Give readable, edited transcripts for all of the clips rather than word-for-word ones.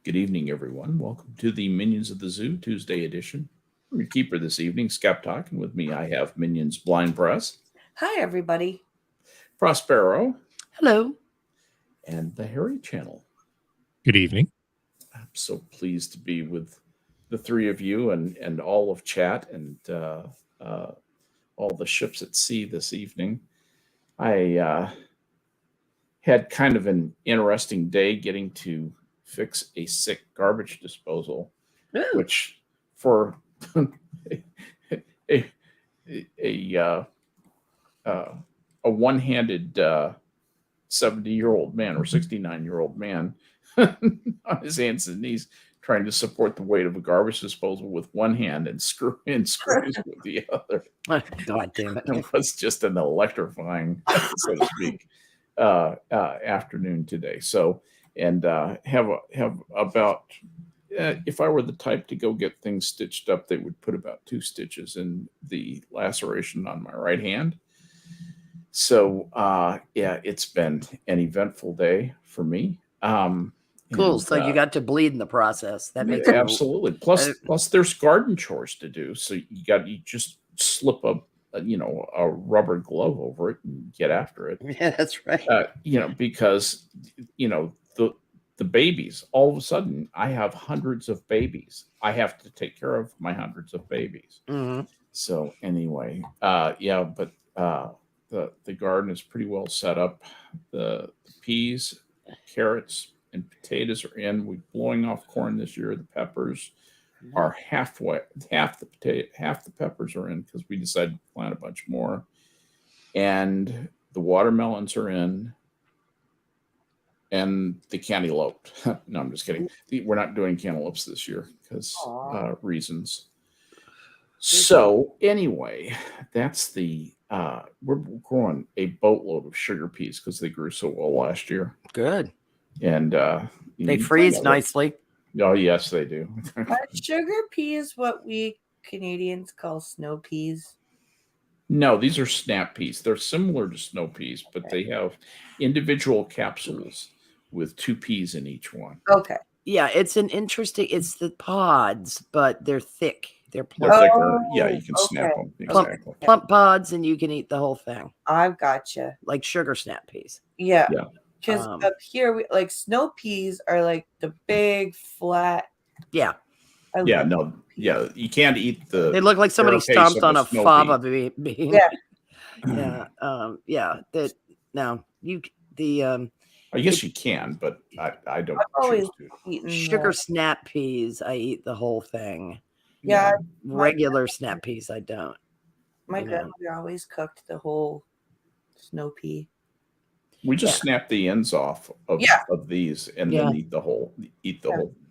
Good evening, everyone. Welcome to the Minions of the Zoo Tuesday edition. I'm your keeper this evening, Skep Tock, and with me I have Minions Blind Press. Hi, everybody. Prospero. Hello. And the Harry Channel. Good evening. I'm so pleased to be with the three of you and all of chat and all the ships at sea this evening. I had kind of an interesting day getting to fix a sick garbage disposal, which for a one-handed 70-year-old man or 69-year-old man on his hands and knees trying to support the weight of a garbage disposal with one hand and screw in screws with the other. God damn it. It was just an electrifying, so to speak, afternoon today. So, and have about, if I were the type to go get things stitched up, they would put about 2 stitches in the laceration on my right hand. So, yeah, it's been an eventful day for me. Cool. And, so you got to bleed in the process. That makes absolutely. Plus, there's garden chores to do. So you just slip a rubber glove over it and get after it. Yeah, that's right. Because the babies. All of a sudden, I have hundreds of babies. I have to take care of my hundreds of babies. Mm-hmm. So anyway, but the garden is pretty well set up. The peas, carrots, and potatoes are in. We're blowing off corn this year. The peppers are halfway. Half the peppers are in because we decided to plant a bunch more. And the watermelons are in. And the cantaloupe. No, I'm just kidding. We're not doing cantaloupes this year because reasons. So anyway, that's the we're growing a boatload of sugar peas because they grew so well last year. Good. And they freeze nicely. Oh yes, they do. Sugar peas, what we Canadians call snow peas. No, these are snap peas. They're similar to snow peas, but they have individual capsules with 2 peas in each one. Okay. Yeah, it's the pods, but they're thick. They're plump. They're thicker. Yeah, you can snap them. Exactly. Plump pods, and you can eat the whole thing. I've gotcha. Like sugar snap peas. Yeah. Because up here, we like snow peas are like the big flat. Yeah. You can't eat the. They look like somebody stomped on a fava bean. Yeah. I guess you can, but I don't. I've always eaten sugar snap peas. I eat the whole thing. Yeah. Regular snap peas, I don't. My grandmother always cooked the whole snow pea. We just snap the ends off of these and then eat the whole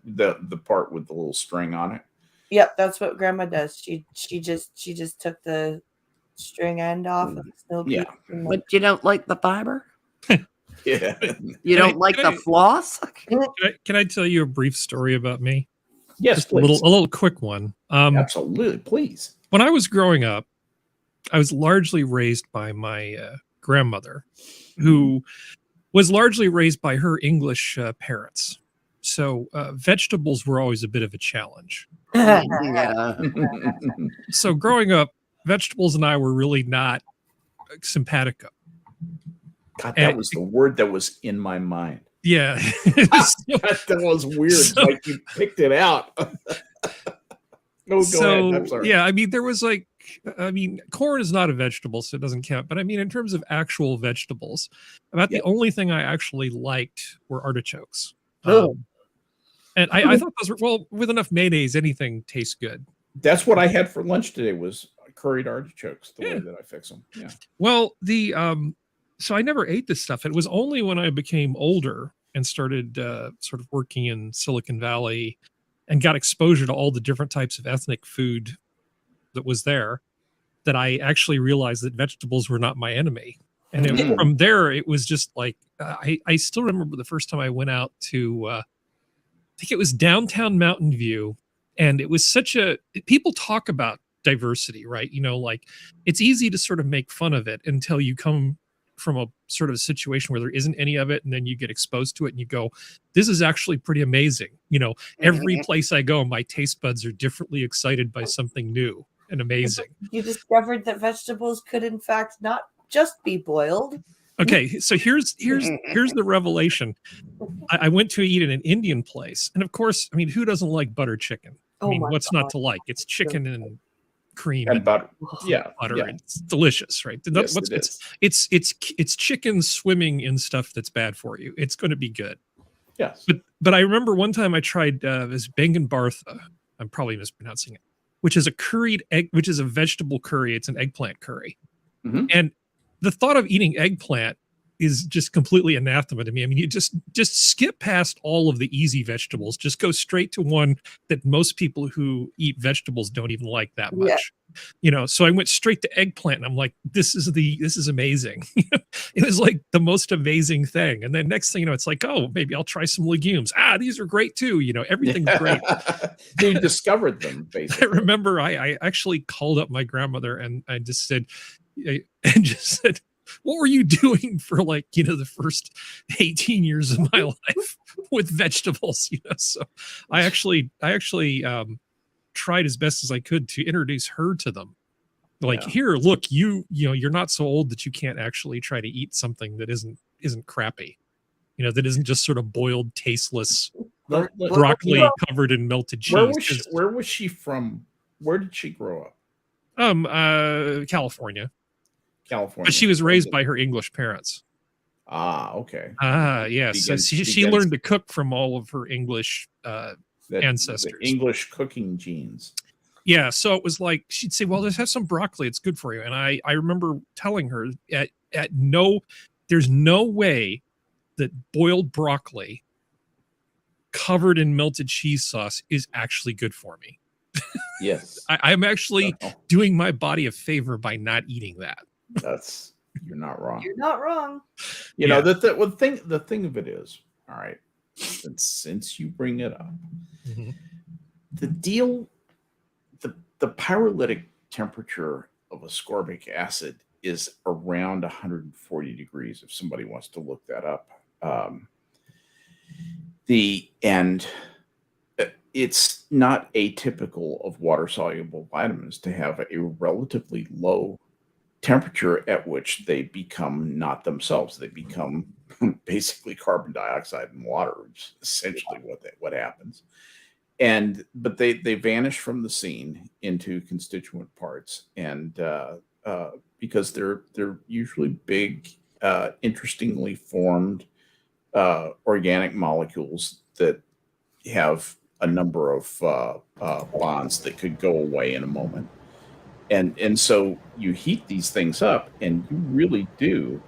the part with the little string on it. Yep, that's what Grandma does. She just took the string end off of the snow pea. But you don't like the fiber? Yeah. You don't like the floss? Can I tell you a brief story about me? Yes, just please. a little quick one. Absolutely, please. When I was growing up, I was largely raised by my grandmother, who was largely raised by her English parents. So vegetables were always a bit of a challenge. So growing up, vegetables and I were really not simpatico. God, that was the word that was in my mind. Yeah. That was weird. So, like you picked it out. Go ahead. I'm sorry. Yeah, I mean, there was corn is not a vegetable, so it doesn't count. But I mean, in terms of actual vegetables, the only thing I actually liked were artichokes. And I thought those were, with enough mayonnaise, anything tastes good. That's what I had for lunch today was curried artichokes, the way that I fix them. Yeah. Well, so I never ate this stuff. It was only when I became older and started sort of working in Silicon Valley and got exposure to all the different types of ethnic food that was there that I actually realized that vegetables were not my enemy. And from there, it was just like, I still remember the first time I went out to, I think it was downtown Mountain View. And it was people talk about diversity, right? Like it's easy to sort of make fun of it until you come from a sort of a situation where there isn't any of it, and then you get exposed to it and you go, this is actually pretty amazing. You know, every place I go, my taste buds are differently excited by something new and amazing. You discovered that vegetables could, in fact, not just be boiled. Okay, so here's the revelation. I went to eat at an Indian place, and of course, I mean, who doesn't like butter chicken? I Oh mean, my what's God. not to like? It's chicken and cream And butter. Yeah. butter. Yeah. It's delicious, right? Yes, What's- it is. it's chicken swimming in stuff that's bad for you. It's going to be good. Yes. But I remember one time I tried this Bengan Bartha. I'm probably mispronouncing it, which is a curried egg, which is a vegetable curry. It's an eggplant curry, Mhm. and the thought of eating eggplant is just completely anathema to me. I mean, you just skip past all of the easy vegetables. Just go straight to one that most people who eat vegetables don't even like that Yeah. much. You know, so I went straight to eggplant, and I'm like, this is amazing. It was like the most amazing thing. And then next thing you know, it's like, oh, maybe I'll try some legumes. These are great too. You know, everything's great. You discovered them, I basically. remember I actually called up my grandmother and I just said, what were you doing for, like, you know, the first 18 years of my life with vegetables? You know, so I actually tried as best as I could to introduce her to them. Like, Yeah. here, look, you know, you're not so old that you can't actually try to eat something that isn't crappy. You know, that isn't just sort of boiled, tasteless broccoli covered in melted cheese. Where was she from? Where did she grow up? California. California. But she was raised by her English parents. Okay. Yes. So Begins- she learned to cook from all of her English The ancestors. English cooking genes. Yeah, so it was like she'd say, "Well, just have some broccoli; it's good for you." And I remember telling her there's no way that boiled broccoli covered in melted cheese sauce is actually good for me. Yes. I'm actually No, doing my body a favor by not eating that. you're not wrong. You're not wrong. You know, the thing of it is, all right, since you bring it up, the deal, the pyrolytic temperature of ascorbic acid is around 140 degrees. If somebody wants to look that up, it's not atypical of water soluble vitamins to have a relatively low temperature at which they become not themselves. They become basically carbon dioxide and water, which is essentially what happens. But they vanish from the scene into constituent parts, and because they're usually big, interestingly formed organic molecules that have a number of bonds that could go away in a moment. And so you heat these things up, and you really do,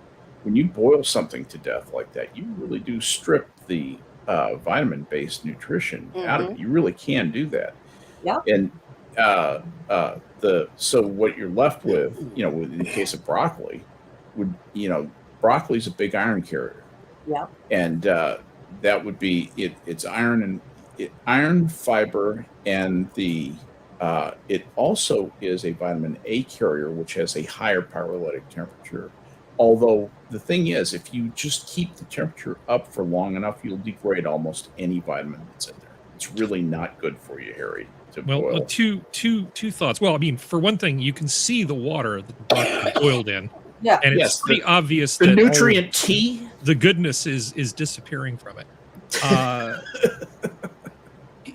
when you boil something to death like that, you really do strip the vitamin-based nutrition out of it. You really can do that. Yeah. And so what you're left with, you know, in the case of broccoli, broccoli's a big iron carrier. Yeah. And that would be it. It's iron iron, fiber, and it also is a vitamin A carrier, which has a higher pyrolytic temperature. Although the thing is, if you just keep the temperature up for long enough, you'll degrade almost any vitamin that's in there. It's really not good for you, Harry. Well, two thoughts. Well, I mean, for one thing, you can see the water that the broccoli boiled in. Yeah. And it's pretty obvious the that nutrient T, the goodness is disappearing from it.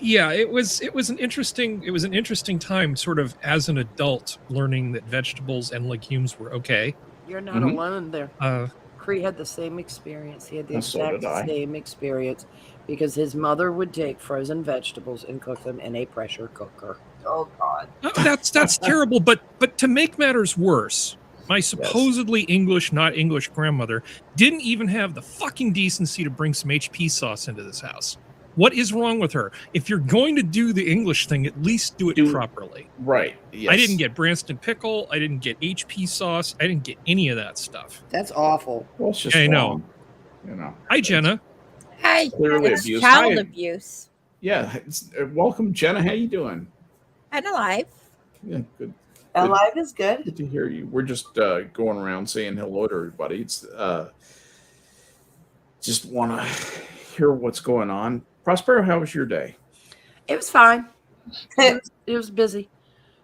Yeah, it was an interesting time, sort of as an adult, learning that vegetables and legumes were okay. You're not alone there. Uh, Cree had the same experience. He had the And so exact did I. same experience because his mother would take frozen vegetables and cook them in a pressure cooker. Oh God. That's terrible. But to make matters worse, my supposedly English, not English grandmother didn't even have the fucking decency to bring some HP sauce into this house. What is wrong with her? If you're going to do the English thing, at least do it properly. Right. Yes. I didn't get Branston pickle. I didn't get HP sauce. I didn't get any of that stuff. That's awful. Well, it's just I know. wrong. You know. Hi, Jenna. Hi. Clearly It's abuse. child Hi. abuse. Yeah. Welcome, Jenna. How you doing? I'm alive. Yeah, good. Alive is good. Good to hear you. We're just going around saying hello to everybody. It's just want to hear what's going on. Prospero, how was your day? It was fine. It was busy.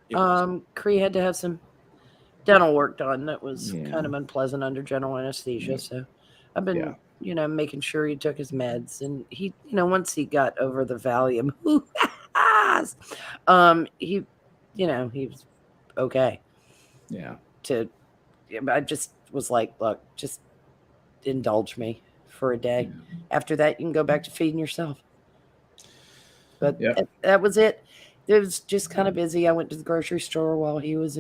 It was- Cree had to have some dental work done that was Yeah. kind of unpleasant under general anesthesia. So I've been, Yeah. making sure he took his meds, and he, once he got over the Valium, he, he was okay. Yeah. I just was like, look, just indulge me for a day. Yeah. After that, you can go back to feeding yourself. But Yep. that was it. It was just kind of busy. I went to the grocery store while he was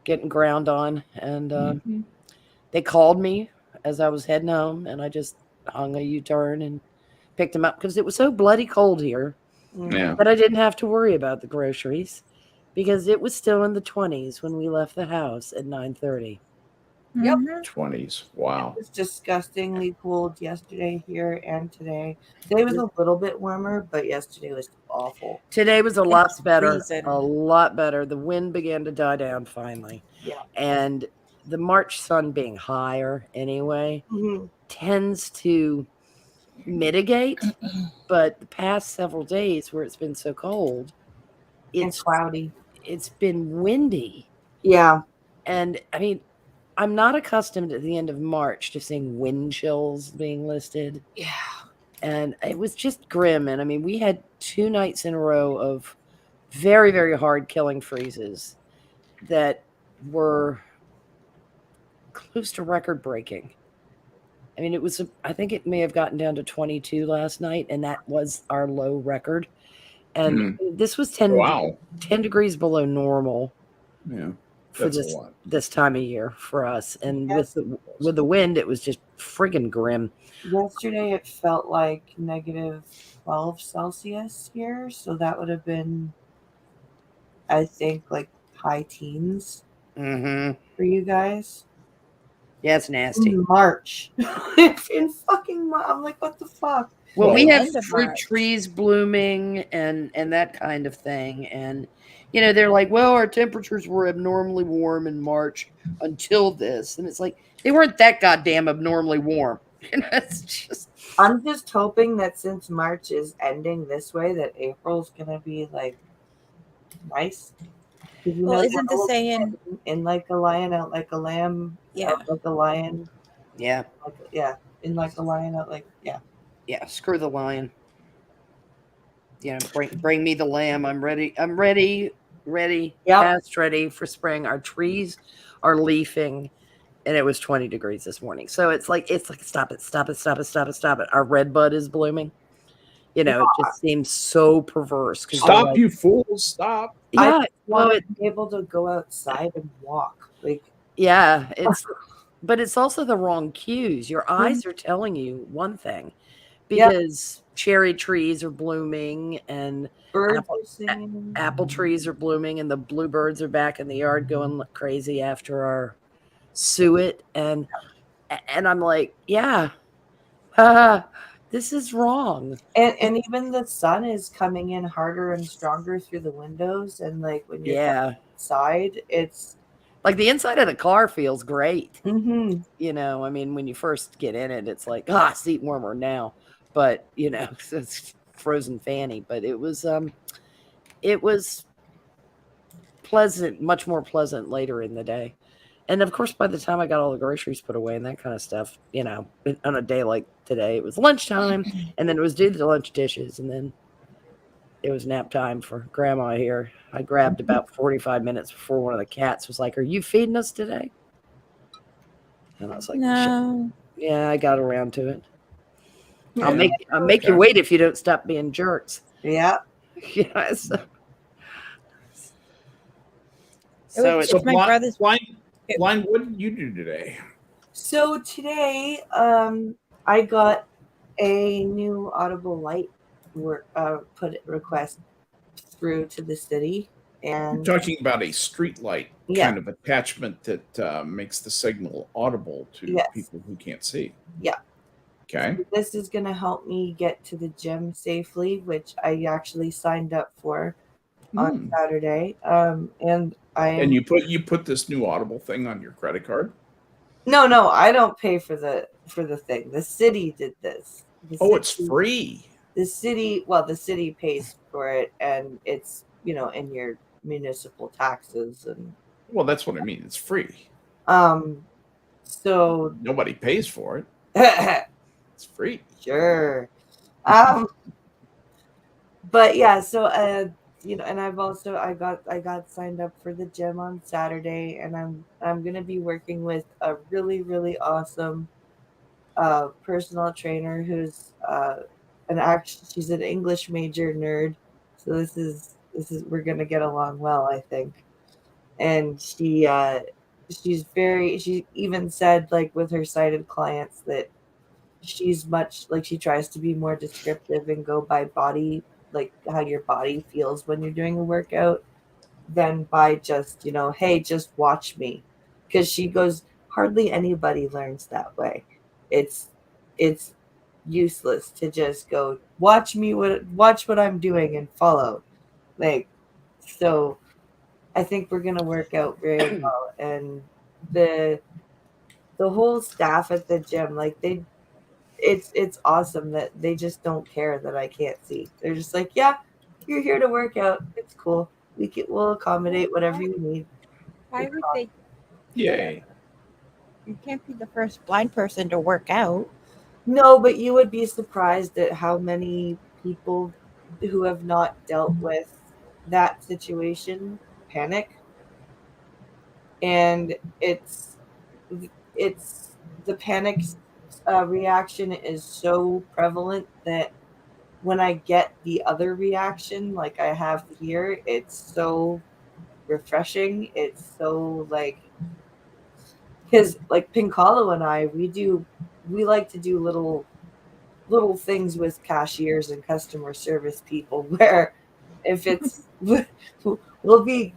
getting ground on, and Mhm. they called me as I was heading home, and I just hung a U-turn and picked him up because it was so bloody cold here Yeah. that I didn't have to worry about the groceries because it was still in the 20s when we left the house at 9:30. Yep. 20s. Wow. It was disgustingly cold yesterday here and today. Today was a little bit warmer, but yesterday was awful. Today was a lot It's better. freezing. A lot better. The wind began to die down finally. Yeah. And the March sun being higher anyway Mhm. tends to mitigate. But the past several days where it's been so cold, And cloudy. it's been windy. Yeah. And I mean, I'm not accustomed at the end of March to seeing wind chills being listed. Yeah. And it was just grim. And I mean, we had 2 nights in a row of very, very hard killing freezes that were close to record breaking. I mean, I think it may have gotten down to 22 last night, and that was our low record. And this was 10 degrees below normal. Yeah. For That's a lot. this time of year for us. And Yes. with the wind, it was just friggin' grim. Yesterday it felt like -12 Celsius here, so that would have been, I think, like high teens Mm-hmm. for you guys. Yeah, it's nasty. In March. In fucking March. I'm like, what the fuck? Well, we have End of fruit March. trees blooming and that kind of thing. And, they're like, well, our temperatures were abnormally warm in March until this. And it's like, they weren't that goddamn abnormally warm. It's just... I'm just hoping that since March is ending this way, that April's gonna be like nice. Well, isn't the whole saying? in like a lion, out like a lamb, Yeah. out like a lion, Yeah. in like a lion, out like Yeah, screw the lion. Bring me the lamb. I'm ready. I'm ready. Yep. Past ready for spring. Our trees are leafing, and it was 20 degrees this morning. So it's like stop it. Our red bud is blooming. It just seems so perverse. Stop, you fools! Stop. Yeah. want to be able to go outside and walk. Like, yeah, but it's also the wrong cues. Your eyes are telling you one thing. Because cherry trees are blooming and birds are singing. apple trees are blooming and the bluebirds are back in the yard going crazy after our suet. And I'm like, yeah, this is wrong. And even the sun is coming in harder and stronger through the windows. And like when you're outside, it's like the inside of the car feels great. Mm-hmm. I mean, when you first get in it, it's like, seat warmer now. But, it's frozen fanny. But it was pleasant, much more pleasant later in the day. And of course, by the time I got all the groceries put away and that kind of stuff, on a day like today, it was lunchtime, and then it was do the lunch dishes, and then it was nap time for Grandma here. I grabbed about 45 minutes before one of the cats was like, "Are you feeding us today?" And I was like, No. "Yeah, I got around to it. I'll make you wait if you don't stop being jerks." Yeah. Yes. So So my brother's. Blind, what did you do today? So today, I got a new Audible Light request through to the city, and You're talking about a street light Yeah. kind of attachment that makes the signal audible to Yes. people who can't see. Yeah. Okay. This is going to help me get to the gym safely, which I actually signed up for. on Saturday. And And you put this new Audible thing on your credit card? No, I don't pay for the thing. The city did this. It's free. The city pays for it, and it's in your municipal taxes and. Well, that's what I mean. It's free. So nobody pays for it. It's free. Sure. But yeah, so and I've also I got signed up for the gym on Saturday, and I'm gonna be working with a really, really awesome personal trainer who's she's an English major nerd. So this is we're gonna get along well, I think. And she even said, like, with her sighted clients that she's much like, she tries to be more descriptive and go by body, like how your body feels when you're doing a workout, than by just hey, just watch me, because she goes, hardly anybody learns that way. It's useless to just go watch what I'm doing and follow, like. So I think we're gonna work out very well, and the whole staff at the gym, like, it's awesome that they just don't care that I can't see. They're just like, yeah, you're here to work out. It's cool. We'll accommodate whatever you need. Why would they? Yay. You can't be the first blind person to work out. No, but you would be surprised at how many people who have not dealt with that situation panic. And it's the panic reaction is so prevalent that when I get the other reaction, like I have here, it's so refreshing. It's so, like, because like Pincalo and I, we like to do little things with cashiers and customer service people, where if it's we'll be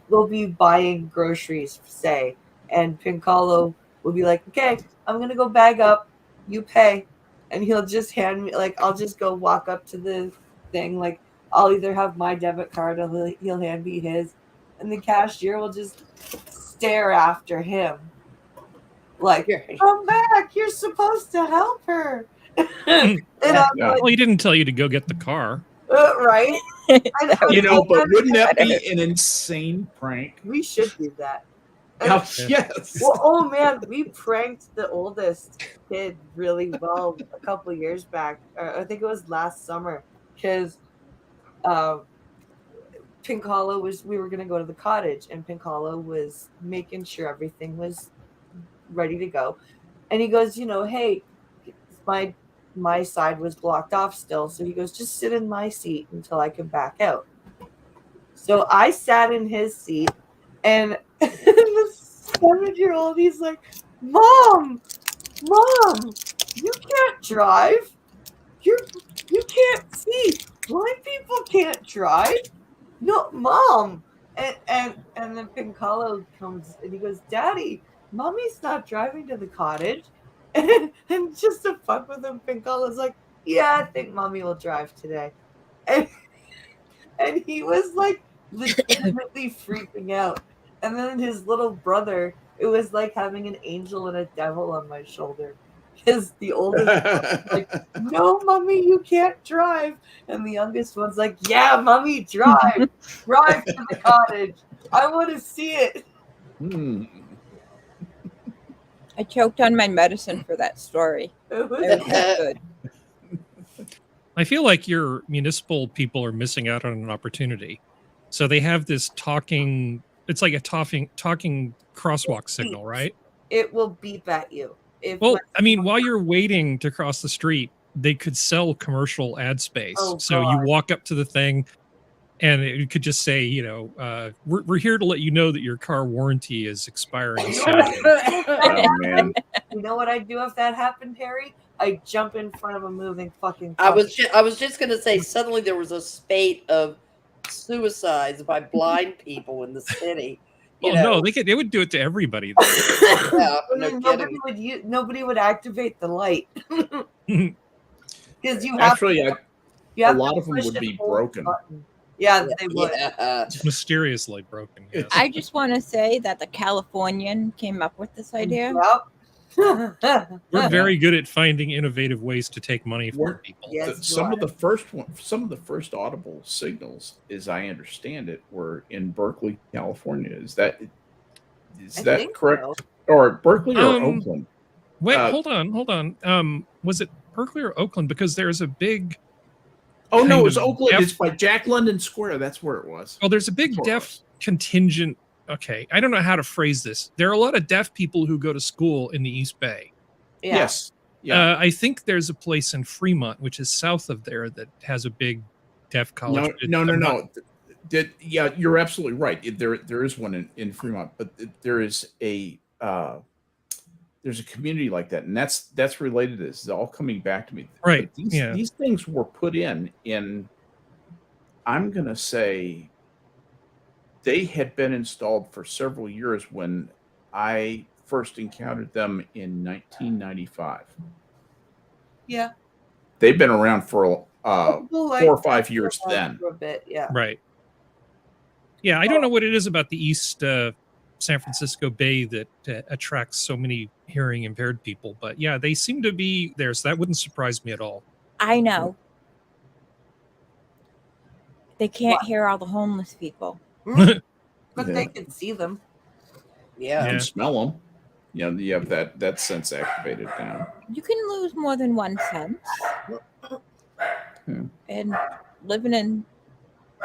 buying groceries, say, and Pincalo will be like, okay, I'm gonna go bag up, you pay, and he'll just hand me, like, I'll just go walk up to the thing, like, I'll either have my debit card or he'll hand me his, and the cashier will just stare after him like, come back, you're supposed to help her. And I'm like, Well, he didn't tell you to go get the car. right? But wouldn't that be an insane prank? We should do that. Oh, yes. Well, oh man, we pranked the oldest kid really well a couple years back. I think it was last summer, because Pincalo we were gonna go to the cottage, and Pincalo was making sure everything was ready to go, and he goes, hey, my side was blocked off still, so he goes, just sit in my seat until I can back out. So I sat in his seat, and the 7-year-old, he's like, Mom, you can't drive. You can't see. Blind people can't drive. No, Mom. And then Pincalo comes and he goes, Daddy, Mommy's not driving to the cottage. And just to fuck with him, Pincalo's like, yeah, I think Mommy will drive today. And he was like legitimately freaking out. And then his little brother, it was like having an angel and a devil on my shoulder. Because the oldest one's like, no, Mommy, you can't drive. And the youngest one's like, yeah, Mommy, drive. Drive to the cottage. I want to see it. I choked on my medicine for that story. It was good. I feel like your municipal people are missing out on an opportunity. So they have this talking, it's like a talking crosswalk signal, right? It will beep at you. Well, I mean, while you're waiting to cross the street, they could sell commercial ad space. Oh, so God. you walk up to the thing and it could just say, we're here to let you know that your car warranty is expiring soon. Oh, man. You know what I'd do if that happened, Harry? I'd jump in front of a moving fucking I car. was just going to say, suddenly there was a spate of suicides by blind people in the city. Well, no, they would do it to everybody. Yeah, no kidding. Nobody would activate the light. Because you have Actually, you have a lot to of them push would and be hold broken. the button. Yeah, they would. Yeah. Mysteriously broken. Yes. I just want to say that the Californian came up with this idea. Yep. We're very good at finding innovative ways to take money from We're- people. Yes, you some are. of the first audible signals, as I understand it, were in Berkeley, California. Is I that think correct? so. Or Berkeley or Um, Oakland? Wait, Uh, hold on. Was it Berkeley or Oakland? Because there's a big, Oh no, kind it was of Oakland. deaf- It's by Jack London Square. That's where it was. well, there's a big That's where it deaf was. contingent. Okay, I don't know how to phrase this. There are a lot of deaf people who go to school in the East Bay. Yeah. Yes. Yeah. I think there's a place in Fremont, which is south of there, that has a big deaf college. No. I'm not- Yeah, you're absolutely right. There is one in Fremont, but there is there's a community like that, and that's related to this. It's all coming back to me. Right, But these, yeah. these things were put in. I'm gonna say they had been installed for several years when I first encountered them in 1995. Yeah. They've been around for People like 4 or 5 that years for then. a bit, yeah. Right. Yeah, I don't know what it is about the East San Francisco Bay that attracts so many hearing impaired people, but yeah, they seem to be there, so that wouldn't surprise me at all. I know. They can't What? hear all the homeless people. But Yeah. they can see them. You Yeah. can smell them. You know, you have that sense activated now. You can lose more than one sense. Yeah. And living in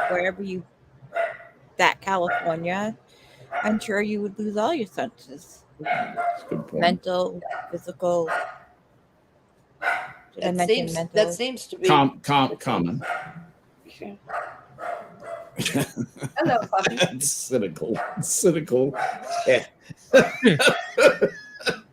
wherever that California, I'm sure you would lose all your senses. That's a good point. Mental, physical. Did I That mention seems, mental? that seems to be Common. Yeah. Hello, puppy. Cynical. Yeah.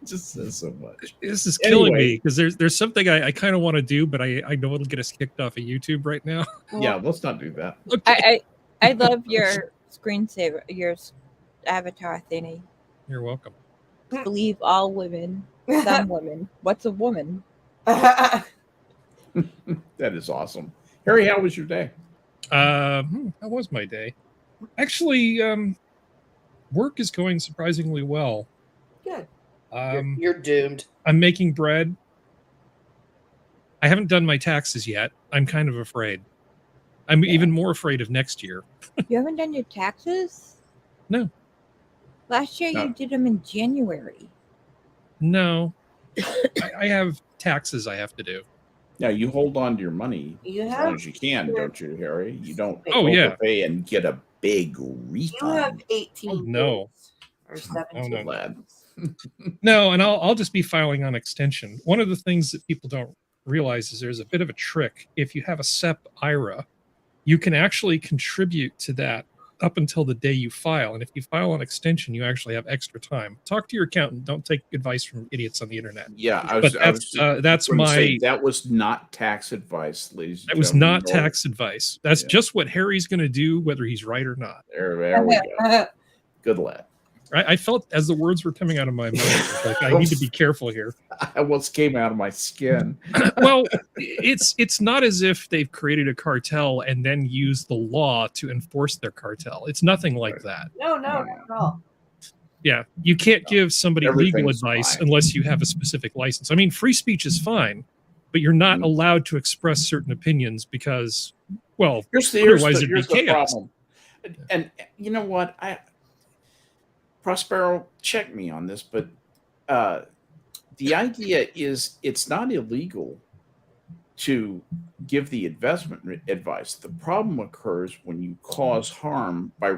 Just says so much. This is killing Anyway. me because there's something I kind of want to do, but I know it'll get us kicked off of YouTube right now. Yeah, let's not do that. Okay. I love your screensaver, your avatar thingy. You're welcome. Believe all women, some women. What's a woman? That is awesome. Harry, how was your day? How was my day? Actually, work is going surprisingly well. Good. You're doomed. I'm making bread. I haven't done my taxes yet. I'm kind of afraid. I'm even more afraid of next year. You haven't done your taxes? No. Last year No. you did them in January. No. I have taxes I have to do. Yeah, you hold on to your money You as long have as you can, don't you, Harry? You don't Oh, yeah. overpay and get a big you have refund. 18 Oh, no. days or 17 no. Lad. No, and I'll just be filing on extension. One of the things that people don't realize is there's a bit of a trick. If you have a SEP IRA, you can actually contribute to that up until the day you file. And if you file on extension, you actually have extra time. Talk to your accountant. Don't take advice from idiots on the internet. Yeah, But that's going to say my that was not tax advice, ladies and that was gentlemen. not tax advice. That's Yeah. just what Harry's going to do, whether he's right or not. There we go. Good lad. I felt as the words were coming out of my mouth, I was like I need to be careful here. I almost came out of my skin. Well, it's not as if they've created a cartel and then used the law to enforce their cartel. It's nothing like that. No, not at all. Yeah, you can't give somebody legal Everything's advice fine. unless you have a specific license. I mean, free speech is fine, but you're not Mhm. allowed to express certain opinions because, well, Here's Otherwise the it'd be chaos. problem. And you know what? Prospero, check me on this, but the idea is it's not illegal to give the investment advice. The problem occurs when you cause harm by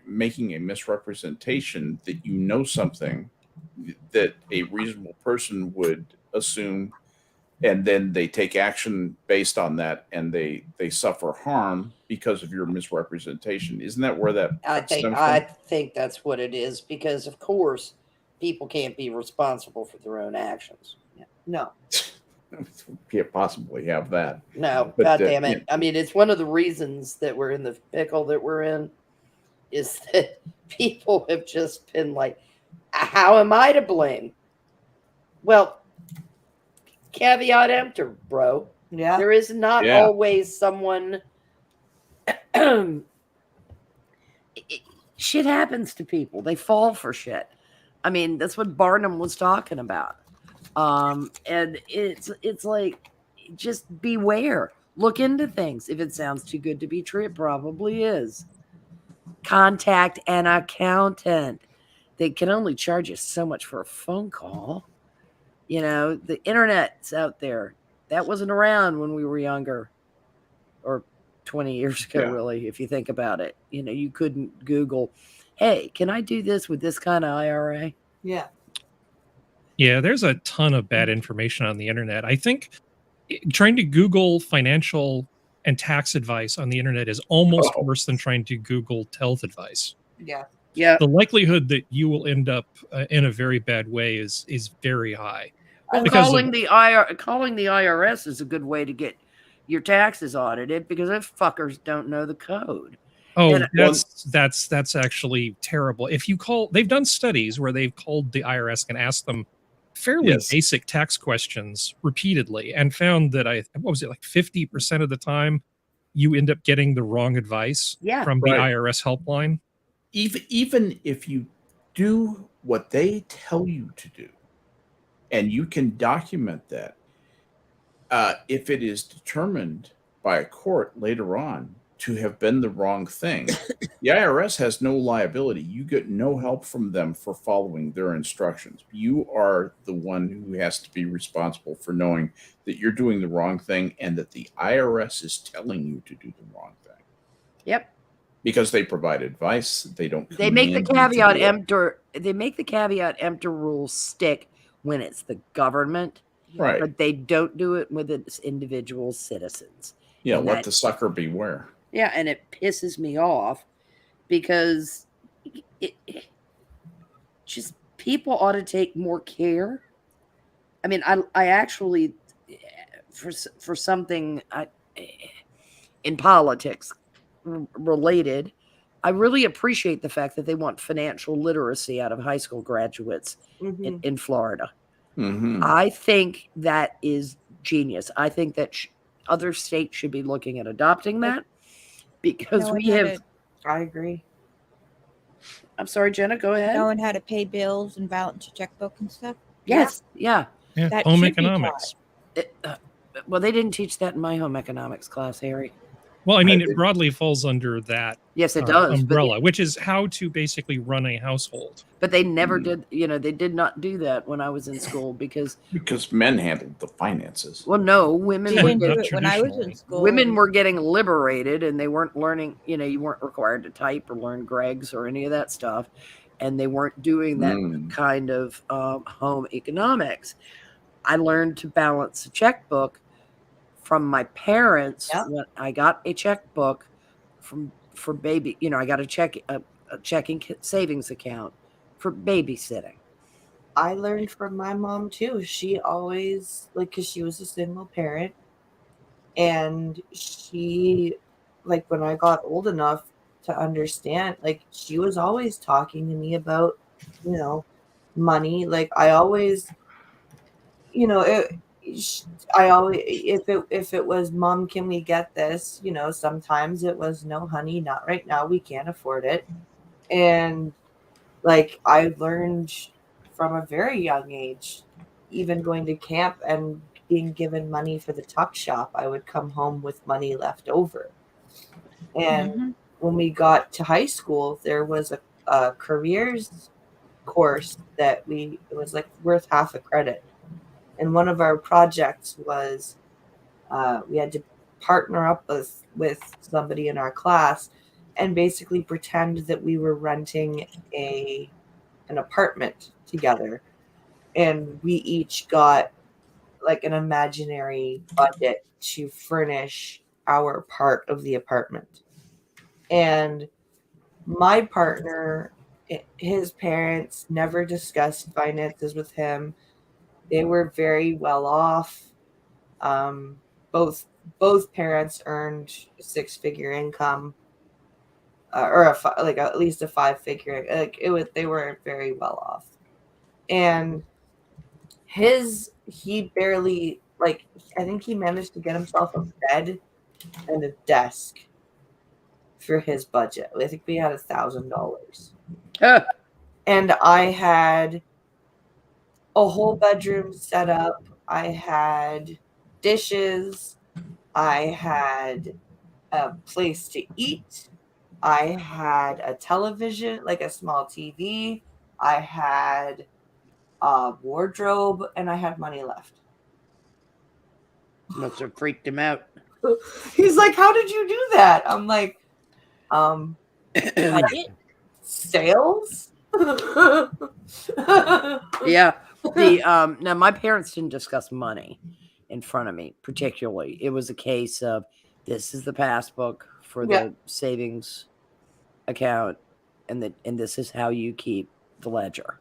making a misrepresentation that you know something that a reasonable person would assume, and then they take action based on that, and they suffer harm because of your misrepresentation. Isn't that where that I stems from? think that's what it is, because of course people can't be responsible for their own actions. No. Can't possibly have that. No, But, God damn it. yeah. I mean, it's one of the reasons that we're in the pickle that we're in, is that people have just been like, how am I to blame? Well, caveat emptor, bro. Yeah. There is not Yeah. always someone shit happens to people. They fall for shit. I mean, that's what Barnum was talking about. And it's like, just beware. Look into things. If it sounds too good to be true, it probably is. Contact an accountant. They can only charge you so much for a phone call. You know, the internet's out there. That wasn't around when we were younger, or 20 years ago, Yeah. really, if you think about it. You know, you couldn't Google, hey, can I do this with this kind of IRA? Yeah. Yeah, there's a ton of bad information on the internet. I think trying to Google financial and tax advice on the internet is almost Oh. worse than trying to Google health advice. Yeah. Yeah. The likelihood that you will end up in a very bad way is very high. Well, Because calling the IRS is a good way to get your taxes audited, because those fuckers don't know the code. Oh, And- that's actually terrible. If you call, they've done studies where they've called the IRS and asked them fairly Yes. basic tax questions repeatedly, and found that what was it, like 50% of the time you end up getting the wrong advice Yeah. from the Right. IRS helpline. Even if you do what they tell you to do, and you can document that, if it is determined by a court later on to have been the wrong thing, the IRS has no liability. You get no help from them for following their instructions. You are the one who has to be responsible for knowing that you're doing the wrong thing and that the IRS is telling you to do the wrong thing. Yep. Because they provide advice, they don't. They make the command you to caveat do it. emptor. They make the caveat emptor rule stick when it's the government, Right. but they don't do it with its individual citizens. Yeah, and let that- the sucker beware. Yeah, and it pisses me off because it just, people ought to take more care. I mean, I actually, for something in politics related, I really appreciate the fact that they want financial literacy out of high school graduates Mhm. in Florida. Mm-hmm. I think that is genius. I think that other states should be looking at adopting that, because Knowing we how have. I agree. I'm sorry, Jenna, go ahead. knowing how to pay bills and balance your checkbook and stuff. Yes, yeah. Yeah, That home should be economics. Well, they didn't teach that in my home economics class, Harry. Well, I mean, I it did- broadly falls under that Yes, it does. umbrella, which is how to basically run a household. But they never Mhm. did. You know, they did not do that when I was in school because, Because men handled the finances. well, no, women We were didn't do Not it when I was in traditionally. school. women were getting liberated, and they weren't learning. You know, you weren't required to type or learn Greg's or any of that stuff, and they weren't doing that Mm. kind of home economics. I learned to balance a checkbook from my parents. Yep. When I got a checkbook for baby, you know, I got a checking savings account for babysitting. I learned from my mom too. She always, like, because she was a single parent, and she, like, when I got old enough to understand, like, she was always talking to me about, you know, money. Like, I always, you know, I always, if it was, Mom, can we get this? You know, sometimes it was, no, honey, not right now. We can't afford it. And like, I learned from a very young age, even going to camp and being given money for the tuck shop, I would come home with money left over. And Mhm. when we got to high school, there was a careers course that it was like worth half a credit. And one of our projects was we had to partner up with somebody in our class and basically pretend that we were renting an apartment together, and we each got like an imaginary budget to furnish our part of the apartment. And my partner, his parents never discussed finances with him. They were very well off. Both parents earned six-figure income, or like at least a five-figure. Like they were very well off. And he barely, like, I think he managed to get himself a bed and a desk, for his budget. I think we had $1,000. Ah, And I had a whole bedroom set up. I had dishes. I had a place to eat. I had a television, like a small TV. I had a wardrobe, and I had money left. must have freaked him out. He's like, "How did you do that?" I'm like, Budget? sales. Yeah. The now my parents didn't discuss money in front of me particularly. It was a case of this is the passbook for Yeah. the savings account, and this is how you keep the ledger.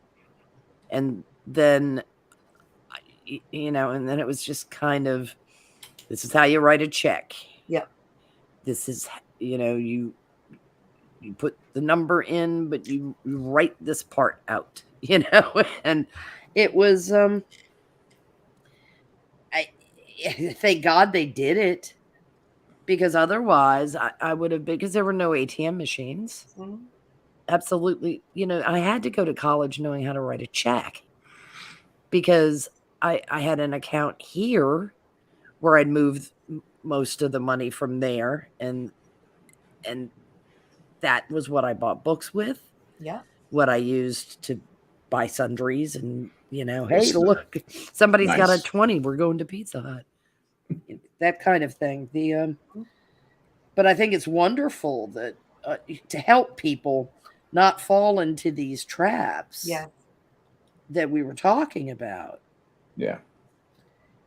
And then and then it was just kind of, this is how you write a check. Yeah. This is you put the number in, but you write this part out, and it was thank God they did it, because otherwise I would have been, because there were no ATM machines. Mhm. Absolutely. I had to go to college knowing how to write a check, because I had an account here where I'd moved most of the money from there, and that was what I bought books with, Yeah. what I used to buy sundries, and hey, Yes. look, somebody's got a Nice. 20, we're going to Pizza Hut, that kind of thing. But I think it's wonderful that to help people not fall into these traps Yeah. that we were talking about. Yeah.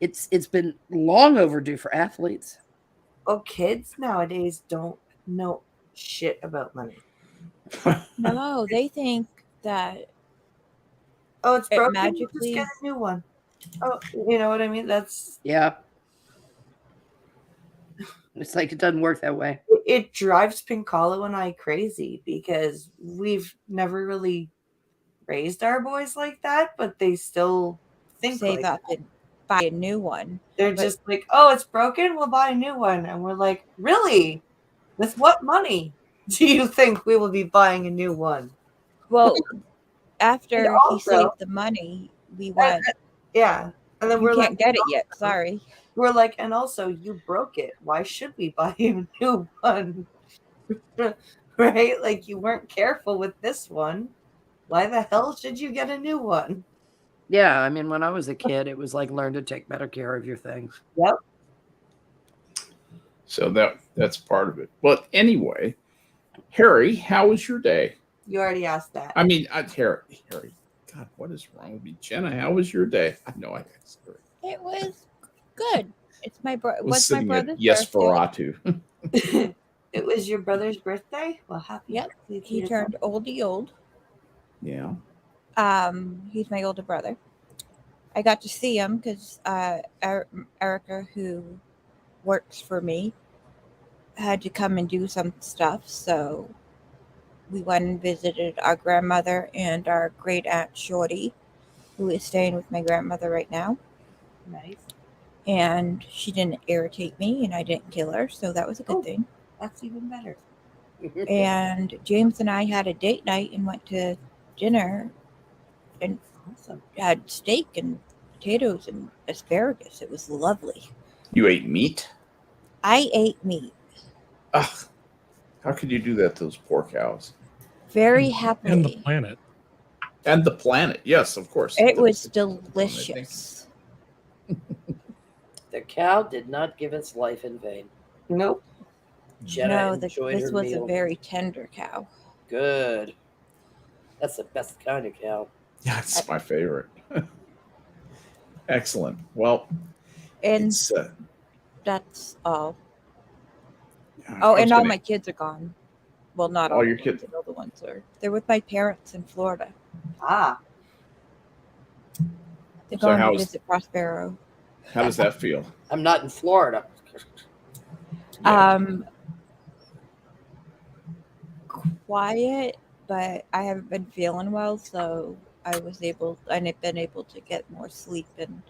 It's been long overdue for athletes. Oh, kids nowadays don't know shit about money. No, they think that Oh, it's It broken. magically- Just get a new one. Oh, you know what I mean? Yeah. It's like it doesn't work that way. It drives Pincalo and I crazy, because we've never really raised our boys like that, but they still think save like up that. and buy a new one. They're but- just like, "Oh, it's broken. We'll buy a new one." And we're like, "Really? With what money do you think we will be buying a new one?" Well, after he also- saved the money, we went, Yeah. And then you we're can't like, get it yet. Sorry. we're like, and also you broke it. Why should we buy you a new one? Right? Like, you weren't careful with this one. Why the hell should you get a new one? Yeah, I mean, when I was a kid, it was like, learn to take better care of your things. Yep. So that's part of it. Well, anyway, Harry, how was your day? You already asked that. I mean, Harry. God, what is wrong with me? Jenna, how was your day? I know I asked her. It was good. It's my Was what's my sitting brother's at Yes birthday? Ferratu. It was your brother's birthday? Well, happy Yep. birthday to He your turned oldie old. Yeah. He's my older brother. I got to see him because Erica, who works for me, had to come and do some stuff. So we went and visited our grandmother and our great aunt Shorty, who is staying with my grandmother right now. Nice. And she didn't irritate me, and I didn't kill her, so that was a good Oh. thing. That's even better. And James and I had a date night and went to dinner and Awesome. had steak and potatoes and asparagus. It was lovely. You ate meat? I ate meat Ugh. How could you do that to those poor cows? very And happily. the planet. And the planet. Yes, of course. It was I think. delicious. The cow did not give its life in vain. Nope. Jenna No, enjoyed this her was meal. a very tender cow. Good. That's the best kind of cow. Yeah, it's my favorite. Excellent. Well, And it's that's all. I Oh, was and all gonna- my kids are gone. Well, not All all your the ones, kids- but all the ones are. They're with my parents in Florida. Ah. They're So going to how's- visit Prospero. How does that feel? I'm not in Florida. Yeah. Quiet, but I haven't been feeling well, so I've been able to get more sleep, and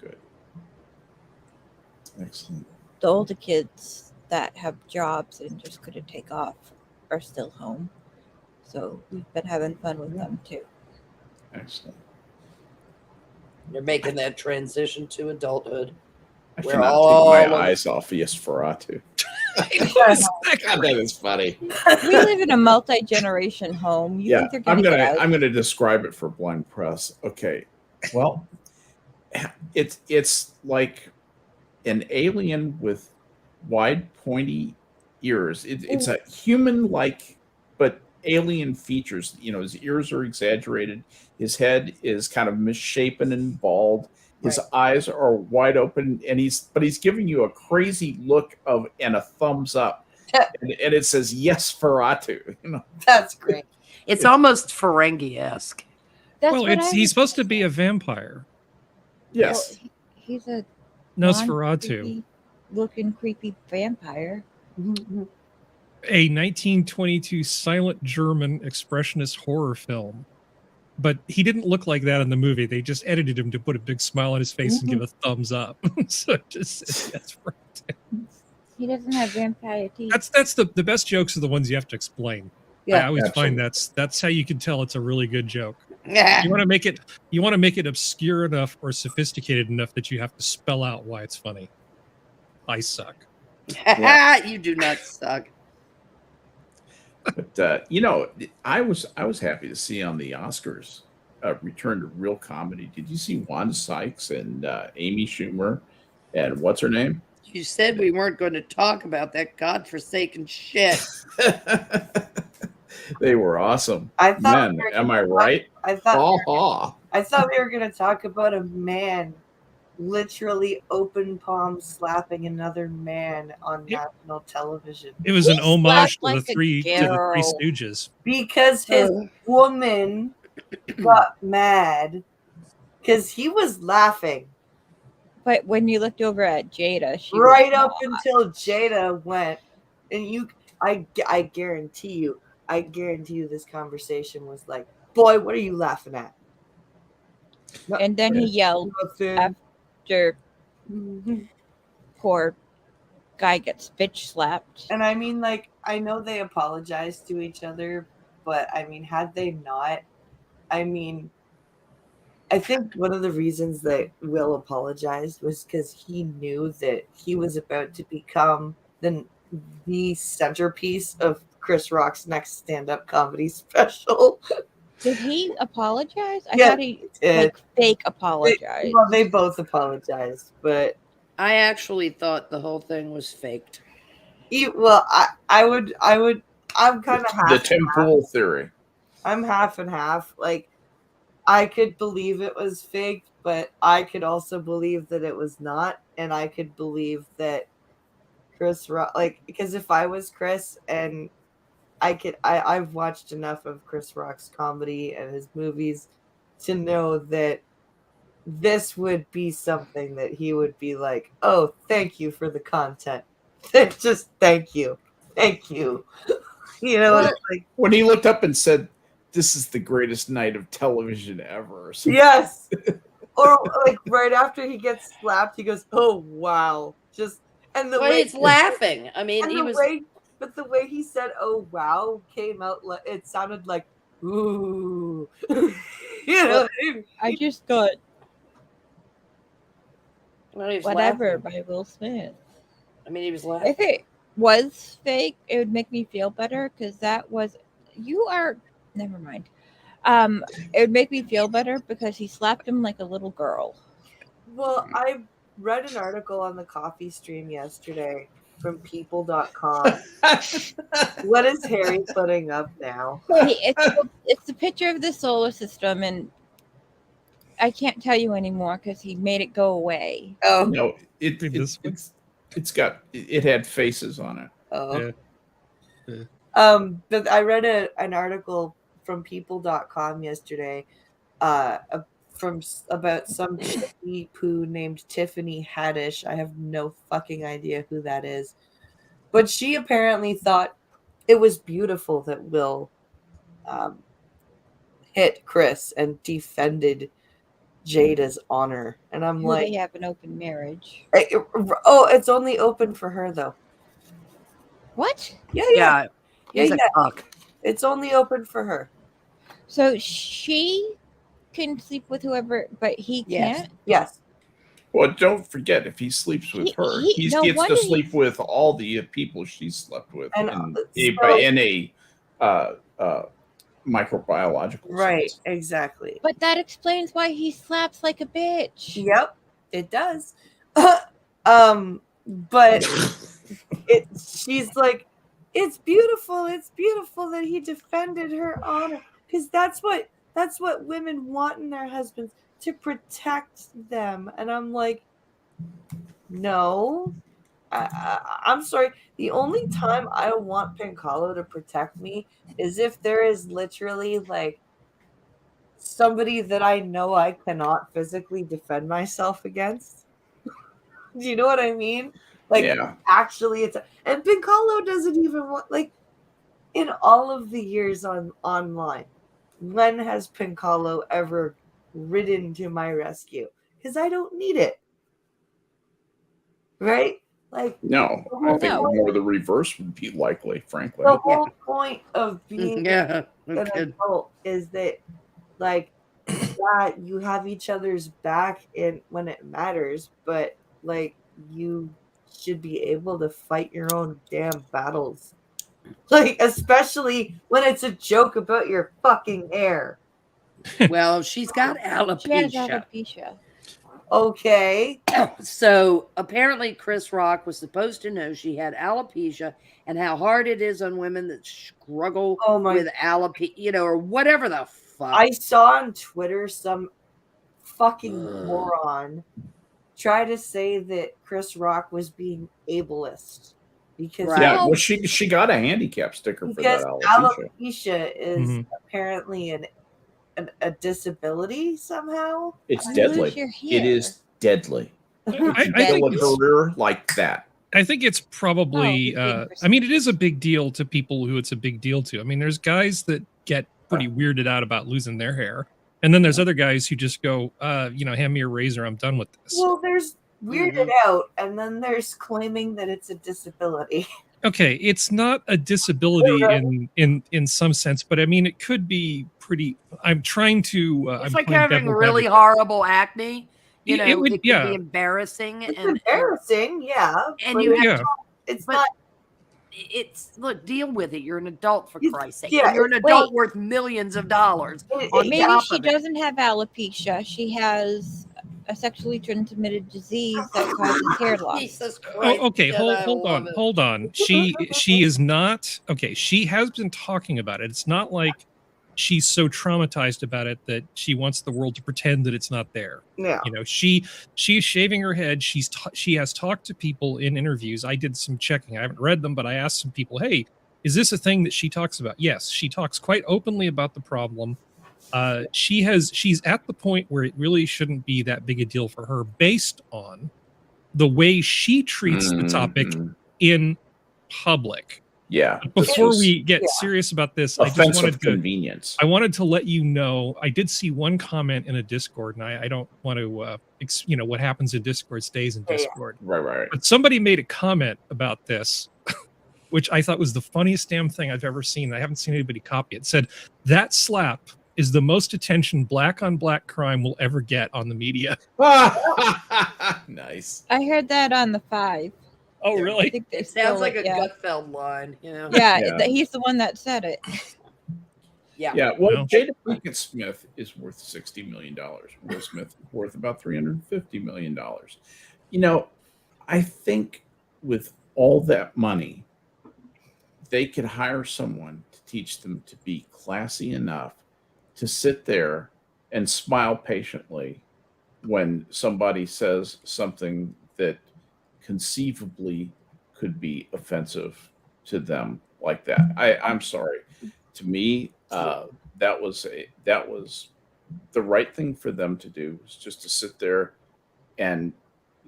Good. Excellent. the older kids, that have jobs and just couldn't take off are still home. So we've been having fun with them too. Excellent. You're making that transition to adulthood. I We're cannot take all my of- eyes off Nosferatu. God, that is funny. We live in a multi-generation home. You think they're I'm gonna get out? gonna describe it for blind press. Okay, well, it's like an alien with wide, pointy ears. It's a human-like, but alien features. You know, his ears are exaggerated. His head is kind of misshapen and bald. His eyes are wide open, and he's giving you a crazy look and a thumbs up, and it says yes, Feratu. You know, That's great. It's almost Ferengi-esque. That's Well, what I he's was supposed to be thinking. a vampire. yes. Well, he's a Nosferatu, looking creepy vampire. a 1922 silent German expressionist horror film. But he didn't look like that in the movie. They just edited him to put a big smile on his face and give a thumbs up. So just that's right. He doesn't have vampire teeth. That's the best jokes are the ones you have to explain. I always find that's how you can tell it's a really good joke. You want to make it obscure enough or sophisticated enough that you have to spell out why it's funny. I suck. You do not suck. But you know, I was happy to see on the Oscars return to real comedy. Did you see Wanda Sykes and Amy Schumer and what's her name? You said we weren't going to talk about that godforsaken shit. They were awesome. I thought. Men, am I right? I thought. Ha I thought we were going to talk about a man literally open palm slapping another man on national television It was an He homage to slapped like the a three girl. Stooges. because his woman got mad because he was laughing But when you looked over at Jada, she right was up not. until Jada went, and I guarantee you this conversation was like, boy, what are you laughing at? And then he yelled Nothing. after Mhm. poor guy gets bitch slapped. And I mean, like, I know they apologized to each other, but I mean, had they not, I mean, I think one of the reasons that Will apologized was because he knew that he was about to become the centerpiece of Chris Rock's next stand-up comedy special. Did he apologize? I Yeah, thought he did. like fake apologized. Well, they both apologized, but I actually thought the whole thing was faked. I'm kind of half. The Tim Pool theory. I'm half and half. Like, I could believe it was fake, but I could also believe that it was not, and I could believe that Chris Rock, like, because if I was Chris, and I've watched enough of Chris Rock's comedy and his movies to know that this would be something that he would be like, oh, thank you for the content. Just thank you. You know, Well, it's like, When he looked up and said, "This is the greatest night of television ever," or something. yes. Or like right after he gets slapped, he goes, "Oh wow!" And the Well, way he's laughing. I mean, and he the was. the way he said "Oh wow" came out. It sounded like "Ooh," you know. I just got Well, he was whatever laughing. by Will Smith. I mean, he was laughing. If it was fake, it would make me feel better because that was never mind. It would make me feel better because he slapped him like a little girl. Well, I read an article on the coffee stream yesterday from people.com. What is Harry putting up now? It's the picture of the solar system, and I can't tell you anymore because he made it go away. Oh, No, Maybe this one. it had faces on it. oh. Yeah. But I read an article from people.com yesterday about some chippy poo named Tiffany Haddish. I have no fucking idea who that is. But she apparently thought it was beautiful that Will hit Chris and defended Jada's honor. And I'm Well, like, they have an open marriage. it's only open for her though. What? Yeah, Yeah, he's yeah. a cuck. It's only open for her. So she can sleep with whoever, but he Yes. can't. Yes. Well, don't forget, if he sleeps with her, he no gets wonder to sleep with all the people she slept with And, in so- a microbiological Right, sense. exactly. But that explains why he slaps like a bitch. Yep, it does. But she's like, it's beautiful that he defended her honor, because that's what women want in their husbands, to protect them. And I'm like, no, I'm sorry. The only time I want Pincalo to protect me is if there is literally like somebody that I know I cannot physically defend myself against. Do you know what I mean? Like, Yeah. actually, and Pincalo doesn't even want, like, in all of the years online, when has Pincalo ever ridden to my rescue? Because I don't need it. Right? Like, No, I think No. more the reverse would be likely, frankly. the whole point of being Yeah. an Okay. adult is that, like, yeah, you have each other's back when it matters, but like, you should be able to fight your own damn battles. Like, especially when it's a joke about your fucking hair. Well, she's got She has alopecia. alopecia. Okay. So apparently Chris Rock was supposed to know she had alopecia and how hard it is on women that struggle Oh my- with alopecia, or whatever the fuck. I saw on Twitter some fucking Ugh. moron try to say that Chris Rock was being ableist because Right. Yeah, Oh. well, she got a handicap sticker for because that alopecia. alopecia is Mhm. apparently a disability somehow. It's You deadly. lose your It hair. is deadly. I Kill think a it's, career like that. I think it's probably, Oh, I mean, it is a big deal to people who it's a big deal to. I mean, there's guys that get pretty weirded out about losing their hair. And then there's other guys who just go, hand me your razor. I'm done with this. Well, there's weirded out, and then there's claiming that it's a disability. Okay, it's not a disability in some sense, but I mean, it could be pretty. I'm trying to. It's I'm like playing having devil's really advocate. horrible acne. You know, It would- it could yeah. be embarrassing, It's and embarrassing, yeah. and but you have Yeah, it's but not. it's look, deal with it. You're an adult, for It's- Christ's sake. yeah, And you're an wait. adult worth millions of dollars. On Maybe top she of it. doesn't have alopecia. She has a sexually transmitted disease that causes hair loss. Jesus Christ. Oh, okay. Jenna, I Hold love on. it. Hold on. She is not okay. She has been talking about it. It's not like she's so traumatized about it that she wants the world to pretend that it's not there. Yeah. You know, she's shaving her head. She has talked to people in interviews. I did some checking. I haven't read them, but I asked some people, "Hey, is this a thing that she talks about?" Yes, she talks quite openly about the problem. She's at the point where it really shouldn't be that big a deal for her, based on the way she treats the topic Mhm. in public. Yeah. But this before was we get serious about this, I just offensive wanted to convenience. I wanted to let you know, I did see one comment in a Discord, and I don't want to, what happens in Discord stays in Yeah, yeah. Discord. Right. But somebody made a comment about this, which I thought was the funniest damn thing I've ever seen. I haven't seen anybody copy it. It said, that slap is the most attention black on black crime will ever get on the media. Nice. I heard that on the 5. Oh, I really? think they It sounds like a yeah. Gutfeld line, you know? Yeah, Yeah. he's the one that said it. Yeah. Yeah. Well, Well. Jada Pinkett Smith is worth $60 million. Will Smith worth about $350 million. You know, I think with all that money, they could hire someone to teach them to be classy enough to sit there and smile patiently when somebody says something that conceivably could be offensive to them like that. I'm sorry. To me, that was the right thing for them to do, was just to sit there and,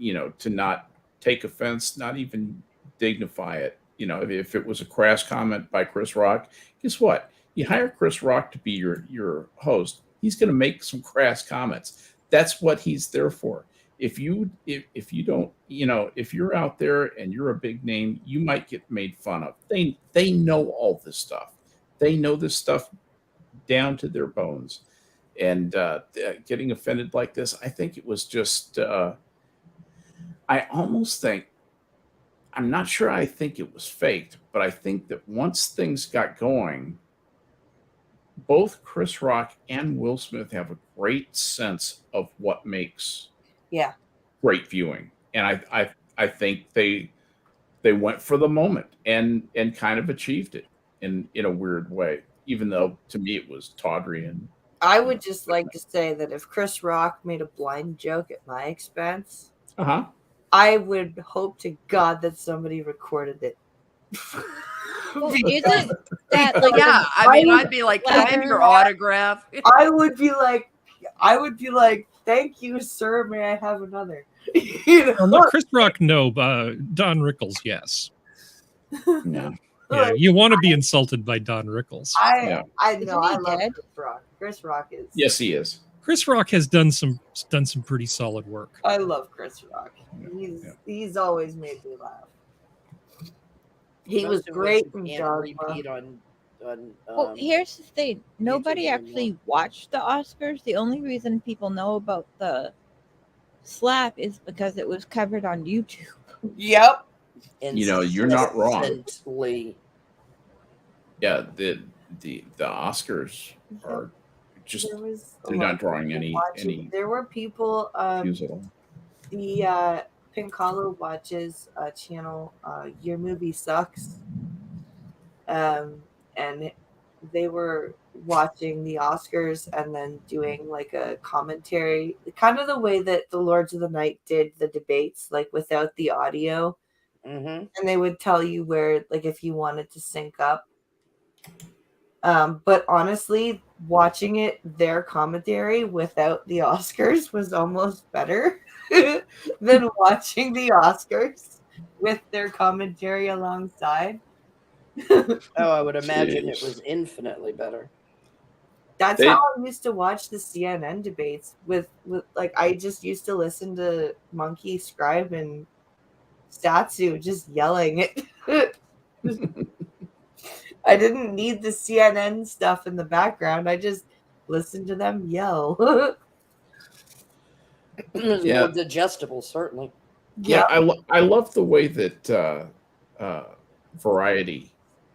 to not take offense, not even dignify it. If it was a crass comment by Chris Rock, guess what? You hire Chris Rock to be your host, he's going to make some crass comments. That's what he's there for. if you don't, if you're out there and you're a big name, you might get made fun of. They know all this stuff. They know this stuff down to their bones. And getting offended like this, I think it was just. I almost think. I'm not sure. I think it was faked, but I think that once things got going, both Chris Rock and Will Smith have a great sense of what makes Yeah. great viewing, and I think they went for the moment and kind of achieved it in a weird way, even though to me it was tawdry and. I would just like to say that if Chris Rock made a blind joke at my expense, I would hope to God that somebody recorded it. Well, isn't that like Yeah, I mean, I'd be like, can I have your autograph? I would be like, thank you, sir. May I have another? Well, not Chris Rock, no. Don Rickles, yes. Yeah. Yeah, you want to be insulted by Don Rickles. I know. Isn't I he love dead? Chris Rock. Chris Rock is. Yes, he is. Chris Rock has done some pretty solid work. I love Chris Rock. Yeah. He's always made me laugh. He was Most of great us in can't Dogma. repeat on Well, here's the thing. Nobody actually watched the Oscars. The only reason people know about the slap is because it was covered on YouTube. Yep. You're not wrong. Incessantly. Yeah, the Oscars are just they're not drawing any There were people. views at all. The Pincalo watches a channel. Your Movie Sucks. And they were watching the Oscars and then doing like a commentary, kind of the way that the Lords of the Night did the debates, like without the audio. Mm-hmm. And they would tell you where, like, if you wanted to sync up. But honestly, watching it, their commentary without the Oscars was almost better than watching the Oscars with their commentary alongside. Oh, I would imagine it was infinitely better. That's how I used to watch the CNN debates with like, I just used to listen to Monkey, Scribe, and Statsu just yelling it. I didn't need the CNN stuff in the background. I just listened to them yell. It was more digestible, certainly. Yeah, I love the way that Variety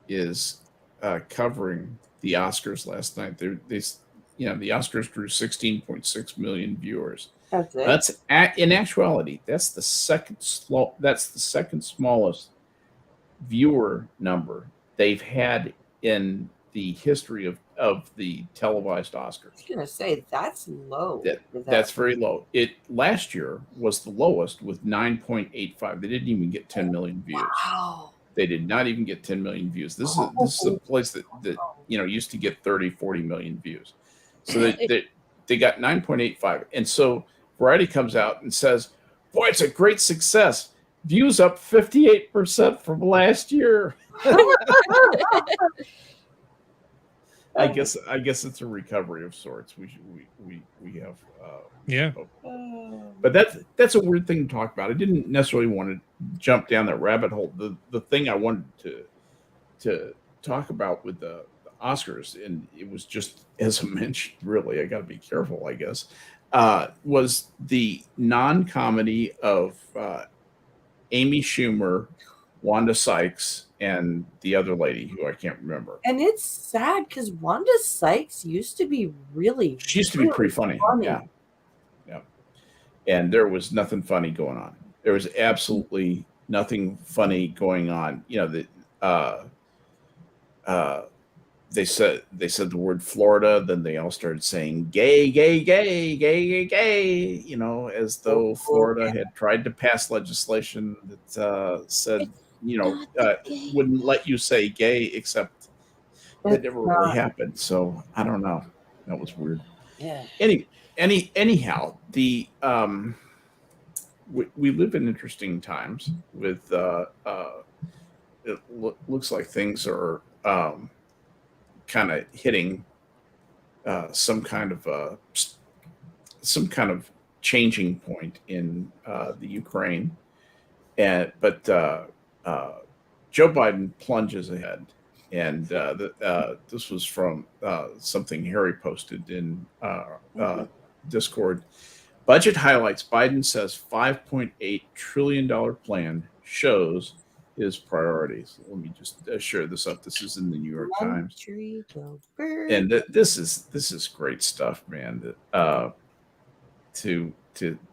is covering the Oscars last night. The Oscars drew 16.6 million viewers. That's it. In actuality, that's the second smallest viewer number they've had in the history of the televised Oscars. I was gonna say that's low. That's very low. It last year was the lowest with 9.85. They didn't even get 10 million views. Wow. They did not even get 10 million views. This is a place that used to get 30, 40 million views. So they got 9.85. And so Variety comes out and says, boy, it's a great success. Views up 58% from last year. I guess it's a recovery of sorts. We have but that's a weird thing to talk about. I didn't necessarily want to jump down that rabbit hole. The thing I wanted to talk about with the Oscars, and it was just as I mentioned, really, I got to be careful, I guess, was the non-comedy of Amy Schumer, Wanda Sykes, and the other lady who I can't remember. And it's sad because Wanda Sykes used to be She used to be pretty funny. Yeah. And there was nothing funny going on. There was absolutely nothing funny going on. They said the word Florida, then they all started saying gay, gay, gay, gay, gay, gay, as though Florida had tried to pass legislation that said, wouldn't let you say gay, except that never really happened. So I don't know. That was weird. Yeah. Anyhow, we live in interesting times with it looks like things are kind of hitting some kind of changing point in the Ukraine, but Joe Biden plunges ahead, and this was from something Harry posted in Discord. Budget highlights: Biden says $5.8 trillion plan shows his priorities. Let me just share this up. This is in the New York Times, and this is great stuff, man. To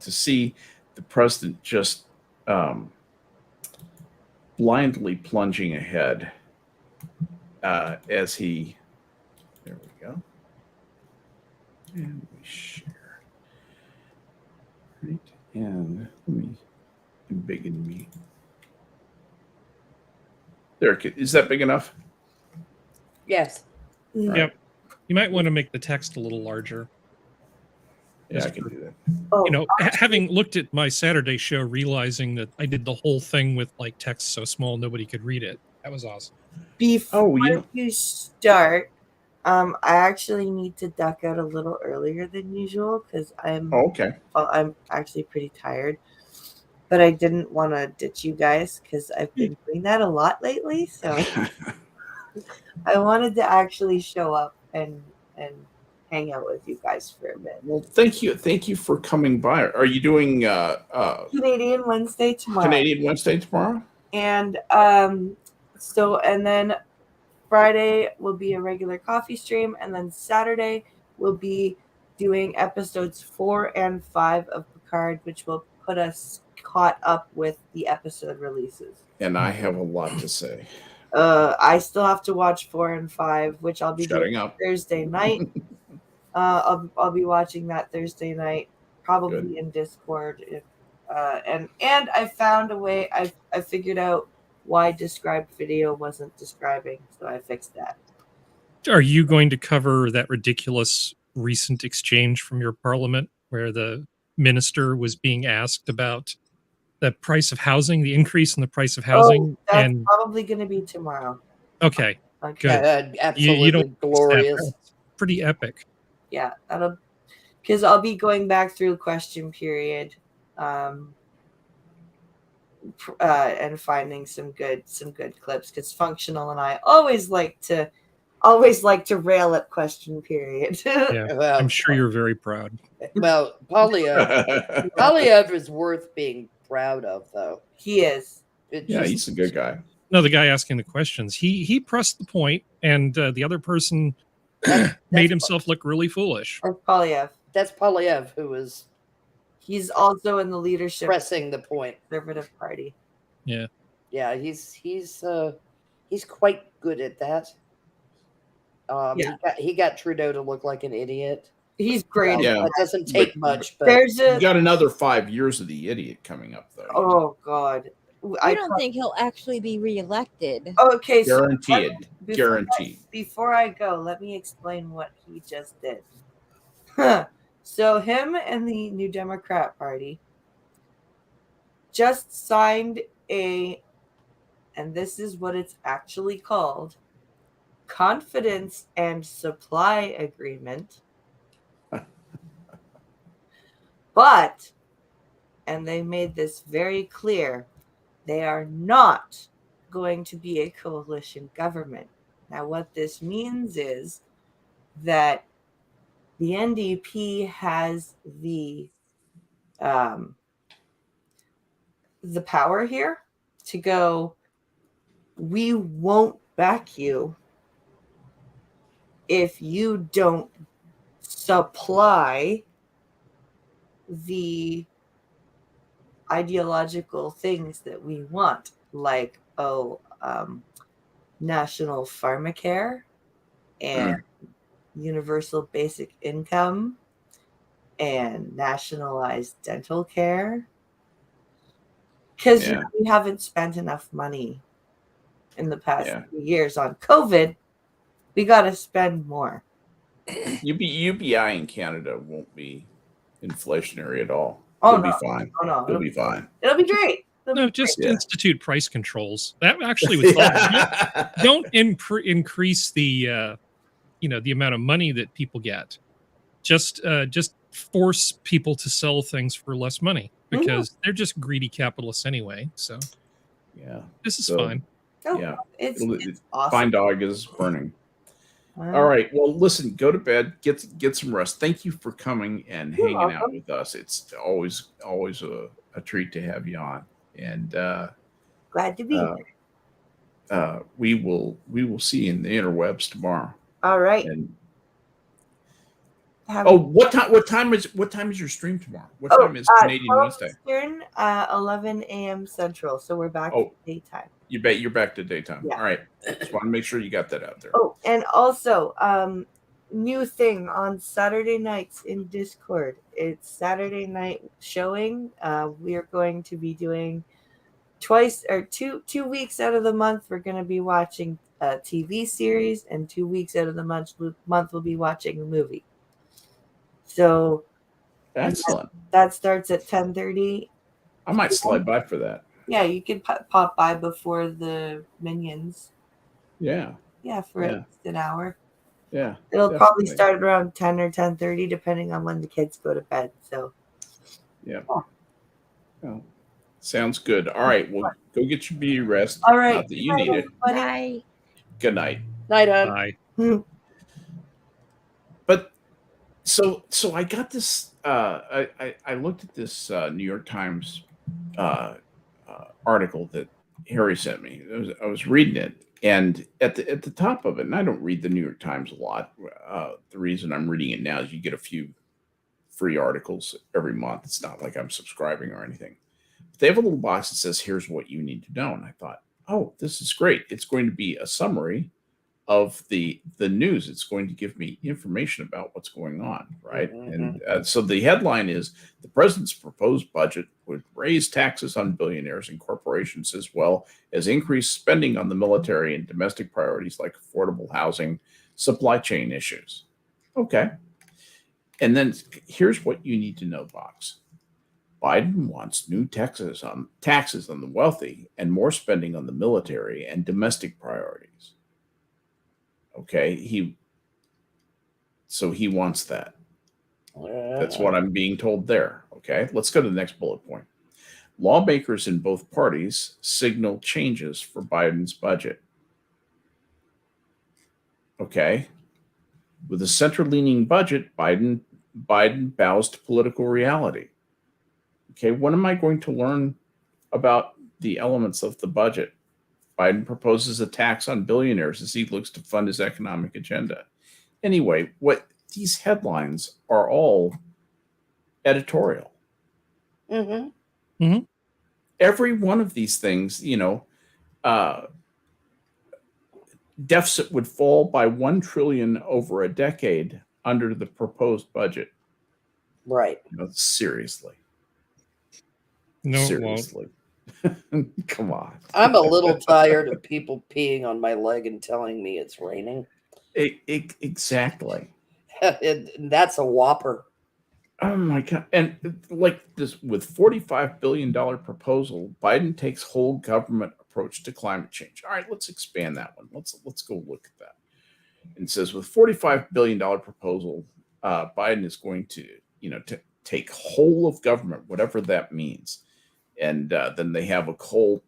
see the president just blindly plunging ahead as he. There we go, and we share. Right, and let me embiggen me. There, is that big enough? Yes. Yep. You might want to make the text a little larger. Yeah, I can do that. Oh, You know, having looked at my Saturday show, realizing that I did the whole thing with like text so small nobody could read it. That was awesome. before you start, I actually need to duck out a little earlier than usual because I'm actually pretty tired. But I didn't want to ditch you guys because I've been doing that a lot lately. So I wanted to actually show up and hang out with you guys for a bit. Well, thank you for coming by. Are you doing Canadian Wednesday tomorrow. Canadian Wednesday tomorrow? And and then Friday will be a regular coffee stream, and then Saturday we'll be doing episodes 4 and 5 of Picard, which will put us caught up with the episode releases. And I have a lot to say. I still have to watch 4 and 5, which I'll be Shutting doing up Thursday night. I'll be watching that Thursday night, probably Good. in Discord. And I found a way. I figured out why described video wasn't describing, so I fixed that. Are you going to cover that ridiculous recent exchange from your parliament where the minister was being asked about the price of housing, the increase in the price of housing? That's probably going to be tomorrow. Okay, good. Absolutely You don't glorious. Pretty epic. Yeah, because I'll be going back through question period, and finding some good clips. Because Functional and I always like to rail at question period. Yeah, Well, I'm sure you're very proud. Well, Polyev is worth being proud of, though. He is. He's a good guy. No, the guy asking the questions, he pressed the point, and the other person made himself look really foolish. Or Polyev. That's Polyev who was. He's also in the leadership Pressing the point. Conservative Party. Yeah. Yeah, he's quite good at that. He got Trudeau to look like an idiot. He's great. Yeah. That doesn't take much, but You got another 5 years of the idiot coming up, though. Oh God. I don't think he'll actually be reelected. Okay, Guaranteed. so Guaranteed. Before I go, let me explain what he just did. So him and the New Democrat Party just signed and this is what it's actually called, confidence and supply agreement. But, and they made this very clear, they are not going to be a coalition government. Now, what this means is that the NDP has the power here to go, we won't back you if you don't supply the ideological things that we want, like national pharmacare and universal basic income and nationalized dental care, because we haven't spent enough money in the past few years on COVID. We got to spend more. UBI in Canada won't be inflationary at all. Oh, It'll no. be fine. Oh, no. It'll be fine. It'll be great. No, just institute price controls. That actually would solve it. Don't increase the the amount of money that people get. Just force people to sell things for less money because they're just greedy capitalists anyway. So Yeah. this is So, fine. Oh, Yeah. it's Fine awesome. dog is burning. Wow. All right. Well, listen, go to bed, get some rest. Thank you for coming and You're hanging out welcome. with us. It's always a treat to have you on. And Glad to be uh, here. we will see you in the interwebs tomorrow. All right. And Have what time is your stream tomorrow? What time is Canadian 12 Wednesday? Eastern, 11 a.m. Central. So we're back to daytime. You're back to daytime. Yeah. All right. Just want to make sure you got that out there. Oh, and also, new thing on Saturday nights in Discord. It's Saturday night showing. We are going to be doing two weeks out of the month. We're going to be watching a TV series, and 2 weeks out of the month we'll be watching a movie. So Excellent. that starts at 10:30. I might slide by for that. Yeah, you could pop by before the Minions. Yeah. Yeah, for at least an hour. Yeah. It'll definitely. probably start around 10 or 10:30, depending on when the kids go to bed. So, yeah. Oh, sounds good. All right. Well, go get your beauty rest. all right. Not that you need it. Bye. Good night. Night, Ed. Bye. But so I got this. I looked at this New York Times article that Harry sent me. I was reading it, and at the top of it, and I don't read the New York Times a lot. The reason I'm reading it now is you get a few free articles every month. It's not like I'm subscribing or anything. But they have a little box that says, "Here's what you need to know," and I thought, "Oh, this is great! It's going to be a summary of the news. It's going to give me information about what's going on," right? Mm-hmm. And so the headline is, "The president's proposed budget would raise taxes on billionaires and corporations as well as increase spending on the military and domestic priorities like affordable housing, supply chain issues." Okay. And then here's what you need to know, box. Biden wants new taxes on the wealthy and more spending on the military and domestic priorities. Okay, he wants that. That's what I'm being told there. Okay, let's go to the next bullet point. Lawmakers in both parties signal changes for Biden's budget. Okay, with a center-leaning budget, Biden bows to political reality. Okay, when am I going to learn about the elements of the budget? Biden proposes a tax on billionaires as he looks to fund his economic agenda. Anyway, what these headlines are all editorial. Mm-hmm. Mm-hmm. Every one of these things, deficit would fall by $1 trillion over a decade under the proposed budget. Right. Seriously. No, it won't. Seriously. Come on. I'm a little tired of people peeing on my leg and telling me it's raining. Exactly. And that's a whopper. Oh my God. And like this, with $45 billion proposal, Biden takes whole government approach to climate change. All right, let's expand that one. Let's go look at that. And it says with $45 billion proposal, Biden is going to take whole of government, whatever that means. And then they have a coal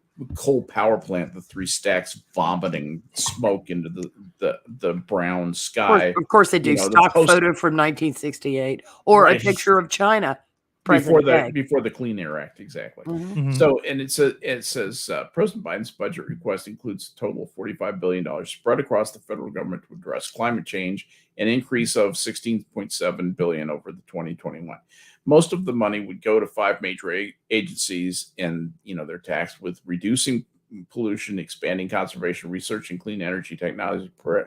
power plant, the 3 stacks vomiting smoke into the brown sky. Of course they do. Stock photo from 1968 or Right. a picture of China. Before the Clean Air Act, exactly. Mm-hmm. Mhm. So, and it says President Biden's budget request includes a total of $45 billion spread across the federal government to address climate change, an increase of $16.7 billion over the 2021. Most of the money would go to 5 major agencies, and they're taxed with reducing pollution, expanding conservation, research, and clean energy technology. Blah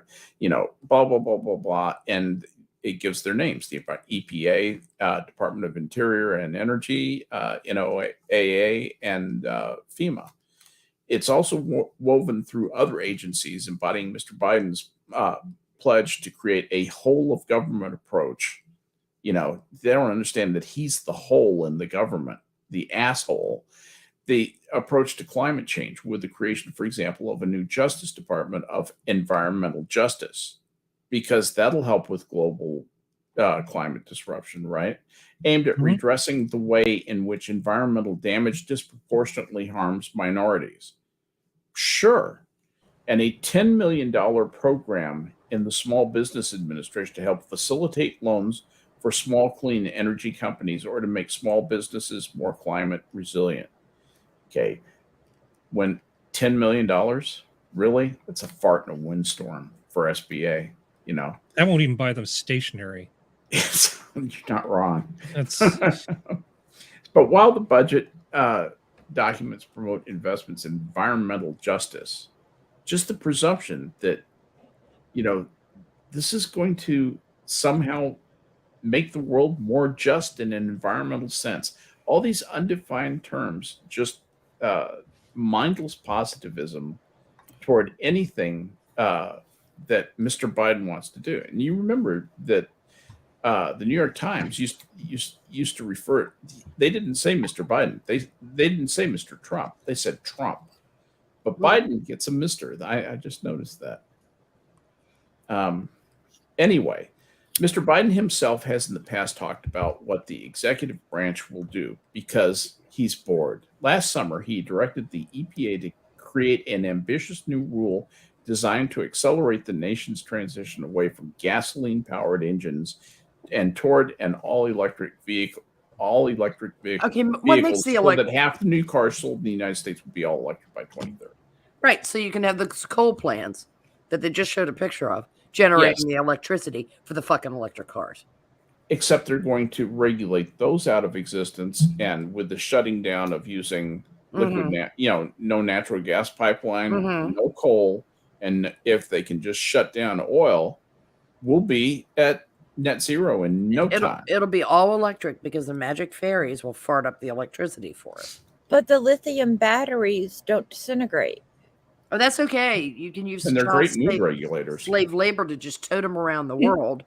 blah blah blah blah, and it gives their names: the EPA, Department of Interior and Energy, NOAA, and FEMA. It's also woven through other agencies, embodying Mr. Biden's pledge to create a whole of government approach. They don't understand that he's the whole in the government, the asshole. The approach to climate change with the creation, for example, of a new Justice Department of Environmental Justice, because that'll help with global climate disruption, right? Aimed at Mhm. redressing the way in which environmental damage disproportionately harms minorities. Sure. And a $10 million program in the Small Business Administration to help facilitate loans for small clean energy companies or to make small businesses more climate resilient. Okay. When $10 million, really? That's a fart in a windstorm for SBA, you know. That won't even buy them stationery. You're not wrong. That's But while the budget documents promote investments in environmental justice, just the presumption that, you know, this is going to somehow make the world more just in an environmental sense. All these undefined terms, just mindless positivism toward anything that Mr. Biden wants to do. And you remember that the New York Times used to refer. They didn't say Mr. Biden. They didn't say Mr. Trump. They said Trump. But Biden gets a Mr. I just noticed that. Anyway, Mr. Biden himself has in the past talked about what the executive branch will do because he's bored. Last summer, he directed the EPA to create an ambitious new rule designed to accelerate the nation's transition away from gasoline-powered engines and toward an all-electric vehicle. Okay, what makes Vehicles the so electric? that half the new cars sold in the United States would be all electric by 2030. Right, so you can have the coal plants that they just showed a picture of generating the electricity for the fucking electric cars. Except they're going to regulate those out of existence, and with the shutting down of using liquid, no natural gas pipeline, no coal, and if they can just shut down oil, we'll be at net zero in no time. It'll be all electric because the magic fairies will fart up the electricity for us. But the lithium batteries don't disintegrate. Oh, that's okay. You can use And they're child great mood regulators. slave labor to just tote them around the world,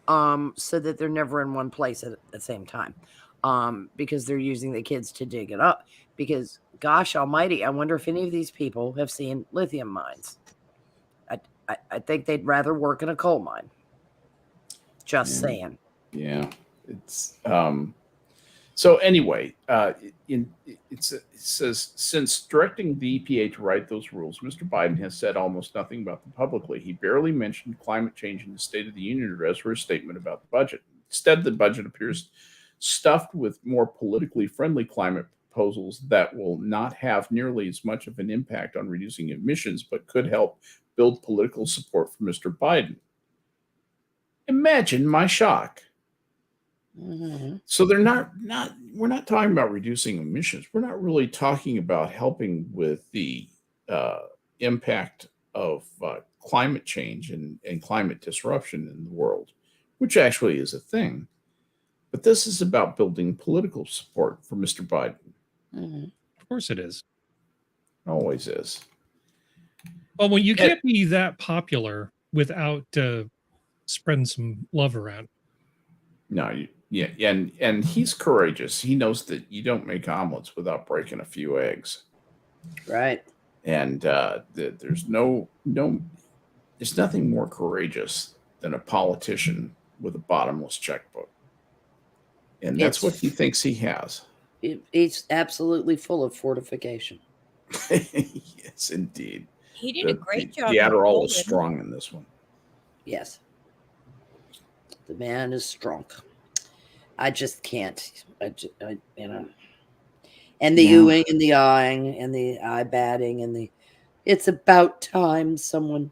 so that they're never in one place at the same time, because they're using the kids to dig it up. Because, gosh almighty, I wonder if any of these people have seen lithium mines. I think they'd rather work in a coal mine. Just saying. Yeah, it's so anyway, it says since directing the EPA to write those rules, Mr. Biden has said almost nothing about them publicly. He barely mentioned climate change in the State of the Union address or a statement about the budget. Instead, the budget appears stuffed with more politically friendly climate proposals that will not have nearly as much of an impact on reducing emissions, but could help build political support for Mr. Biden. Imagine my shock. So we're not talking about reducing emissions. We're not really talking about helping with the impact of climate change and climate disruption in the world, which actually is a thing. But this is about building political support for Mr. Biden. Of course it is. Always is. Well, you can't be that popular without spreading some love around. No, and he's courageous. He knows that you don't make omelets without breaking a few eggs. Right. And there's there's nothing more courageous than a politician with a bottomless checkbook. And that's what he thinks he has. It's absolutely full of fortification. Yes, indeed. He did a great job. The Adderall is strong in this one. Yes. The man is strong. I just can't. And the oohing and the eyeing and the eye batting and it's about time someone,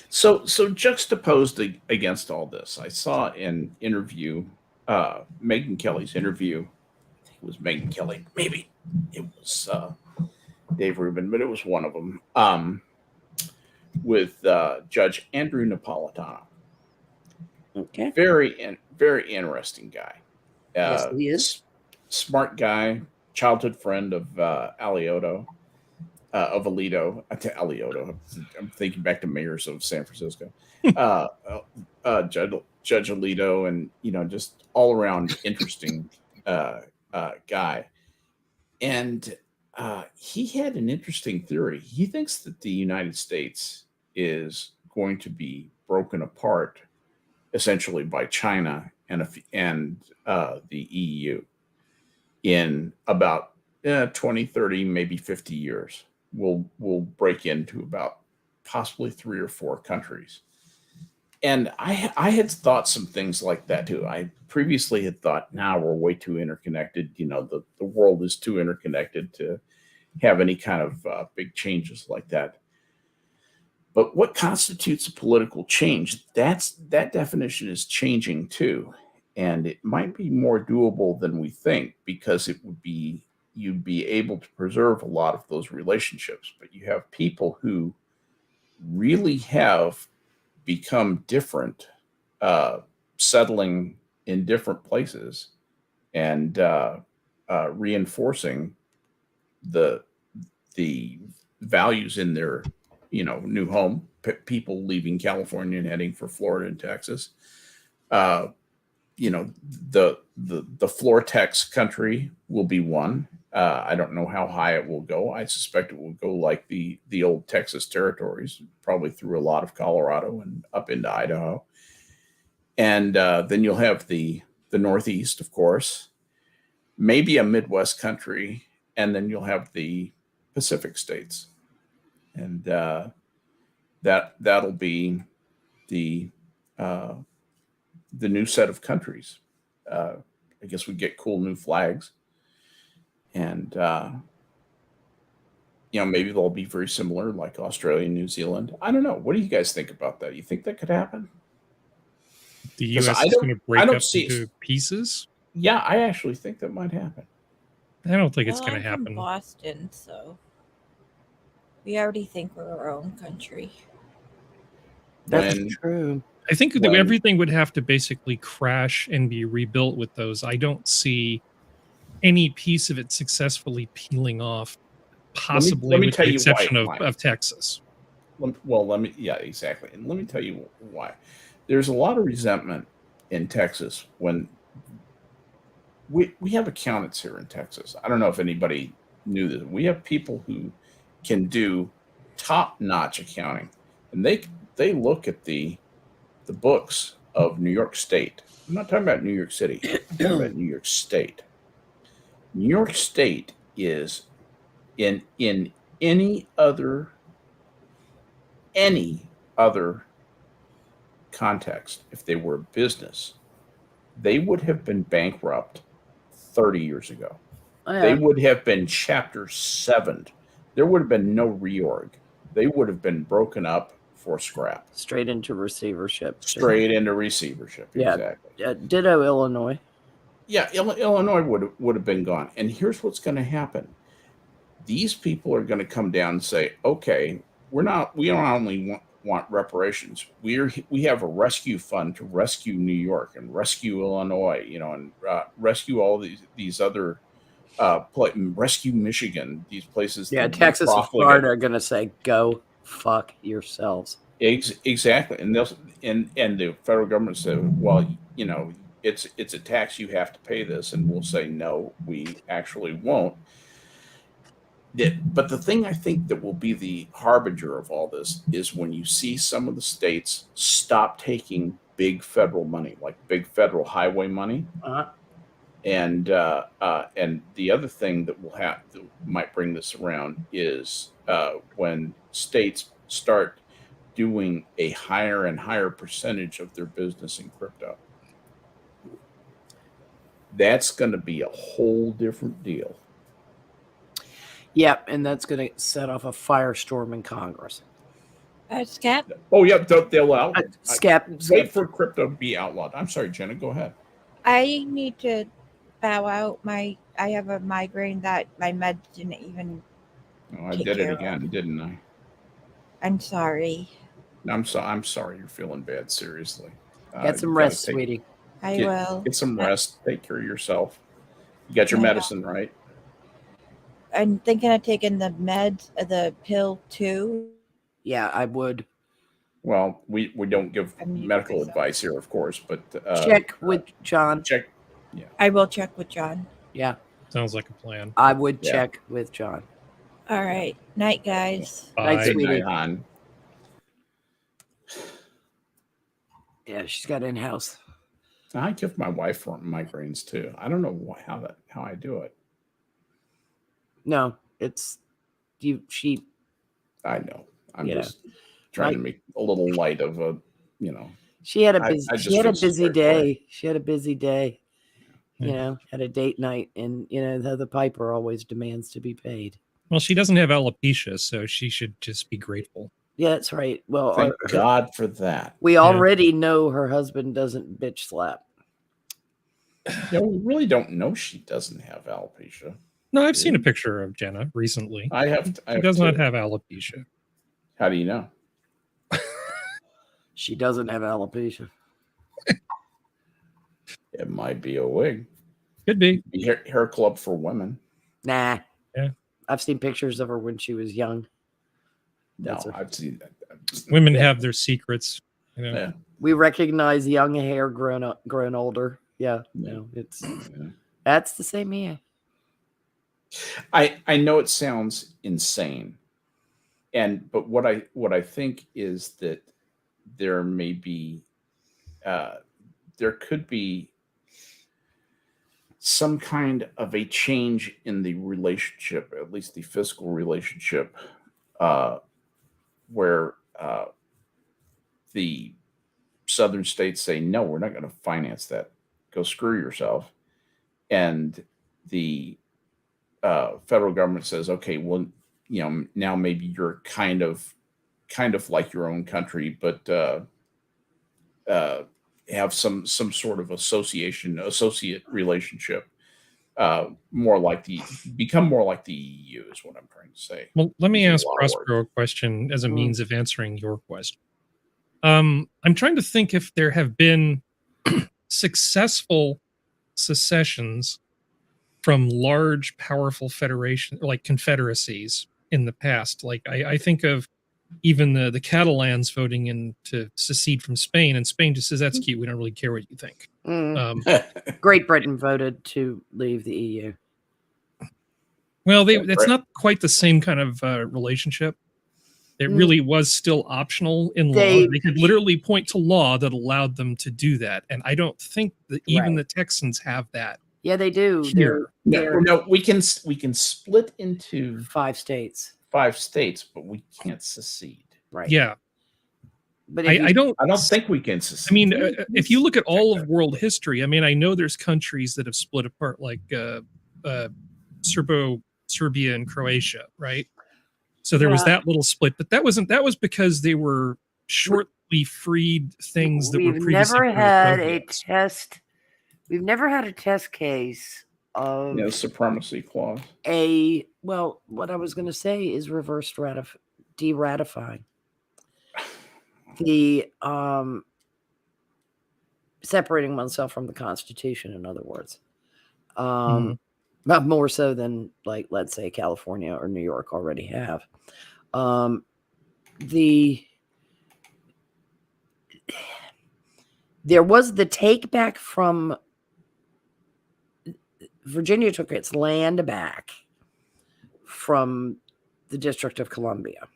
So juxtaposed against all this, I saw an interview, Megyn Kelly's interview. I think it was Megyn Kelly. Maybe it was Dave Rubin, but it was one of them, with Judge Andrew Napolitano. Okay. Very interesting guy. Yes, he is. Smart guy, childhood friend of Alioto, of Alito. Alioto. I'm thinking back to mayors of San Francisco. Judge Alito, and just all around interesting guy. And he had an interesting theory. He thinks that the United States is going to be broken apart essentially by China and the EU in about 20, 30, maybe 50 years. We'll break into about possibly 3 or 4 countries. And I had thought some things like that too. I previously had thought, now we're way too interconnected. You know, the world is too interconnected to have any kind of big changes like that. But what constitutes a political change? That definition is changing too. And it might be more doable than we think, because you'd be able to preserve a lot of those relationships. But you have people who really have become different, settling in different places and reinforcing the values in their new home. People leaving California and heading for Florida and Texas. The floor Tex country will be one. I don't know how high it will go. I suspect it will go like the old Texas territories, probably through a lot of Colorado and up into Idaho. And then you'll have the Northeast, of course, maybe a Midwest country, and then you'll have the Pacific states. And that'll be the new set of countries. I guess we get cool new flags, and maybe they'll be very similar, like Australia and New Zealand. I don't know. What do you guys think about that? You think that could happen? The U.S. is going to break up into pieces? Yeah, I actually think that might happen. I don't think it's going to I'm happen. from Boston, so we already think we're our own country. That's true. I think that everything would have to basically crash and be rebuilt with those. I don't see any piece of it successfully peeling off, possibly with the exception of Texas. Yeah, exactly. And let me tell you why. There's a lot of resentment in Texas when we have accountants here in Texas. I don't know if anybody knew this. We have people who can do top-notch accounting, and they look at the books of New York State. I'm not talking about New York City. I'm talking about New York State. New York State is in any other context, if they were a business, they would have been bankrupt 30 years ago. Oh, yeah. They would have been Chapter 7. There would have been no reorg. They would have been broken up for scrap. Straight into receivership. Yeah, exactly. Ditto Illinois. Yeah, Illinois would have been gone. And here's what's going to happen. These people are going to come down and say, okay, we don't only want reparations. We have a rescue fund to rescue New York and rescue Illinois, and rescue all these other rescue Michigan, these places. Yeah, Texas and Florida are going to say, go fuck yourselves. Exactly. And the federal government said, well, it's a tax, you have to pay this. And we'll say, no, we actually won't. But the thing I think that will be the harbinger of all this is when you see some of the states stop taking big federal money, like big federal highway money. Uh-huh. And the other thing that might bring this around is when states start doing a higher and higher percentage of their business in crypto. That's going to be a whole different deal. Yep, and that's going to set off a firestorm in Congress. Skep? Oh, yeah, they'll out. Skep. Wait for crypto to be outlawed. I'm sorry, Jenna, go ahead. I need to bow out. I have a migraine that my meds didn't even. Oh, I did it again, didn't I? I'm sorry. I'm sorry you're feeling bad, seriously. Get some rest, sweetie. I will. Get some rest. Take care of yourself. You got your medicine, right? I'm thinking of taking the meds, the pill too. Yeah, I would. Well, we don't give medical advice here, of course, but check with John. Check. Yeah. I will check with John. Yeah. Sounds like a plan. I would check with John. All right. Night, guys. Night, sweetie. Night, hon. Yeah, she's got in-house. I give my wife migraines too. I don't know how I do it. No, it's you. She. I know. I'm Yeah. just trying to make a little light of a, She had a I busy. just She had a feel busy sorry for her. day. She had a busy day. Yeah. You know, had a date night, and the piper always demands to be paid. Well, she doesn't have alopecia, so she should just be grateful. Yeah, that's right. Well, Thank God for that. we already know her husband doesn't bitch slap. Yeah, we really don't know she doesn't have alopecia. No, I've seen a picture of Jenna recently. I have. She does not have alopecia. How do you know? She doesn't have alopecia. It might be a wig. Could be. Hair club for women. Nah. Yeah. I've seen pictures of her when she was young. That's her. I've seen that. Women have their secrets. Yeah. We recognize young hair grown older. Yeah. No, it's that's the same here. I know it sounds insane, but what I think is that there may be there could be some kind of a change in the relationship, at least the fiscal relationship, where the southern states say, no, we're not going to finance that. Go screw yourself. And the federal government says, okay, well, now maybe you're kind of like your own country, but have some sort of associate relationship, become more like the EU is what I'm trying to say. Well, let me ask Using a lot of Prospero a question as a means of answering your question. I'm trying to think if there have been successful secessions from large, powerful federation like confederacies in the past. Like I think of even the Catalans voting in to secede from Spain, and Spain just says that's cute. We don't really care what you think. Great Britain voted to leave the EU. Well, that's not quite the same kind of relationship. It really was still optional in law. They could literally point to law that allowed them to do that, and I don't think that even the Texans have that. Yeah, they do. No, we can split into 5 states. 5 states, but we can't secede. Right. Yeah. But I don't think we can secede. I mean, if you look at all of world history, I mean, I know there's countries that have split apart, like Serbia and Croatia, right? So there was that little split, but that was because they were shortly freed things that were previously never had a test. We've never had a test case of supremacy clause. What I was going to say is reverse de-ratifying. The separating oneself from the Constitution, in other words. Not more so than, like, let's say California or New York already have. There was the take back from Virginia took its land back from the District of Columbia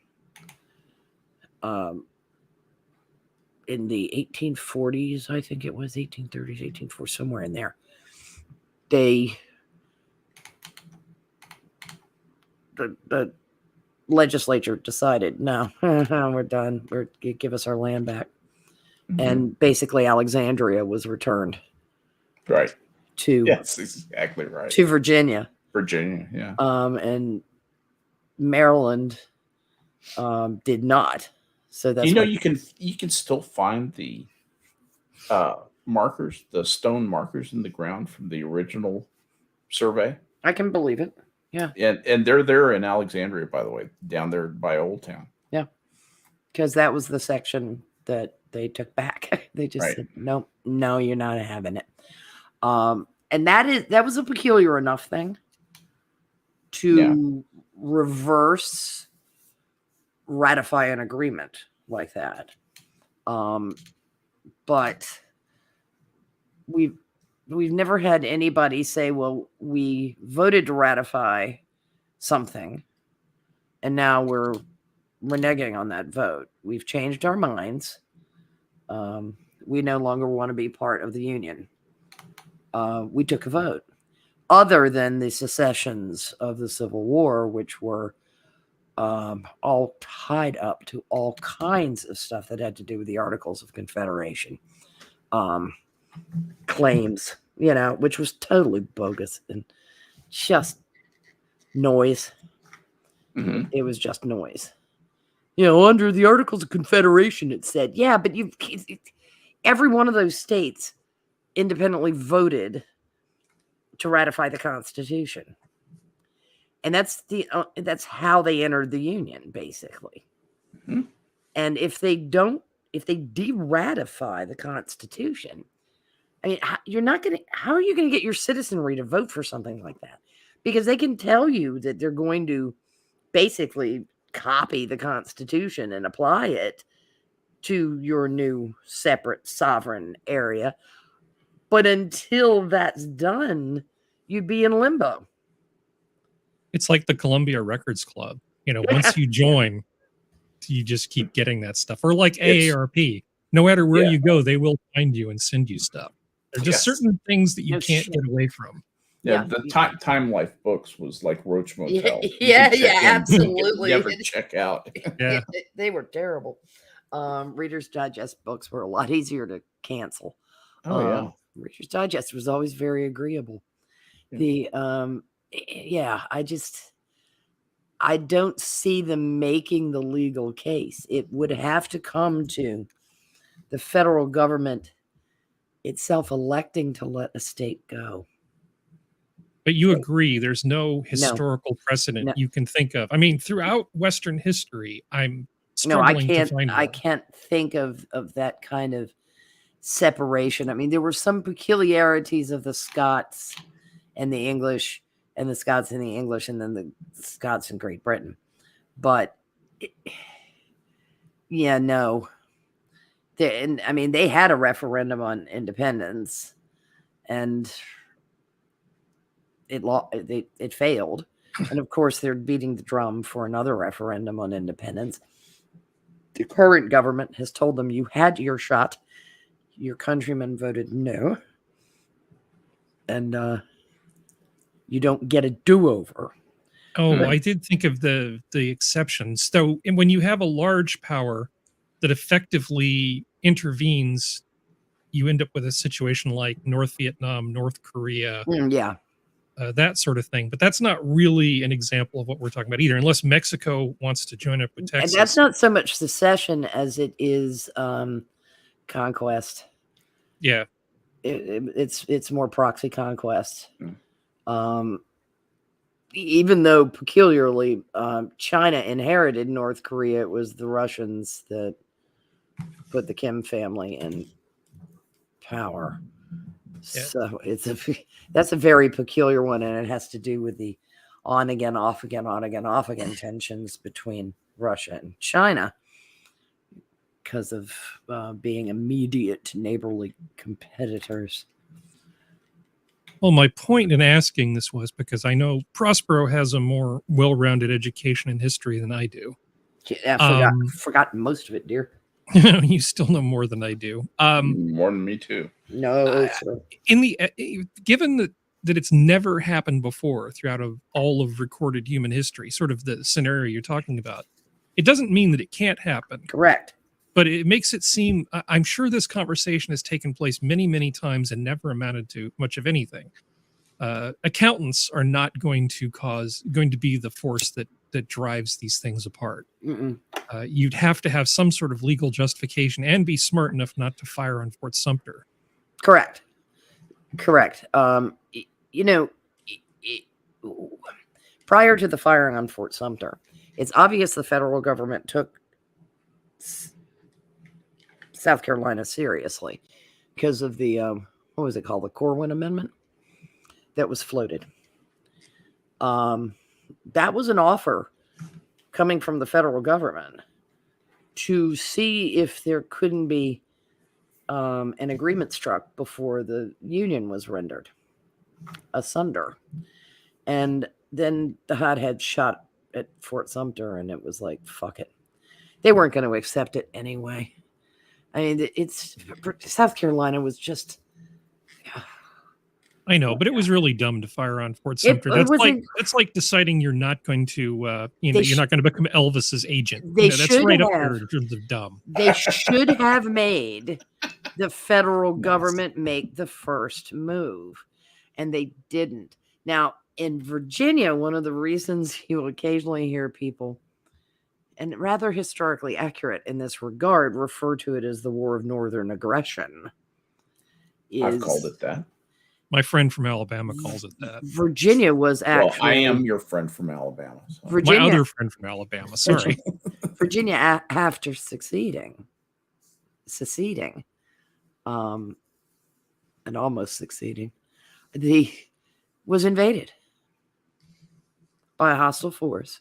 in the 1840s, I think it was 1830s, 1840s, somewhere in there. The legislature decided, no, we're done. Give us our land back. And basically Alexandria was returned. Right. Yes, exactly right. To Virginia. Virginia, yeah. And Maryland did not. So that's you can still find the markers, the stone markers in the ground from the original survey. I can believe it. Yeah. And they're there in Alexandria, by the way, down there by Old Town. Yeah. Because that was the section that they took back. They just said, no, you're not having it. And that was a peculiar enough thing to reverse ratify an agreement like that. But we've never had anybody say, well, we voted to ratify something and now we're reneging on that vote. We've changed our minds. we no longer want to be part of the Union. We took a vote. Other than the secessions of the Civil War, which were all tied up to all kinds of stuff that had to do with the Articles of Confederation claims, which was totally bogus and just noise. Mhm. It was just noise. Under the Articles of Confederation, it said, yeah, but every one of those states independently voted to ratify the Constitution. And that's how they entered the Union, basically. Mm-hmm. And if they de-ratify the Constitution, I mean, how are you going to get your citizenry to vote for something like that? Because they can tell you that they're going to basically copy the Constitution and apply it to your new separate sovereign area. But until that's done, you'd be in limbo. It's like the Columbia Records Club. Once you join, you just keep getting that stuff. Or like AARP. No matter where you go, they will find you and send you stuff. There's just certain things that you can't get away from. Yeah, the Time Life books was like Roach Motel. Yeah, In, absolutely. You never check out. Yeah. They were terrible. Reader's Digest books were a lot easier to cancel. Oh, yeah. Reader's Digest was always very agreeable. Yeah. I don't see them making the legal case. It would have to come to the federal government itself electing to let a state go. But you agree there's no historical precedent you can think of. I mean, throughout Western history, I'm struggling to find one. I can't think of that kind of separation. I mean, there were some peculiarities of the Scots and the English, and the Scots and the English, and then the Scots in Great Britain. But no. They had a referendum on independence, and it failed. And of course, they're beating the drum for another referendum on independence. The current government has told them, you had your shot. Your countrymen voted no. And you don't get a do-over. Oh, I did think of the exceptions. So when you have a large power that effectively intervenes, you end up with a situation like North Vietnam, North Korea, that sort of thing. But that's not really an example of what we're talking about either, unless Mexico wants to join up with Texas. And that's not so much secession as it is conquest. Yeah. It's more proxy conquest. Even though peculiarly China inherited North Korea, it was the Russians that put the Kim family in power. Yeah. So that's a very peculiar one, and it has to do with the on again, off again, on again, off again tensions between Russia and China because of being immediate neighborly competitors. Well, my point in asking this was because I know Prospero has a more well-rounded education in history than I do. Yeah, forgotten most of it, dear. You still know more than I do. More than me too. No, given that it's never happened before throughout all of recorded human history, sort of the scenario you're talking about, it doesn't mean that it can't happen. Correct. But it makes it seem, I'm sure this conversation has taken place many, many times and never amounted to much of anything. Accountants are not going to be the force that drives these things apart. You'd have to have some sort of legal justification and be smart enough not to fire on Fort Sumter. Correct. Prior to the firing on Fort Sumter, it's obvious the federal government took South Carolina seriously because of the what was it called, the Corwin Amendment that was floated. That was an offer coming from the federal government to see if there couldn't be an agreement struck before the Union was rendered asunder. And then the hothead shot at Fort Sumter, and it was like, fuck it. They weren't going to accept it anyway. I mean, it's South Carolina was just. I know, but it was really dumb to fire on Fort It Sumter. wasn't- That's like deciding you're not going to, They you're not going to become Elvis's agent. they That's should right up have. there in terms of dumb. They should have made the federal Nice. government make the first move, and they didn't. Now, in Virginia, one of the reasons you will occasionally hear people, and rather historically accurate in this regard, refer to it as the War of Northern Aggression. I've called it that. My friend from Alabama calls it that. Virginia was Well, actually. I am your friend from Alabama. So. Virginia, My other friend from Alabama. Sorry. Virginia, after seceding, and almost succeeding, was invaded by a hostile force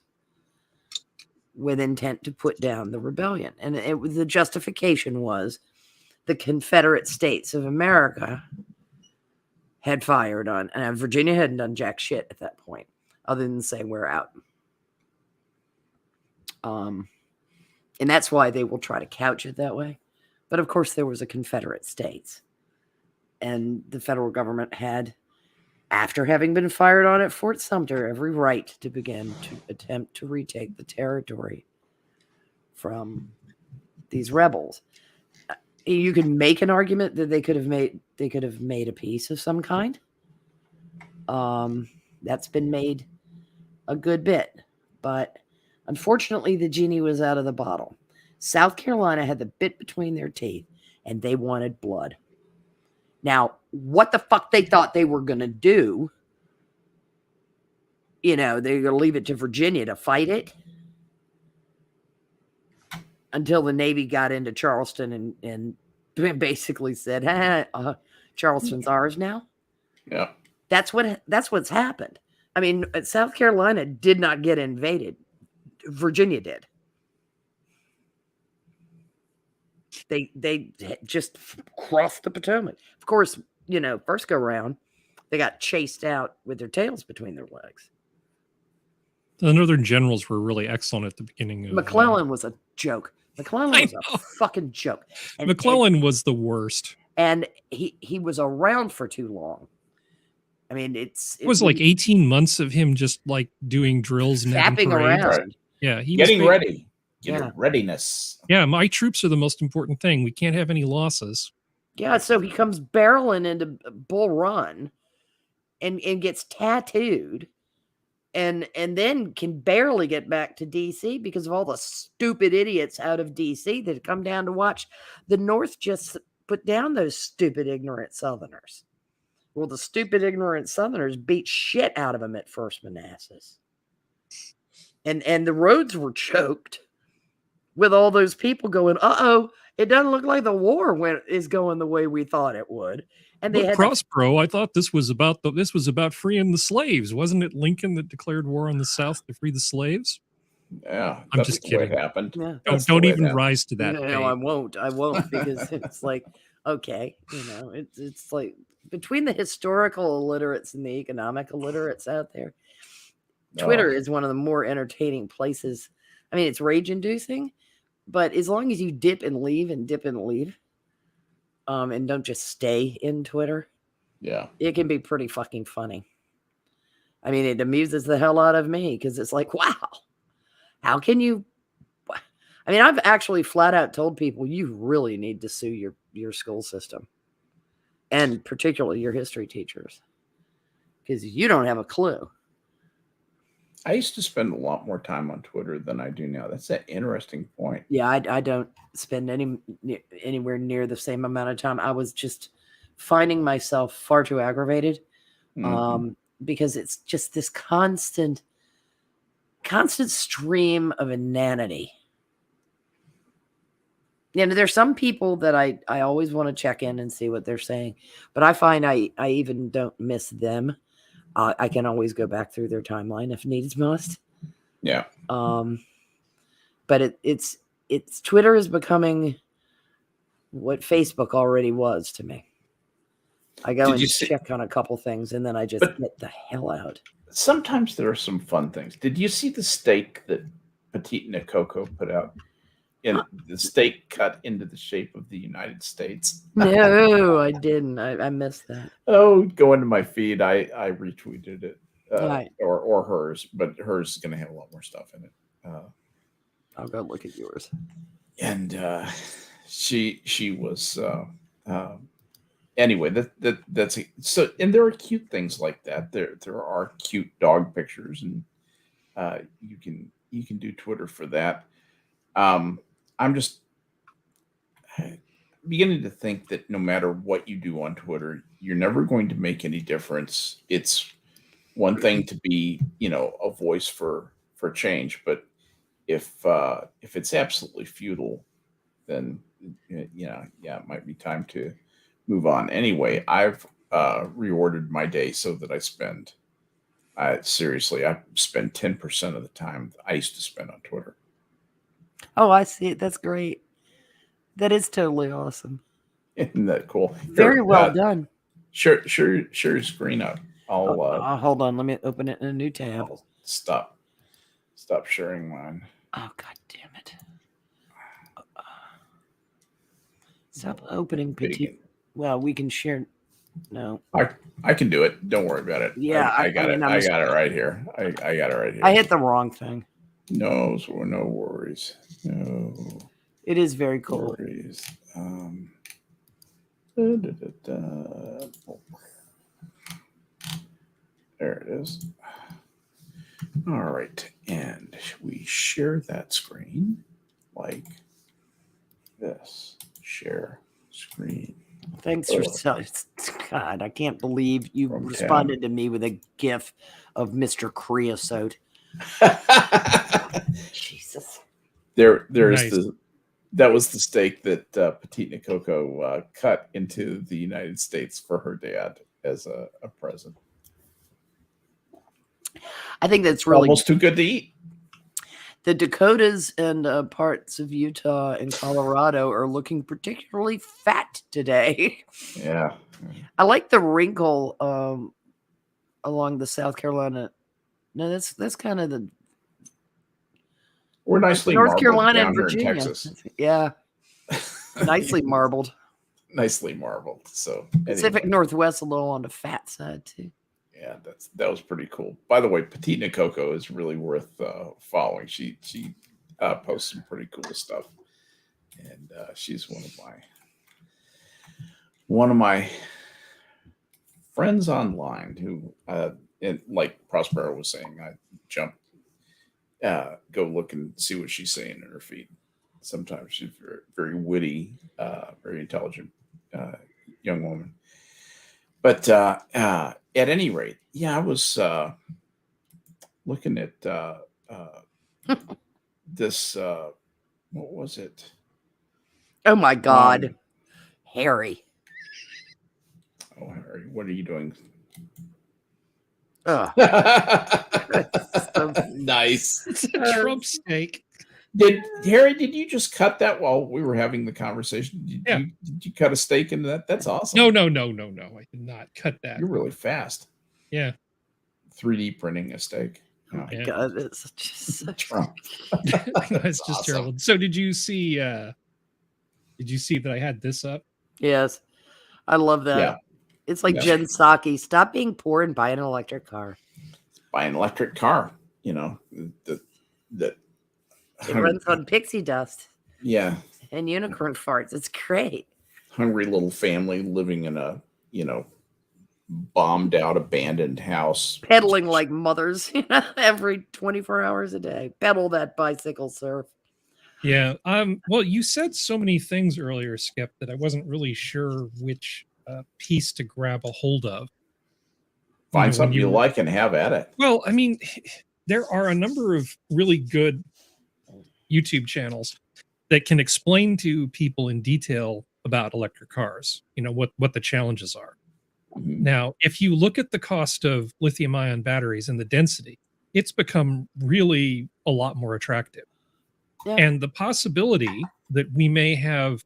with intent to put down the rebellion. And the justification was the Confederate States of America had fired on, and Virginia hadn't done jack shit at that point, other than say we're out. And that's why they will try to couch it that way. But of course, there was a Confederate States, and the federal government had, after having been fired on at Fort Sumter, every right to begin to attempt to retake the territory from these rebels. You could make an argument that they could have made a peace of some kind. That's been made a good bit, but unfortunately, the genie was out of the bottle. South Carolina had the bit between their teeth, and they wanted blood. Now, what the fuck they thought they were going to do? They're going to leave it to Virginia to fight it until the Navy got into Charleston and basically said, Charleston's ours now. Yeah. That's what's happened. I mean, South Carolina did not get invaded. Virginia did. They just crossed the Potomac. Of course, first go round, they got chased out with their tails between their legs. The Northern generals were really excellent at the beginning. McClellan was a joke. McClellan was a fucking joke. McClellan was the worst. And he was around for too long. I mean, it was like 18 months of him just like doing drills and fapping around. Right. Yeah, he getting was ready. Yeah. Readiness. Yeah, my troops are the most important thing. We can't have any losses. Yeah, so he comes barreling into Bull Run and gets tattooed and then can barely get back to DC because of all the stupid idiots out of DC that come down to watch the North just put down those stupid, ignorant Southerners. Well, the stupid, ignorant Southerners beat shit out of him at First Manassas. And the roads were choked with all those people going, uh-oh, it doesn't look like the war is going the way we thought it would. And they had Prospero, I thought this was about freeing the slaves. Wasn't it Lincoln that declared war on the South to free the slaves? Yeah, I'm just kidding. It happened. Yeah. Don't even rise to that. No, I won't because it's like, okay, it's like between the historical illiterates and the economic illiterates out there, Twitter is one of the more entertaining places. I mean, it's rage inducing, but as long as you dip and leave, and don't just stay in Twitter, yeah, it can be pretty fucking funny. I mean, it amuses the hell out of me because it's like, wow, how can you? I mean, I've actually flat out told people you really need to sue your school system, and particularly your history teachers, because you don't have a clue. I used to spend a lot more time on Twitter than I do now. That's an interesting point. Yeah, I don't spend anywhere near the same amount of time. I was just finding myself far too aggravated because it's just this constant stream of inanity. There's some people that I always want to check in and see what they're saying, but I find I even don't miss them. I can always go back through their timeline if needs must. Yeah. But it's Twitter is becoming what Facebook already was to me. I go and check on a couple things and then I just get the hell out. Sometimes there are some fun things. Did you see the steak that Petite Nicoco put out in the stake cut into the shape of the United States. No, I didn't. I missed that. Oh, go into my feed. I retweeted it, Right. or hers, but hers is going to have a lot more stuff in it. I'll go look at yours. And she was anyway. That's so. And there are cute things like that. There are cute dog pictures, and you can do Twitter for that. I'm just beginning to think that no matter what you do on Twitter, you're never going to make any difference. It's one thing to be, a voice for change, but if it's absolutely futile, then it might be time to move on. Anyway, I've reordered my day so that I spend seriously, I spend 10% of the time I used to spend on Twitter. Oh, I see it. That's great. That is totally awesome. Isn't that cool? Very well done. Share your screen up. I'll hold on. Let me open it in a new tab. I'll stop sharing mine. Oh, God damn it. Stop opening petite. Well, we can share. No. I can do it. Don't worry about it. Yeah, I got it. I got it right here. I got it right here. I hit the wrong thing. No worries. No. It is very cool. Worries. There it is. All right. And we share that screen like this. Share screen. Thanks for God, I can't believe you responded to me with a GIF of Mr. Creosote. Jesus. There's Nice. that was the steak that Petite Nicoco cut into the United States for her dad as a present. I think that's really almost too good to eat. The Dakotas and parts of Utah and Colorado are looking particularly fat today. Yeah. I like the wrinkle along the South Carolina. No, that's kind of the We're nicely North marbled Carolina down and here in Virginia. Texas. Yeah, nicely marbled. Nicely marbled. So Pacific anyway. Northwest a little on the fat side too. Yeah, that was pretty cool. By the way, Petite Nicoco is really worth following. She posts some pretty cool stuff, and she's one of my friends online who, and like Prospero was saying, I go look and see what she's saying in her feed. Sometimes she's very, very witty, very intelligent young woman. But at any rate, yeah, I was looking at this. What was it? Oh my God, Harry! Oh, Harry, what are you doing? Nice. It's a Trump steak. Did you just cut that while we were having the conversation? Did you cut a steak into that? That's awesome. No. I did not cut that. You're really fast. Yeah. 3D printing a steak. Oh my God, it's just Trump. It's just awesome. terrible. So did you see that I had this up? Yes, I love that. Yeah. It's like Jen Psaki. Stop being poor and buy an electric car. Buy an electric car. It runs on pixie dust. Yeah. And unicorn farts. It's great. Hungry little family living in a, bombed out abandoned house. Pedaling like mothers, every 24 hours a day. Pedal that bicycle, sir. Yeah. Well, you said so many things earlier, Skep, that I wasn't really sure which piece to grab a hold of. Find something you like and have at it. Well, I mean, there are a number of really good YouTube channels that can explain to people in detail about electric cars, what the challenges are. Mm-hmm. Now, if you look at the cost of lithium-ion batteries and the density, it's become really a lot more attractive. Yeah. And the possibility that we may have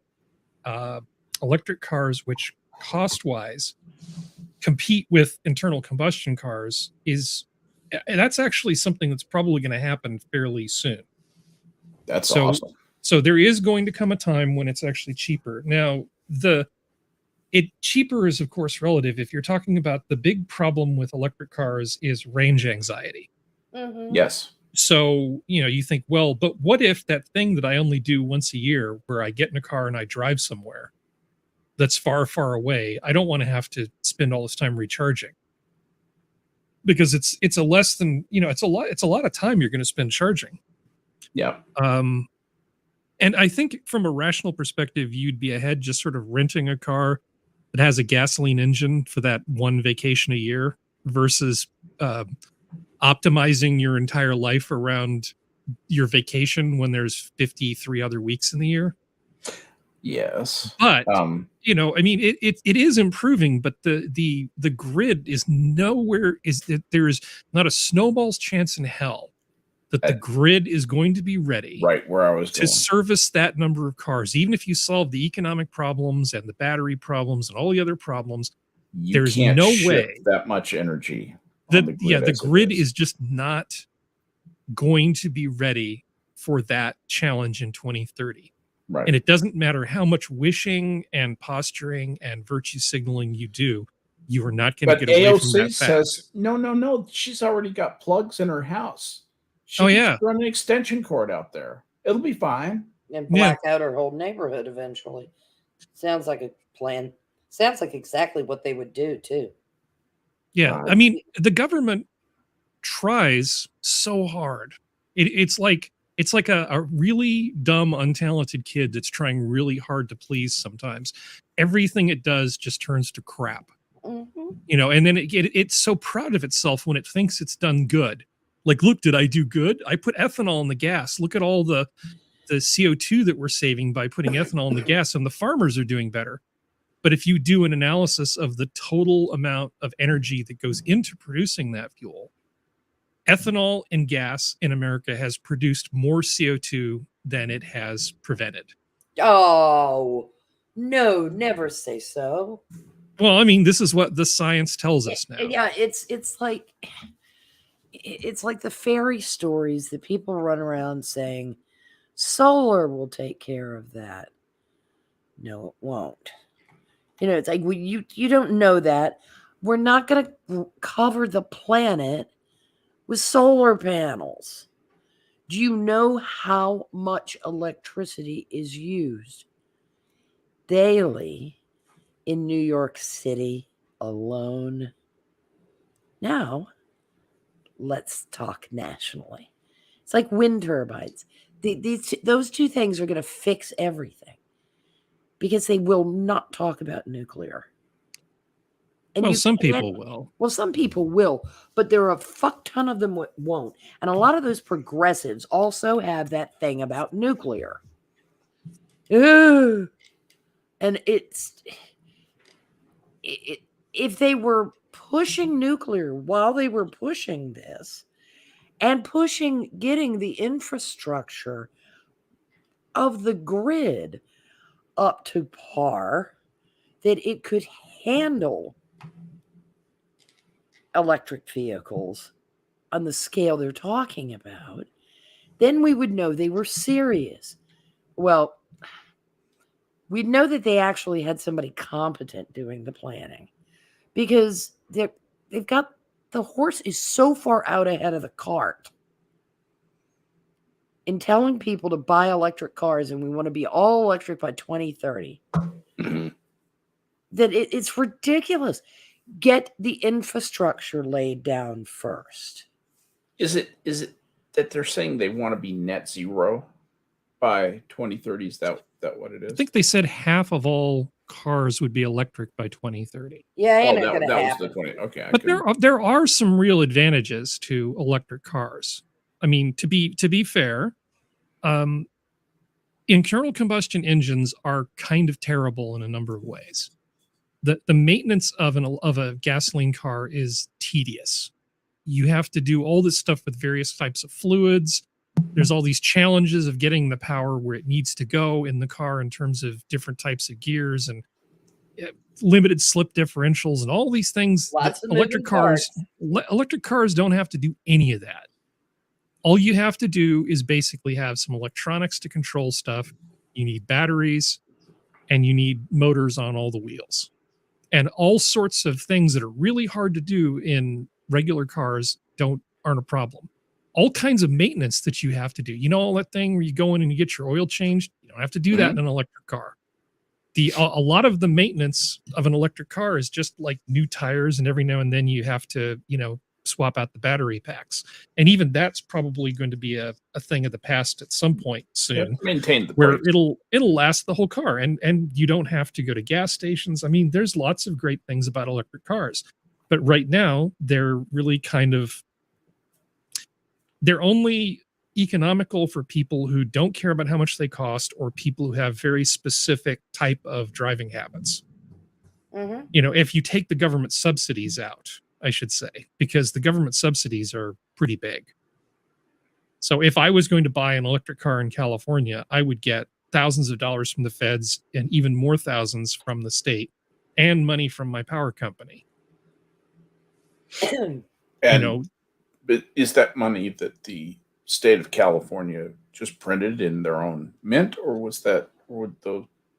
electric cars which cost-wise compete with internal combustion cars that's actually something that's probably going to happen fairly soon. That's awesome. So there is going to come a time when it's actually cheaper. Now, cheaper is of course relative. If you're talking about the big problem with electric cars is range anxiety. Mhm. Yes. So, you think, well, but what if that thing that I only do once a year where I get in a car and I drive somewhere that's far, far away, I don't want to have to spend all this time recharging. Because it's a less than, it's a lot of time you're going to spend charging. Yeah. And I think from a rational perspective, you'd be ahead just sort of renting a car that has a gasoline engine for that one vacation a year versus optimizing your entire life around your vacation when there's 53 other weeks in the year. Yes. But it is improving, but the grid is nowhere. There's not a snowball's chance in hell that the grid is going to be ready right where I was to going. service that number of cars. Even if you solve the economic problems and the battery problems and all the other problems, there's can't no ship way that much energy. The grid is just not going to be ready for that challenge in 2030. Right. And it doesn't matter how much wishing and posturing and virtue signaling you do, you are not going to get away from that AOC fact. says, no, she's already got plugs in her house. She Oh, can yeah. just run an extension cord out there. It'll be fine. And black out her whole neighborhood eventually. Sounds like a plan. Sounds like exactly what they would do, too. Yeah. I mean, the government tries so hard. It's like a really dumb, untalented kid that's trying really hard to please sometimes. Everything it does just turns to crap. Mm-hmm. And then it's so proud of itself when it thinks it's done good. Like, look, did I do good? I put ethanol in the gas. Look at all the CO2 that we're saving by putting ethanol in the gas, and the farmers are doing better. But if you do an analysis of the total amount of energy that goes into producing that fuel, ethanol and gas in America has produced more CO2 than it has prevented. Oh, no, never say so. Well, I mean, this is what the science tells us now. Yeah, it's like the fairy stories that people run around saying solar will take care of that. No, it won't. It's like you don't know that. We're not going to cover the planet with solar panels. Do you know how much electricity is used daily in New York City alone? Now, let's talk nationally. It's like wind turbines. Those two things are going to fix everything because they will not talk about nuclear. And well, some people will. Well, some people will, but there are a fuck ton of them won't. And a lot of those progressives also have that thing about nuclear. Ugh. And if they were pushing nuclear while they were pushing this and getting the infrastructure of the grid up to par that it could handle electric vehicles on the scale they're talking about, then we would know they were serious. Well, we'd know that they actually had somebody competent doing the planning because they've got the horse is so far out ahead of the cart in telling people to buy electric cars and we want to be all electric by 2030 that it's ridiculous. Get the infrastructure laid down first. Is it that they're saying they want to be net zero by 2030? Is that what it is? I think they said half of all cars would be electric by 2030. Yeah, that was the 20. Okay, but there are some real advantages to electric cars. I mean, to be fair, internal combustion engines are kind of terrible in a number of ways. The maintenance of a gasoline car is tedious. You have to do all this stuff with various types of fluids. There's all these challenges of getting the power where it needs to go in the car in terms of different types of gears and limited slip differentials and all these things. Lots of electric cars don't have to do any of that. All you have to do is basically have some electronics to control stuff. You need batteries, and you need motors on all the wheels, and all sorts of things that are really hard to do in regular cars aren't a problem. All kinds of maintenance that you have to do. You know, all that thing where you go in and you get your oil changed. You don't have to do that in an electric car. A lot of the maintenance of an electric car is just like new tires, and every now and then you have to, swap out the battery packs. And even that's probably going to be a thing of the past at some point soon. Maintain the where price. it'll last the whole car, and you don't have to go to gas stations. I mean, there's lots of great things about electric cars, but right now they're really they're only economical for people who don't care about how much they cost, or people who have very specific type of driving habits. Mm-hmm. If you take the government subsidies out, I should say, because the government subsidies are pretty big. So if I was going to buy an electric car in California, I would get thousands of dollars from the feds and even more thousands from the state, and money from my power company. And But is that money that the state of California just printed in their own mint, or would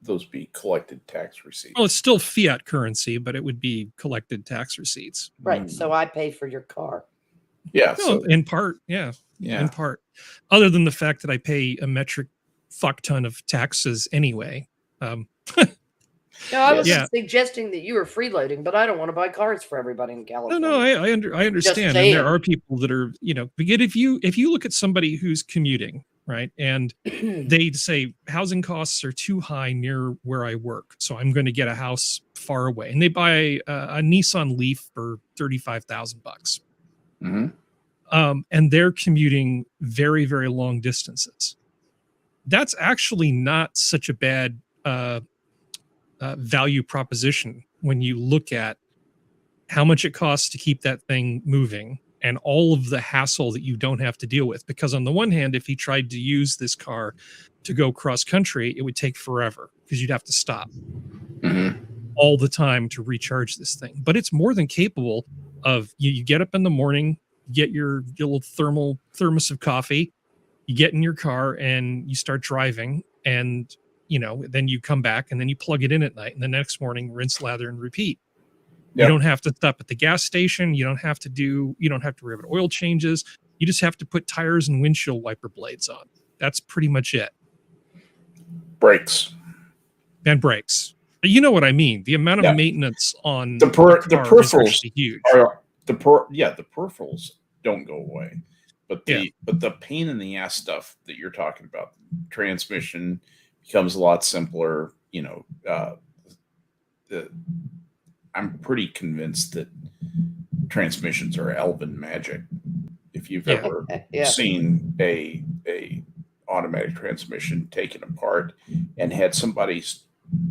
those be collected tax receipts? Well, it's still fiat currency, but it would be collected tax receipts. Right. So I pay for your car. Yeah. Well, in part, yeah. In part. Other than the fact that I pay a metric fuck ton of taxes anyway. No, I wasn't suggesting that you were freeloading, but I don't want to buy cars for everybody in California. No, I understand. And there are people that are, if you look at somebody who's commuting, right, and they'd say housing costs are too high near where I work, so I'm going to get a house far away, and they buy a Nissan Leaf for $35,000. Mm-hmm. And they're commuting very, very long distances. That's actually not such a bad value proposition when you look at how much it costs to keep that thing moving and all of the hassle that you don't have to deal with. Because on the one hand, if he tried to use this car to go cross country, it would take forever because you'd have to stop all the time to recharge this thing. But it's more than capable of you get up in the morning, get your little thermos of coffee, you get in your car and you start driving, and then you come back and then you plug it in at night, and the next morning rinse, lather, and repeat. Yep. You don't have to stop at the gas station. You don't have to worry about oil changes. You just have to put tires and windshield wiper blades on. That's pretty much it. Brakes. And brakes. But you know what I mean. The amount of maintenance on the peripherals is huge. The peripherals don't go away. But the pain in the ass stuff that you're talking about, transmission becomes a lot simpler. I'm pretty convinced that transmissions are elven magic. If you've ever seen a automatic transmission taken apart and had somebody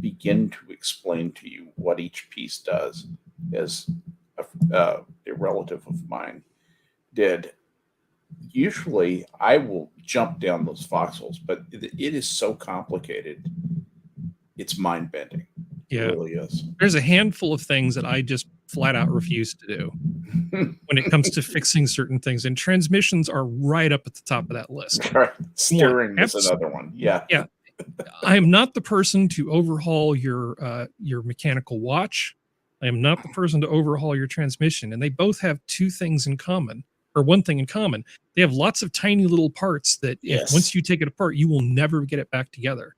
begin to explain to you what each piece does, as a relative of mine did, usually I will jump down those foxholes, but it is so complicated. It's mind bending. Yeah. It really is. There's a handful of things that I just flat out refuse to do when it comes to fixing certain things, and transmissions are right up at the top of that list. Right. Steering is another one. Yeah. Yeah. I am not the person to overhaul your mechanical watch. I am not the person to overhaul your transmission. And they both have two things in common, or one thing in common. They have lots of tiny little parts that once you take it apart, you will never get it back together.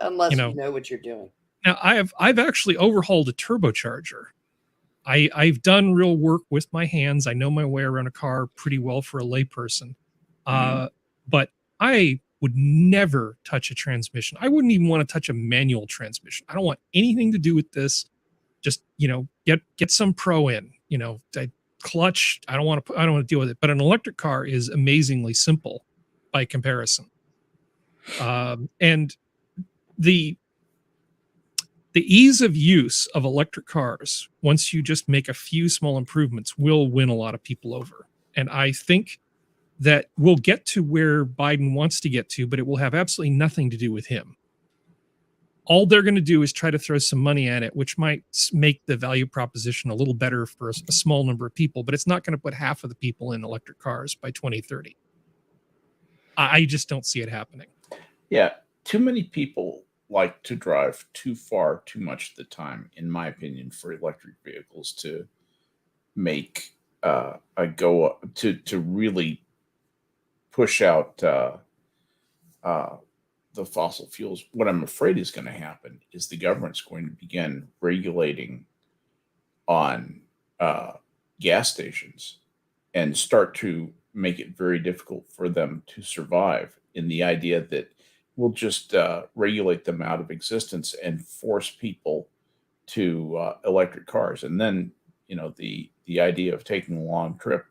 Unless you know what you're doing. Now, I've actually overhauled a turbocharger. I've done real work with my hands. I know my way around a car pretty well for a layperson. But I would never touch a transmission. I wouldn't even want to touch a manual transmission. I don't want anything to do with this. Just, get some pro in, clutch. I don't want to deal with it. But an electric car is amazingly simple by comparison. And the ease of use of electric cars, once you just make a few small improvements, will win a lot of people over. And I think that we'll get to where Biden wants to get to, but it will have absolutely nothing to do with him. all they're going to do is try to throw some money at it, which might make the value proposition a little better for a small number of people, but it's not going to put half of the people in electric cars by 2030. I just don't see it happening. Yeah, too many people like to drive too far, too much of the time, in my opinion, for electric vehicles to make a go to really push out the fossil fuels. What I'm afraid is going to happen is the government's going to begin regulating on gas stations and start to make it very difficult for them to survive, in the idea that we'll just regulate them out of existence and force people to electric cars. And then, you know, the idea of taking a long trip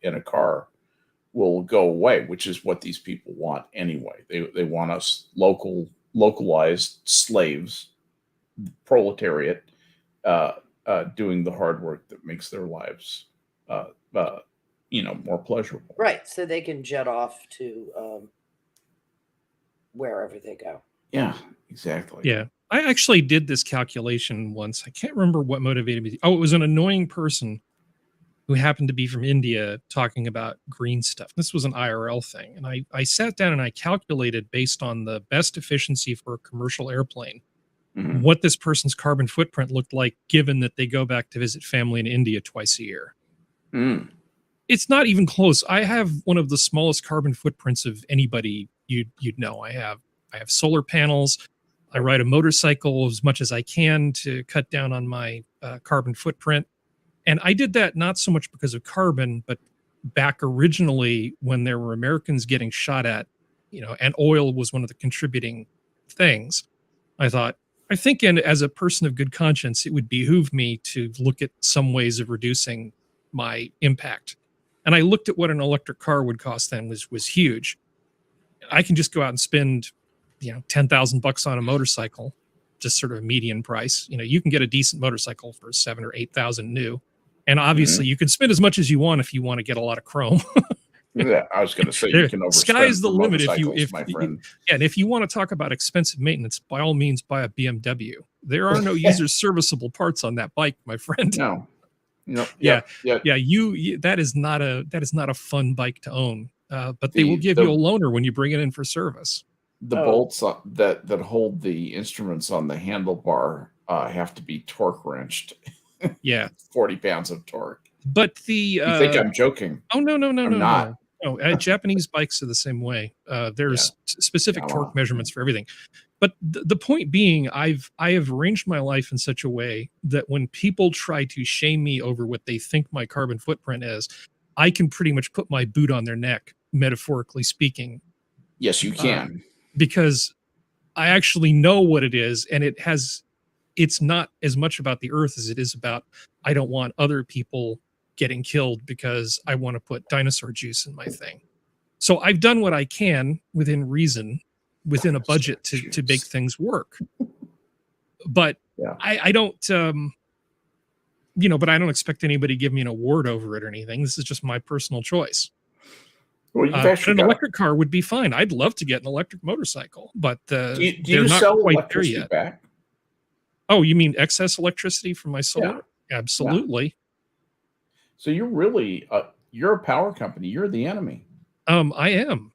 in a car will go away, which is what these people want anyway. They want us localized slaves, proletariat, doing the hard work that makes their lives, more pleasurable. Right. So they can jet off to wherever they go. Yeah, exactly. Yeah. I actually did this calculation once. I can't remember what motivated me. Oh, it was an annoying person who happened to be from India talking about green stuff. This was an IRL thing. And I sat down and I calculated, based on the best efficiency for a commercial airplane, what this person's carbon footprint looked like, given that they go back to visit family in India twice a year. It's not even close. I have one of the smallest carbon footprints of anybody you'd know. I have solar panels. I ride a motorcycle as much as I can to cut down on my carbon footprint. And I did that not so much because of carbon, but back originally when there were Americans getting shot at, and oil was one of the contributing things. I thought, I think as a person of good conscience, it would behoove me to look at some ways of reducing my impact. And I looked at what an electric car would cost then, was huge. I can just go out and spend, $10,000 on a motorcycle, just sort of a median price. You can get a decent motorcycle for $7,000 or $8,000 new. And obviously you can spend as much as you want if you want to get a lot of chrome. Yeah, I was going to say, you can overspend. Sky's the limit my friend. And if you want to talk about expensive maintenance, by all means, buy a BMW. There are no user serviceable parts on that bike, my friend. No. Yeah. That is not a fun bike to own. But they will give you a loaner when you bring it in for service. The bolts that hold the instruments on the handlebar have to be torque wrenched. Yeah, 40 pounds of torque. But you think I'm joking? Oh no, I'm not. No, Japanese bikes are the same way. There's specific torque measurements for everything. But the point being, I have arranged my life in such a way that when people try to shame me over what they think my carbon footprint is, I can pretty much put my boot on their neck, metaphorically speaking. Yes, you can. Because I actually know what it is, and it's not as much about the earth as it is about, I don't want other people getting killed because I want to put dinosaur juice in my thing. So I've done what I can within reason, within a budget to make things work. But I don't, but I don't expect anybody to give me an award over it or anything. This is just my personal choice. Well, an electric car would be fine. I'd love to get an electric motorcycle, but do you not sell quite electricity there yet. Back? Oh, you mean excess electricity from my solar? Yeah. Absolutely. Yeah. So you're really you're a power company. You're the enemy. I am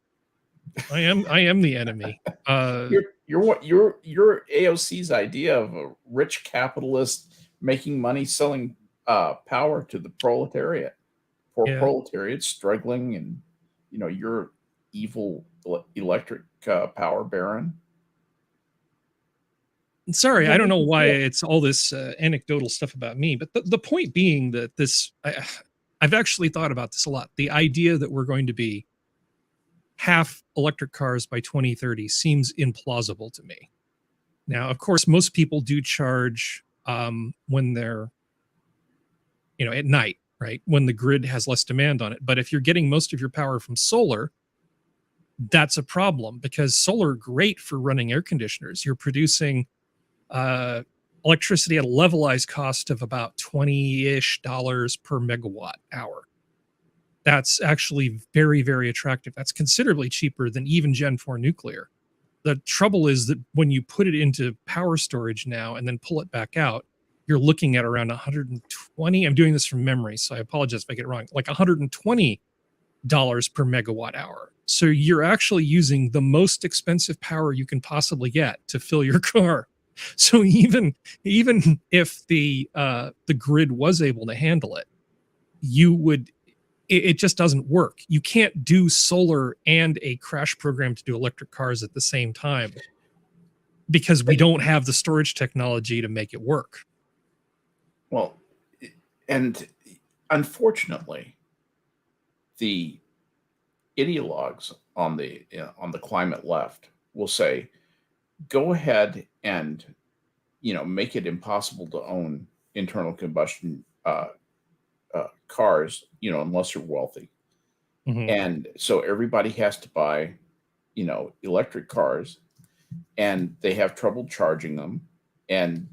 the enemy. You're AOC's idea of a rich capitalist making money selling power to the proletariat. Poor proletariat struggling, and you're evil electric power baron. Sorry, I don't know why it's all this anecdotal stuff about me, but the point being that I've actually thought about this a lot. The idea that we're going to be half electric cars by 2030 seems implausible to me. Now, of course, most people do charge when they're, at night, right? When the grid has less demand on it. But if you're getting most of your power from solar, that's a problem, because solar is great for running air conditioners. You're producing electricity at a levelized cost of about $20-ish per megawatt hour. That's actually very, very attractive. That's considerably cheaper than even Gen 4 nuclear. The trouble is that when you put it into power storage now and then pull it back out, you're looking at around 120. I'm doing this from memory, so I apologize if I get it wrong. Like $120 per megawatt hour. So you're actually using the most expensive power you can possibly get to fill your car. So even if the grid was able to handle it, it just doesn't work. You can't do solar and a crash program to do electric cars at the same time because we don't have the storage technology to make it work. Well, and unfortunately, the ideologues on the climate left will say, go ahead and make it impossible to own internal combustion cars, unless you're wealthy. Mhm. And so everybody has to buy, electric cars, and they have trouble charging them. And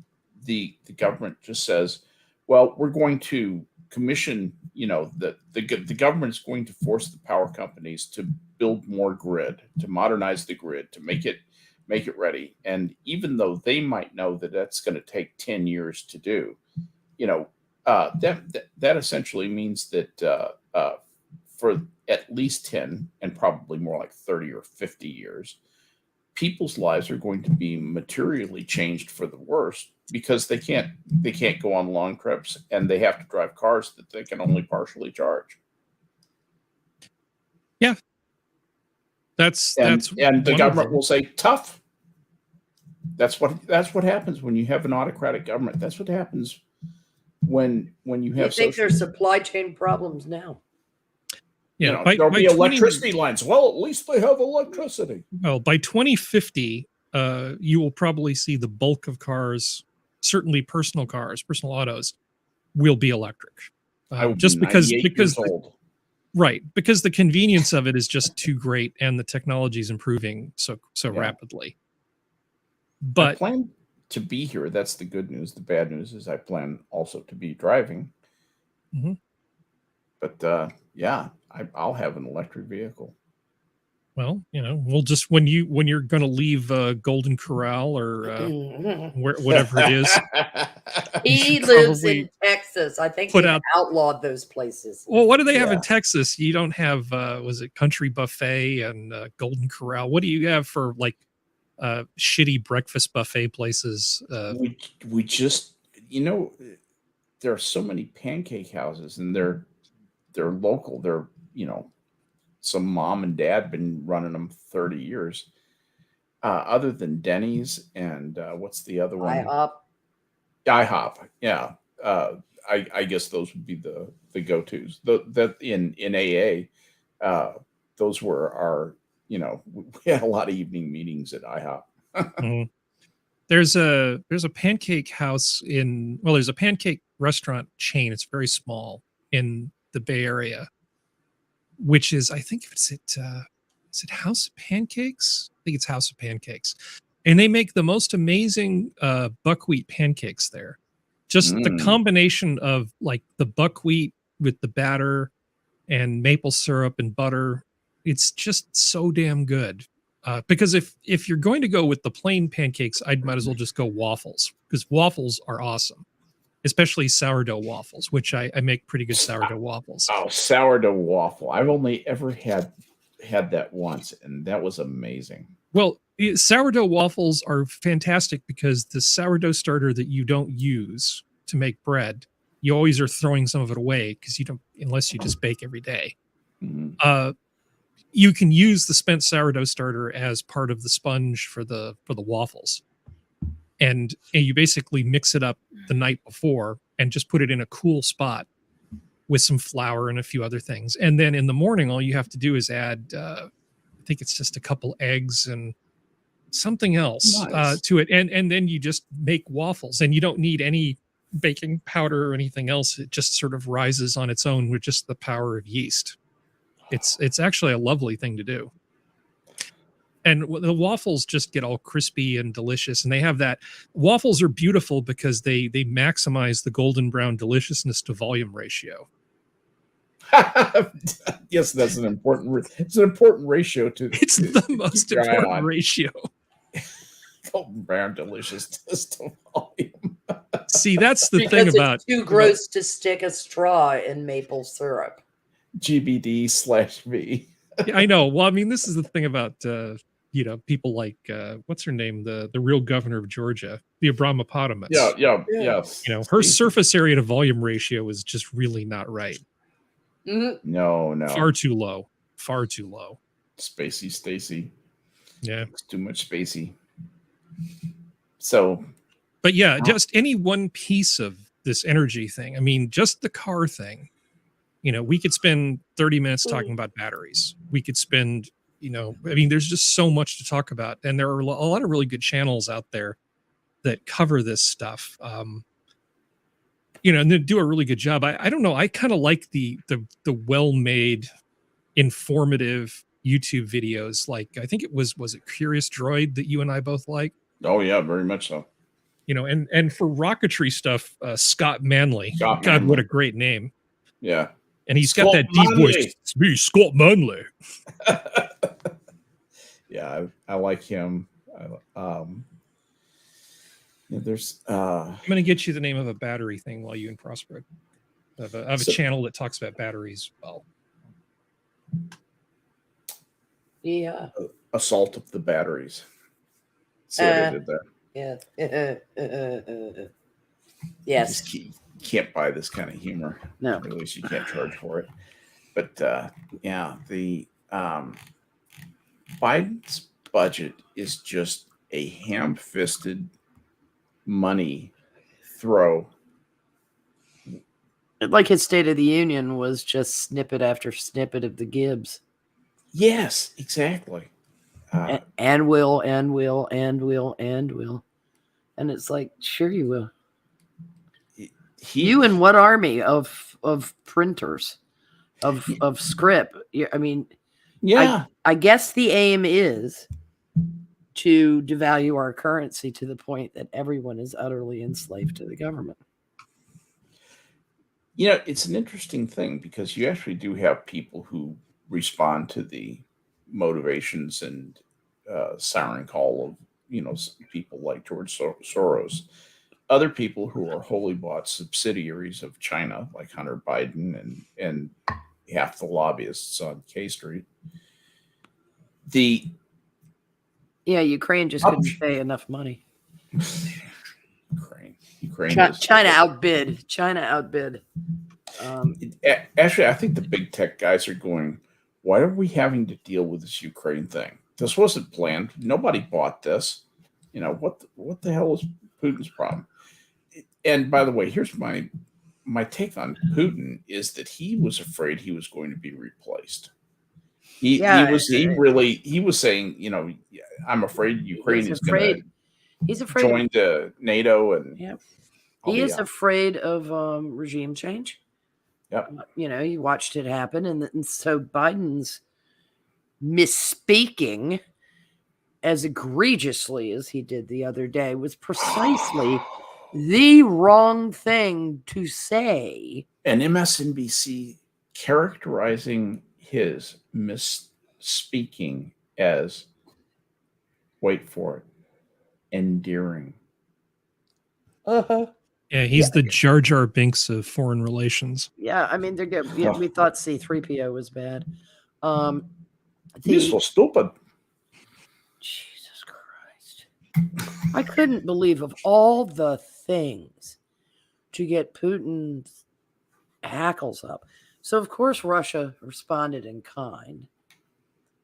the government just says, well, we're going to commission, the government is going to force the power companies to build more grid, to modernize the grid, to make it ready. And even though they might know that that's going to take 10 years to do, that essentially means that for at least 10 and probably more like 30 or 50 years, people's lives are going to be materially changed for the worse because they can't go on long trips and they have to drive cars that they can only partially charge. Yeah. That's and the government will say tough. That's what happens when you have an autocratic government. That's what happens when you have. I think there's supply chain problems now. Yeah, there'll be electricity lines. Well, at least they have electricity. Well, by 2050, you will probably see the bulk of cars, certainly personal cars, personal autos, will be electric. Just because right, because the convenience of it is just too great, and the technology is improving so rapidly. But I plan to be here. That's the good news. The bad news is I plan also to be driving. Mm-hmm. But yeah, I'll have an electric vehicle. Well, we'll just when you're going to leave Golden Corral or whatever it is. He lives in Texas. I think they outlawed those places. Well, what do they have in Texas? You don't have was it Country Buffet and Golden Corral? What do you have for like shitty breakfast buffet places? We just there are so many pancake houses, and they're local. They're some mom and dad been running them 30 years. Other than Denny's and what's the other one? IHOP. Yeah. I guess those would be the go-tos. That in AA, those were our, we had a lot of evening meetings at IHOP. Mm-hmm. There's a pancake house there's a pancake restaurant chain. It's very small in the Bay Area, which is, I think is it House of Pancakes? I think it's House of Pancakes. And they make the most amazing buckwheat pancakes there. Just the combination of like the buckwheat with the batter and maple syrup and butter. It's just so damn good. Because if you're going to go with the plain pancakes, I might as well just go waffles, because waffles are awesome. Especially sourdough waffles, which I make pretty good sourdough waffles. Oh, sourdough waffle. I've only ever had that once, and that was amazing. Well, sourdough waffles are fantastic because the sourdough starter that you don't use to make bread, you always are throwing some of it away because you don't, unless you just bake every day. Mm-hmm. You can use the spent sourdough starter as part of the sponge for the waffles. And you basically mix it up the night before and just put it in a cool spot with some flour and a few other things. And then in the morning, all you have to do is add, I think it's just a couple eggs and something else to it. And then you just make waffles, and you don't need any baking powder or anything else. It just sort of rises on its own with just the power of yeast. It's actually a lovely thing to do. And the waffles just get all crispy and delicious. And they have that. Waffles are beautiful because they maximize the golden brown deliciousness to volume ratio. Yes, that's an important. It's an important ratio to. It's the most important ratio. Golden Brown Deliciousness to volume. See, that's the thing Because about it's too gross to stick a straw in maple syrup. GBD/V. Yeah, I know. Well, I mean, this is the thing about people like what's her name, the real governor of Georgia, the Abramopotamus. Yeah. Her surface area to volume ratio is just really not right. Mm-hmm. No. Far too low. Spacey Stacy. Yeah. It's too much spacey. So, but yeah, just any one piece of this energy thing. I mean, just the car thing. We could spend 30 minutes talking about batteries. We could spend, there's just so much to talk about. And there are a lot of really good channels out there that cover this stuff. And they do a really good job. I don't know. I kind of like the well-made, informative YouTube videos. Like, I think was it Curious Droid that you and I both like? Oh yeah, very much so. And for rocketry stuff, Scott Manley. God, what a great name. Yeah. And he's got that deep voice. It's me, Scott Manley. Yeah, I like him. There's I'm going to get you the name of a battery thing while you and Prospero of a channel that talks about batteries. Well, Yeah. Assault of the Batteries. See what I did there? Yeah. Yes. You can't buy this kind of humor. No. At least you can't charge for it. But the Biden's budget is just a ham-fisted money throw. Like his State of the Union was just snippet after snippet of the Gibbs. Yes, exactly. And will. And it's like, sure you will. You and what army of printers, of script? I mean, yeah. I guess the aim is to devalue our currency to the point that everyone is utterly enslaved to the government. It's an interesting thing because you actually do have people who respond to the motivations and siren call of people like George Soros. Other people who are wholly bought subsidiaries of China, like Hunter Biden and half the lobbyists on K Street. Ukraine just couldn't pay enough money. Ukraine. China outbid. Actually, I think the big tech guys are going, why are we having to deal with this Ukraine thing? This wasn't planned. Nobody bought this. What the hell is Putin's problem? And by the way, here's my take on Putin is that he was afraid he was going to be replaced. He was saying, I'm afraid Ukraine is going to join the NATO, and he is afraid of regime change. Yep. He watched it happen, and so Biden's misspeaking as egregiously as he did the other day was precisely the wrong thing to say. And MSNBC characterizing his misspeaking as, wait for it, endearing. Uh-huh. Yeah, he's the Jar Jar Binks of foreign relations. Yeah, I mean, they're good. Yeah, we thought C-3PO was bad. He's so stupid. Jesus Christ. I couldn't believe of all the things to get Putin's hackles up. So, of course, Russia responded in kind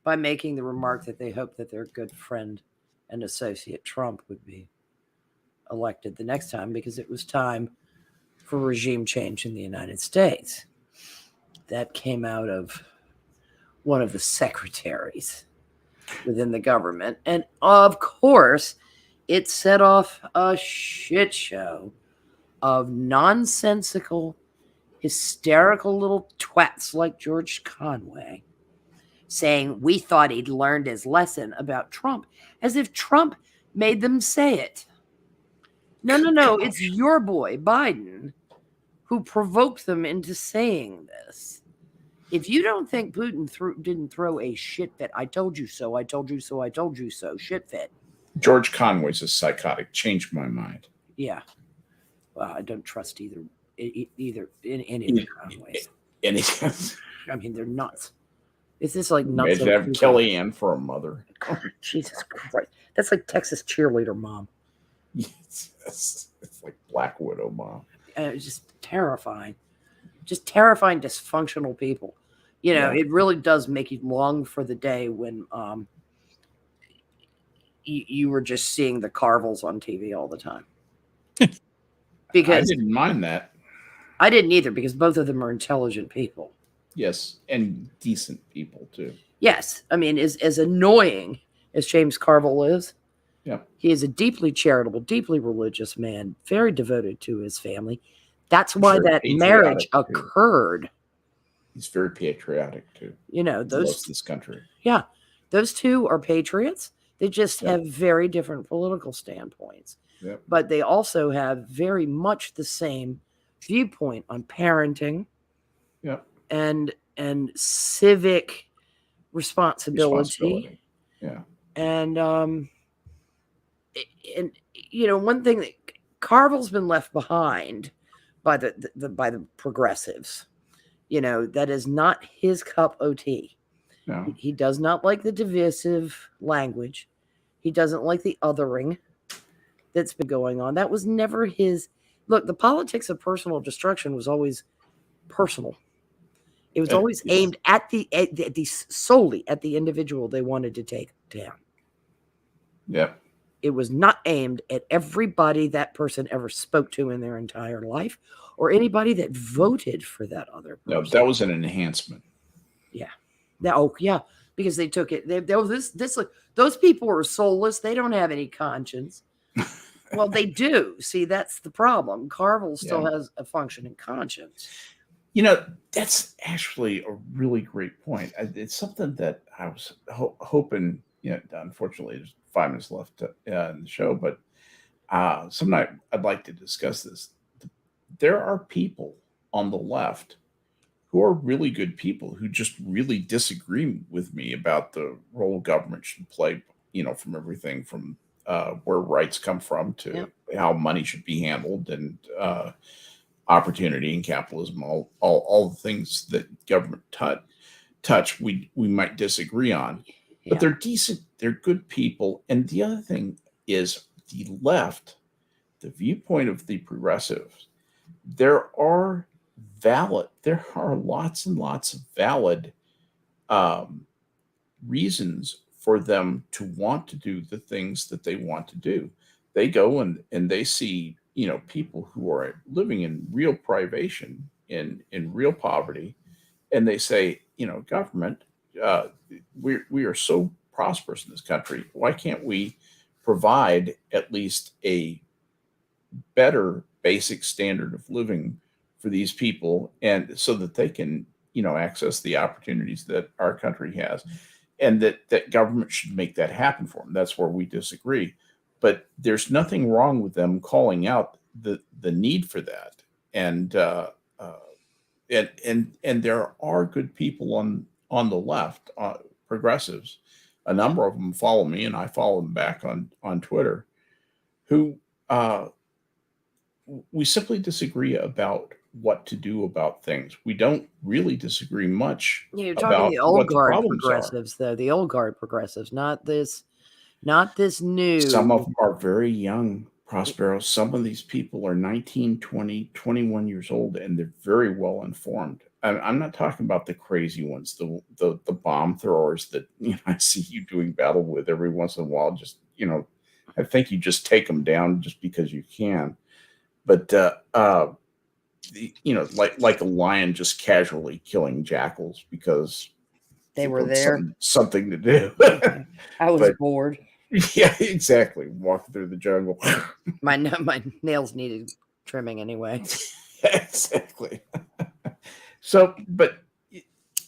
by making the remark that they hoped that their good friend and associate Trump would be elected the next time because it was time for regime change in the United States. That came out of one of the secretaries within the government. And of course, it set off a shit show of nonsensical, hysterical little twats like George Conway saying we thought he'd learned his lesson about Trump, as if Trump made them say it. No. It's your boy, Biden, who provoked them into saying this. If you don't think Putin didn't throw a shit fit, I told you so, shit fit, George Conway's a psychotic. Changed my mind. Yeah. Well, I don't trust either in any of the Conways. I mean, they're nuts. Is this like nuts? Imagine having Kellyanne for a mother. Jesus Christ. That's like Texas cheerleader mom. It's like Black Widow mom. It's just terrifying. Just terrifying, dysfunctional people. You know, Yeah. it really does make you long for the day when you were just seeing the Carvels on TV all the time. Because I didn't mind that. I didn't either, because both of them are intelligent people. Yes, and decent people too. Yes. I mean, as annoying as James Carville is, Yeah. he is a deeply charitable, deeply religious man, very devoted to his family. That's why Very that marriage patriotic, too. occurred. He's very patriotic too. You know, He loves those this country. yeah, those two are patriots. They just Yeah. have very different political standpoints. Yep. But they also have very much the same viewpoint on parenting Yep. and civic responsibility. Yeah. And you know, one thing that Carville's been left behind by the progressives. You know, that is not his cup of tea. No. He does not like the divisive language. He doesn't like the othering that's been going on. That was never his. Look, the politics of personal destruction was always personal. It was always aimed at the solely at the individual they wanted to take down. Yeah. It was not aimed at everybody that person ever spoke to in their entire life, or anybody that voted for that other person. No, that was an enhancement. Yeah, because they took it. Those people are soulless. They don't have any conscience. Well, they do. See, that's the problem. Carville still has a functioning conscience. You know, that's actually a really great point. It's something that I was hoping. You know, unfortunately, there's 5 minutes left in the show, but sometime I'd like to discuss this. There are people on the left who are really good people who just really disagree with me about the role government should play, you know, from everything from where rights come from to how money should be handled and opportunity and capitalism, all the things that government touch, we might disagree on. But they're decent, they're good people. And the other thing is the left, the viewpoint of the progressives, there are lots and lots of valid reasons for them to want to do the things that they want to do. They go and they see, you know, people who are living in real privation, in real poverty, and they say, you know, government, we are so prosperous in this country. Why can't we provide at least a better basic standard of living for these people, and so that they can, you know, access the opportunities that our country has, and that government should make that happen for them. That's where we disagree. But there's nothing wrong with them calling out the need for that. And there are good people on the left, progressives. A number of them follow me, and I follow them back on Twitter, who we simply disagree about what to do about things. We don't really disagree much. You're talking about the old what the guard problems progressives, though. The old guard progressives, not this new. Some of them are very young, Prospero. Some of these people are 19, 20, 21 years old, and they're very well informed. I'm not talking about the crazy ones, the bomb throwers that, you know, I see you doing battle with every once in a while. Just, you know, I think you just take them down just because you can. But you know, like a lion just casually killing jackals because They were there. Something to do. I was But- bored. Yeah, exactly. Walking through the jungle. My nails needed trimming anyway. Exactly. So, but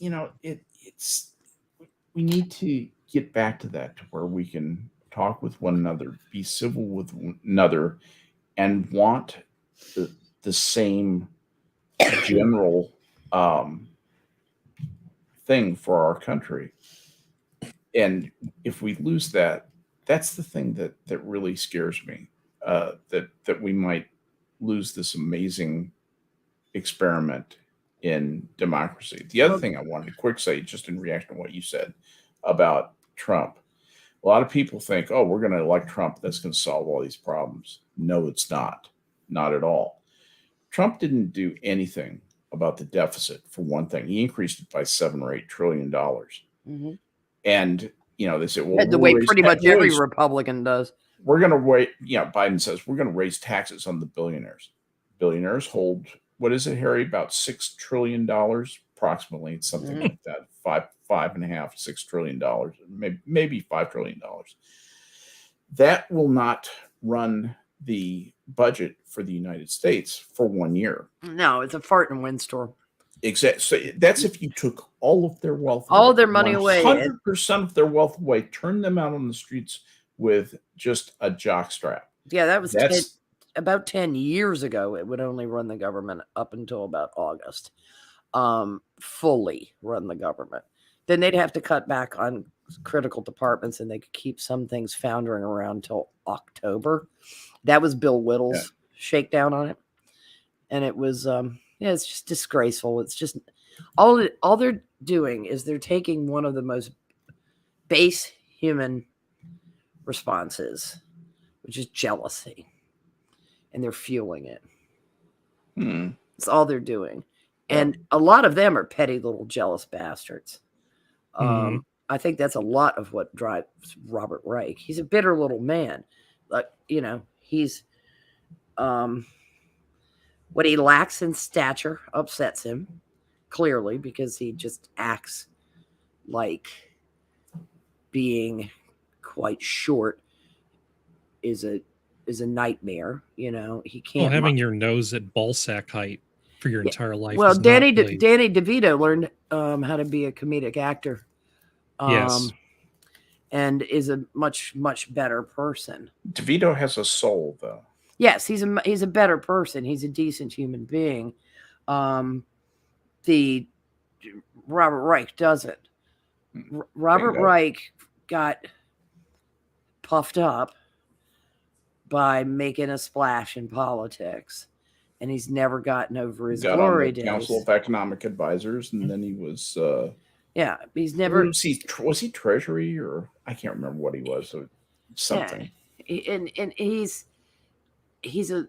you know, it's we need to get back to that, to where we can talk with one another, be civil with one another, and want the same general thing for our country. And if we lose that, that's the thing that really scares me. That we might lose this amazing experiment in democracy. The other thing I wanted to quick say, just in reaction to what you said about Trump, a lot of people think, oh, we're going to elect Trump. That's going to solve all these problems. No, it's not. Not at all. Trump didn't do anything about the deficit, for one thing. He increased it by $7 or $8 trillion. Mm-hmm. And, they say, well, The way pretty much every Republican does. We're going to wait. Biden says we're going to raise taxes on the billionaires. Billionaires hold, what is it, Harry? About $6 trillion, approximately. It's something like that. $5.5, $6 trillion, maybe $5 trillion. That will not run the budget for the United States for 1 year. No, it's a fart and windstorm. Exactly. So that's if you took all of their wealth, all of their money away, 100% of their wealth away, turn them out on the streets with just a jockstrap. Yeah, that was about 10 years ago. It would only run the government up until about August. Fully run the government. Then they'd have to cut back on critical departments, and they could keep some things foundering around till October. That was Bill Whittle's shakedown on it. And it was, it's just disgraceful. It's just all they're doing is they're taking one of the most base human responses, which is jealousy, and they're fueling it. That's all they're doing. And a lot of them are petty little jealous bastards. I think that's a lot of what drives Robert Reich. He's a bitter little man. Like, he's what he lacks in stature upsets him, clearly, because he just acts like being quite short is a nightmare. He can't. Well, having your nose at ball sack height for your entire life. Well, is Danny really... DeVito learned how to be a comedic actor. Yes. And is a much, much better person. DeVito has a soul, though. Yes, he's a better person. He's a decent human being. The Robert Reich doesn't. Robert Reich got puffed up by making a splash in politics, and he's never gotten over his glory days. Council of Economic Advisors, and then he was. He's never. Was he Treasury, or I can't remember what he was. So something. Yeah. And he's a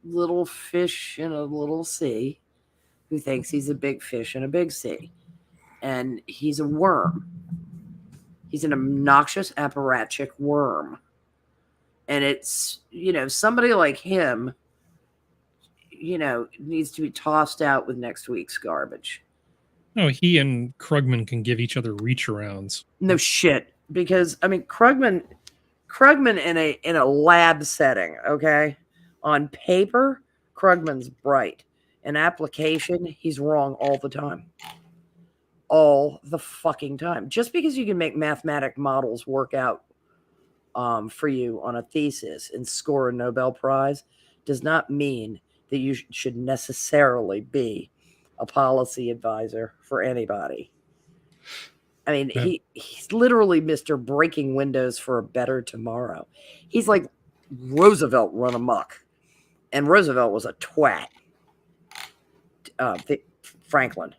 little fish in a little sea who thinks he's a big fish in a big sea. And he's a worm. He's an obnoxious apparatchik worm. And it's, somebody like him, needs to be tossed out with next week's garbage. No, he and Krugman can give each other reach arounds. No shit. Because, Krugman in a lab setting, okay? On paper, Krugman's bright. In application, he's wrong all the time. All the fucking time. Just because you can make mathematic models work out for you on a thesis and score a Nobel Prize does not mean that you should necessarily be a policy advisor for anybody. He's literally Mr. Breaking Windows for a Better Tomorrow. He's like Roosevelt run amok. And Roosevelt was a twat. Franklin.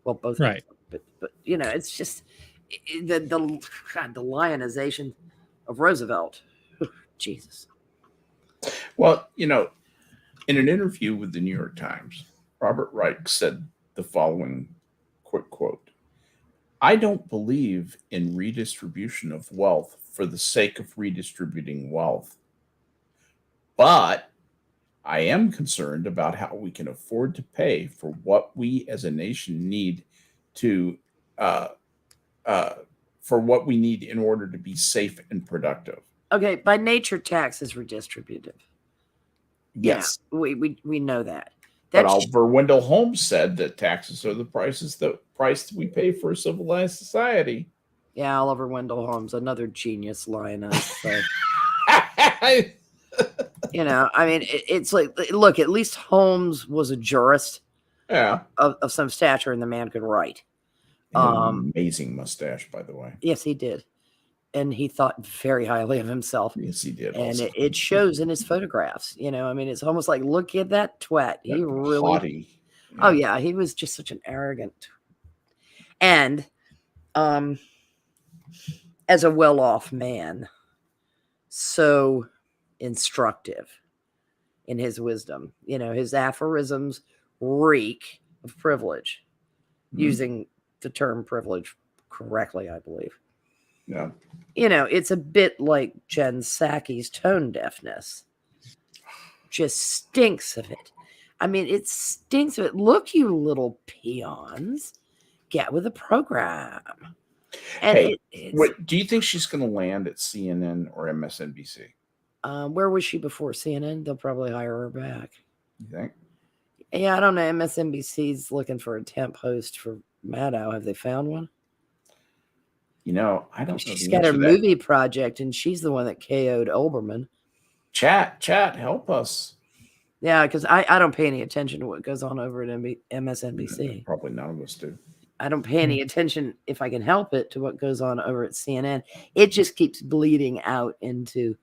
Well, both. Right. But it's just the lionization of Roosevelt. Jesus. Well, in an interview with the New York Times, Robert Reich said the following quick quote: "I don't believe in redistribution of wealth for the sake of redistributing wealth, but I am concerned about how we can afford to pay for what we as a nation need to, for what we need in order to be safe and productive." Okay, by nature, tax is redistributive. Yes, yeah, we know that. But Oliver Wendell Holmes said that taxes are the price we pay for a civilized society. Yeah, Oliver Wendell Holmes, another genius lioness. So. It's like, look, at least Holmes was a jurist of some stature, and the man could write. Amazing mustache, by the way. Yes, he did. and he thought very highly of himself. Yes, he did. And Also. it shows in his photographs. I mean, it's almost like, look at that twat. He That really, haughty. oh yeah, he was just such an arrogant. And as a well-off man, so instructive in his wisdom. His aphorisms reek of privilege, using the term privilege correctly, I believe. Yeah. It's a bit like Jen Psaki's tone deafness. Just stinks of it. I mean, it stinks of it. Look, you little peons, get with the program. And hey, what do you think she's going to land at CNN or MSNBC? Where was she before CNN? They'll probably hire her back. You think? Yeah, I don't know. MSNBC's looking for a temp host for Maddow. Have they found one? I don't know. She's got her movie project, and she's the one that KO'd Olbermann. Chat, help us. Yeah, because I don't pay any attention to what goes on over at MSNBC. Probably none of us do. I don't pay any attention, if I can help it, to what goes on over at CNN. It just keeps bleeding out into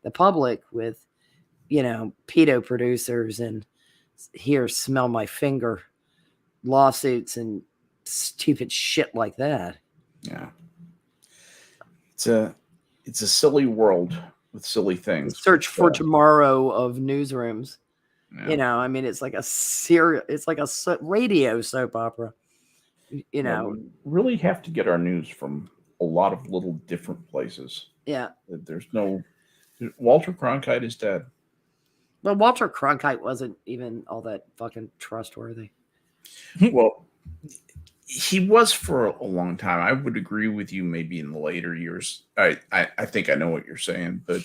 the public with, pedo producers and here, smell my finger lawsuits and stupid shit like that. Yeah. It's a silly world with silly things. Search for tomorrow of newsrooms. Yeah. I mean, it's like it's like a radio soap opera. We really have to get our news from a lot of little different places. Yeah. There's no Walter Cronkite is dead. Well, Walter Cronkite wasn't even all that fucking trustworthy. Well, he was for a long time. I would agree with you maybe in the later years. I think I know what you're saying, but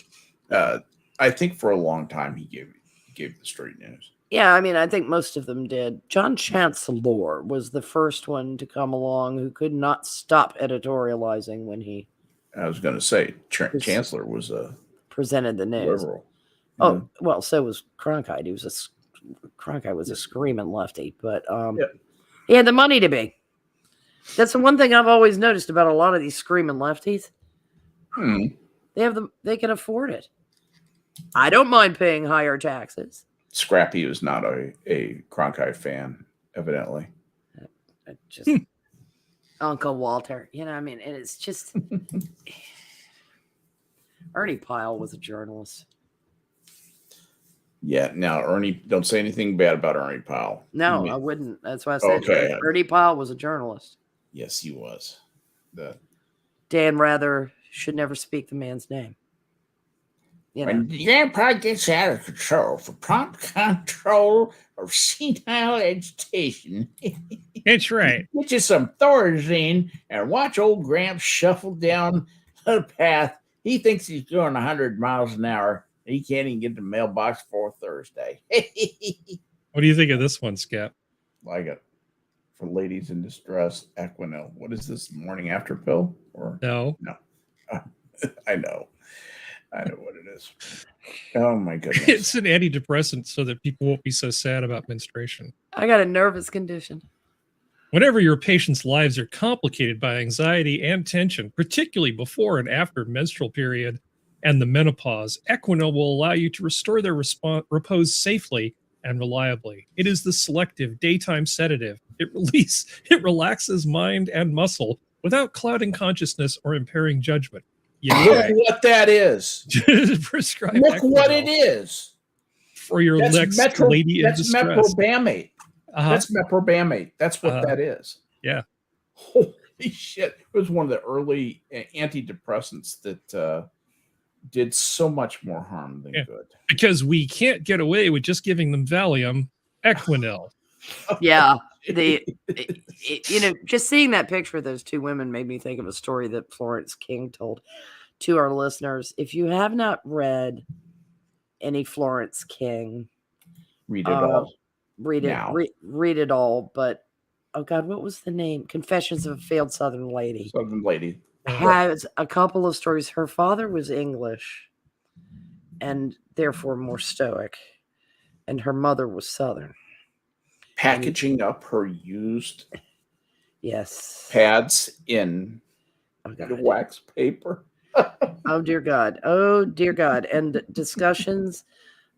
I think for a long time he gave the straight news. Yeah, I mean, I think most of them did. John Chancellor was the first one to come along who could not stop editorializing when he... I was going to say, Chancellor was presented the news. Liberal. Oh, well, so was Cronkite. Cronkite was a screaming lefty, but he had the money to be. That's the one thing I've always noticed about a lot of these screaming lefties. They can afford it. I don't mind paying higher taxes. Scrappy was not a Cronkite fan, evidently. Just Uncle Walter, I mean, and it's just Ernie Pyle was a journalist. Yeah, now Ernie, don't say anything bad about Ernie Pyle. No, I wouldn't. That's why I said okay. Ernie Pyle was a journalist. Yes, he was. Dan Rather should never speak the man's name. When Grandpa gets out of control for prompt control of senile agitation. That's right. Get you some Thorazine and watch old Gramps shuffle down the path. He thinks he's going 100 miles an hour. He can't even get the mailbox for Thursday. What do you think of this one, Skep? Like it. For ladies in distress, Equinil. What is this, morning after pill? Or No. I know what it is. Oh my goodness. It's an antidepressant so that people won't be so sad about menstruation. I got a nervous condition. Whenever your patients' lives are complicated by anxiety and tension, particularly before and after menstrual period and the menopause, Equinil will allow you to restore their repose safely and reliably. It is the selective daytime sedative. It relaxes mind and muscle without clouding consciousness or impairing judgment. Look what that is. Prescribe Look Equinil what it is. For your next lady in distress. Meprobamate. That's meprobamate. That's what that is. Yeah. Holy shit. It was one of the early antidepressants that did so much more harm than good. Because we can't get away with just giving them Valium, Equinil. Yeah. Just seeing that picture of those two women made me think of a story that Florence King told to our listeners. If you have not read any Florence King, read it all. Read it all. But oh God, what was the name? Confessions of a Failed Southern Lady. Southern Lady has a couple of stories. Her father was English and therefore more stoic, and her mother was Southern. Packaging up her used pads in wax paper. Oh dear God. Oh dear God. And discussions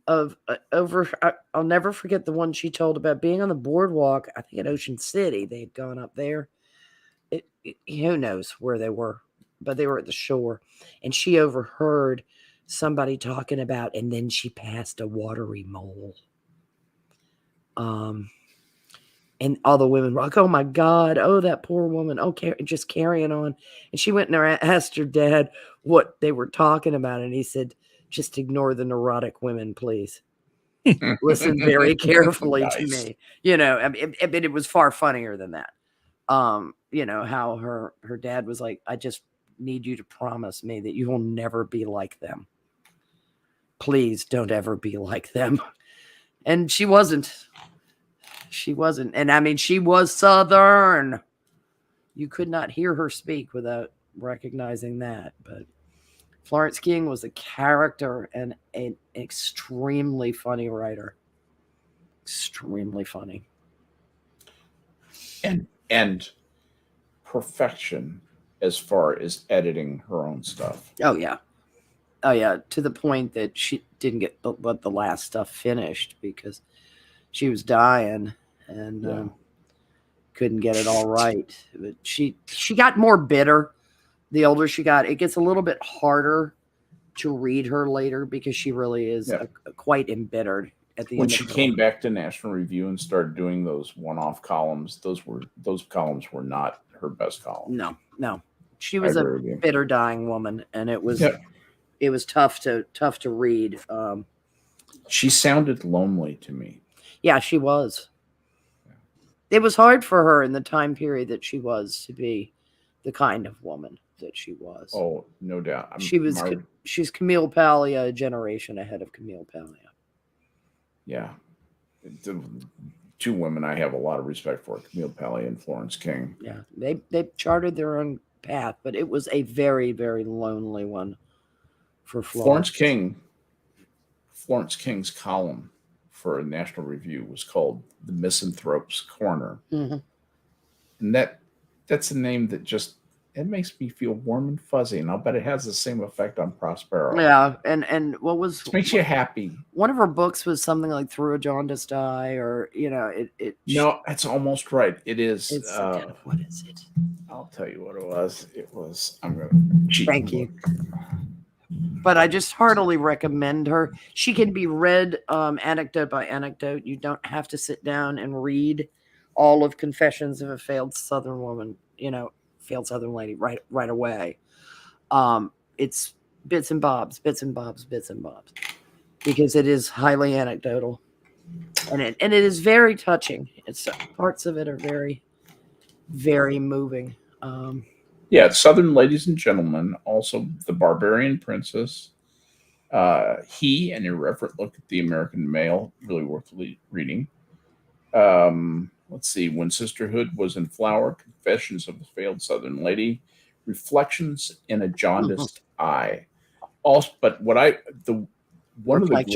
of I'll never forget the one she told about being on the boardwalk. I think at Ocean City. They had gone up there. Who knows where they were, but they were at the shore, and she overheard somebody talking about, and then she passed a watery mole. And all the women were like, "Oh my God! Oh, that poor woman! Okay, just carrying on." And she went and asked her dad what they were talking about, and he said, "Just ignore the neurotic women, please. Listen very carefully to me." I mean, it was far funnier than that. How her dad was like, "I just need you to promise me that you will never be like them. Please don't ever be like them." And she wasn't. And I mean, she was Southern. You could not hear her speak without recognizing that. But Florence King was a character and an extremely funny writer. Extremely funny. And perfection as far as editing her own stuff. Oh yeah, to the point that she didn't get the last stuff finished because she was dying and couldn't get it all right. But she got more bitter the older she got. It gets a little bit harder to read her later because she really is quite embittered at the when end. She came back to National Review and started doing those one-off columns. Those columns were not her best columns. No. She was a bitter, dying woman, and it was tough to read. She sounded lonely to me. Yeah, she was. It was hard for her in the time period that she was to be the kind of woman that she was. Oh, no doubt. She's Camille Paglia, a generation ahead of Camille Paglia. Yeah. The two women I have a lot of respect for, Camille Paglia and Florence King. Yeah, they charted their own path, but it was a very, very lonely one for Florence King. Florence King's column for a National Review was called The Misanthrope's Corner. Mm-hmm. And that's a name that just, it makes me feel warm and fuzzy, and I'll bet it has the same effect on Prospero. Yeah, and what was... It makes you happy. One of her books was something like Through a Jaundiced Eye, or, it... No, that's almost right. It is... what is it? I'll tell you what it was. It was... I'm going to cheat. Thank you. But I just heartily recommend her. She can be read anecdote by anecdote. You don't have to sit down and read all of Confessions of a Failed Southern Woman, failed Southern lady right away. It's bits and bobs, because it is highly anecdotal, and it is very touching. It's parts of it are very, very moving. Southern Ladies and Gentlemen, also The Barbarian Princess, He, An Irreverent Look at the American Male, really worth reading. Let's see, When Sisterhood Was in Flower, Confessions of a Failed Southern Lady, Reflections in a Jaundiced Eye. Also, but one of the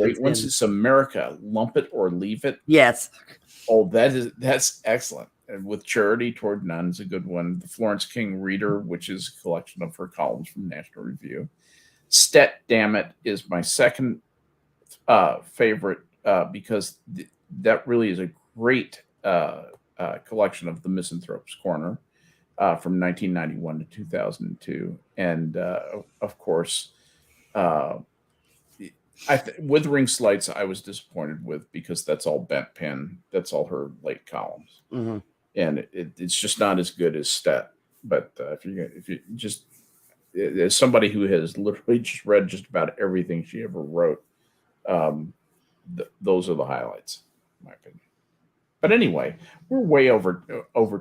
great ones is America, Lump It or Leave It. Yes. Oh, that's excellent. And With Charity Toward None is a good one. The Florence King Reader, which is a collection of her columns from National Review. Stet Damn It is my second favorite because that really is a great collection of the Misanthrope's Corner from 1991 to 2002. And of course, Withering Slights I was disappointed with because that's all bent pen. That's all her late columns. Mm-hmm. And it's just not as good as Stet. But if you just, as somebody who has literally just read just about everything she ever wrote, those are the highlights, in my opinion. But anyway, we're way over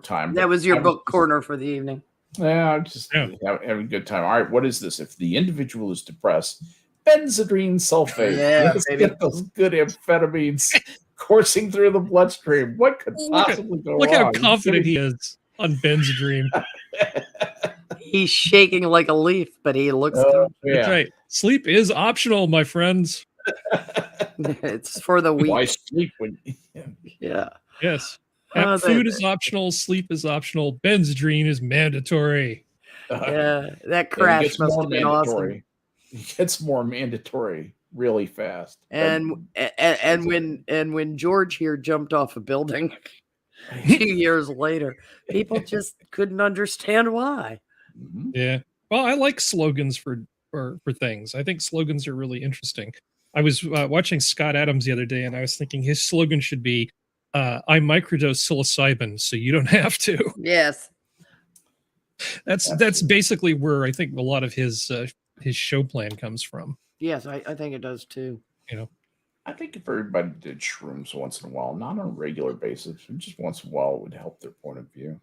time. That was your book corner for the evening. Yeah, I'm just having a good time. All right, what is this? If the individual is depressed, benzodrine sulfate. Yeah, let's get those good amphetamines coursing through the bloodstream. What could possibly go wrong? Look how confident he is on benzodrine. He's shaking like a leaf, but he looks confident. Yeah. That's right. Sleep is optional, my friends. It's for the weak. Why sleep when? Yeah. Yes. Food is optional. Sleep is optional. Benzodrine is mandatory. Yeah, that It crash gets must more have been awesome. mandatory. It gets more mandatory really fast. And when George here jumped off a building a few years later, people just couldn't understand why. Mhm. Yeah. Well, I like slogans for things. I think slogans are really interesting. I was watching Scott Adams the other day, and I was thinking his slogan should be, "I microdose psilocybin, so you don't have to." Yes. That's Absolutely. basically where I think a lot of his show plan comes from. Yes, I think it does too. You know. I think if everybody did shrooms once in a while, not on a regular basis, but just once in a while, it would help their point of view.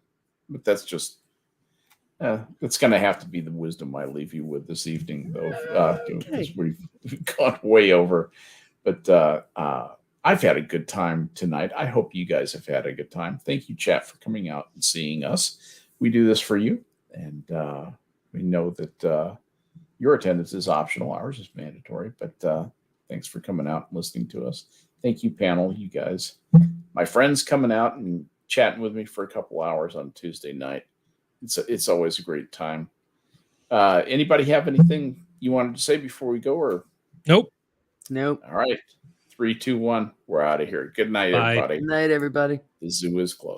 But that's just that's going to have to be the wisdom I leave you with this evening, though, because we've gone way over. But I've had a good time tonight. I hope you guys have had a good time. Thank you, chat, for coming out and seeing us. We do this for you, and we know that your attendance is optional. Ours is mandatory, but thanks for coming out and listening to us. Thank you, panel, you guys. My friends coming out and chatting with me for a couple hours on Tuesday night. It's always a great time. Anybody have anything you wanted to say before we go? Or Nope. Nope. All right. 3, 2, 1. We're out of here. Good night, Bye. everybody. Good night, everybody. The zoo is closed.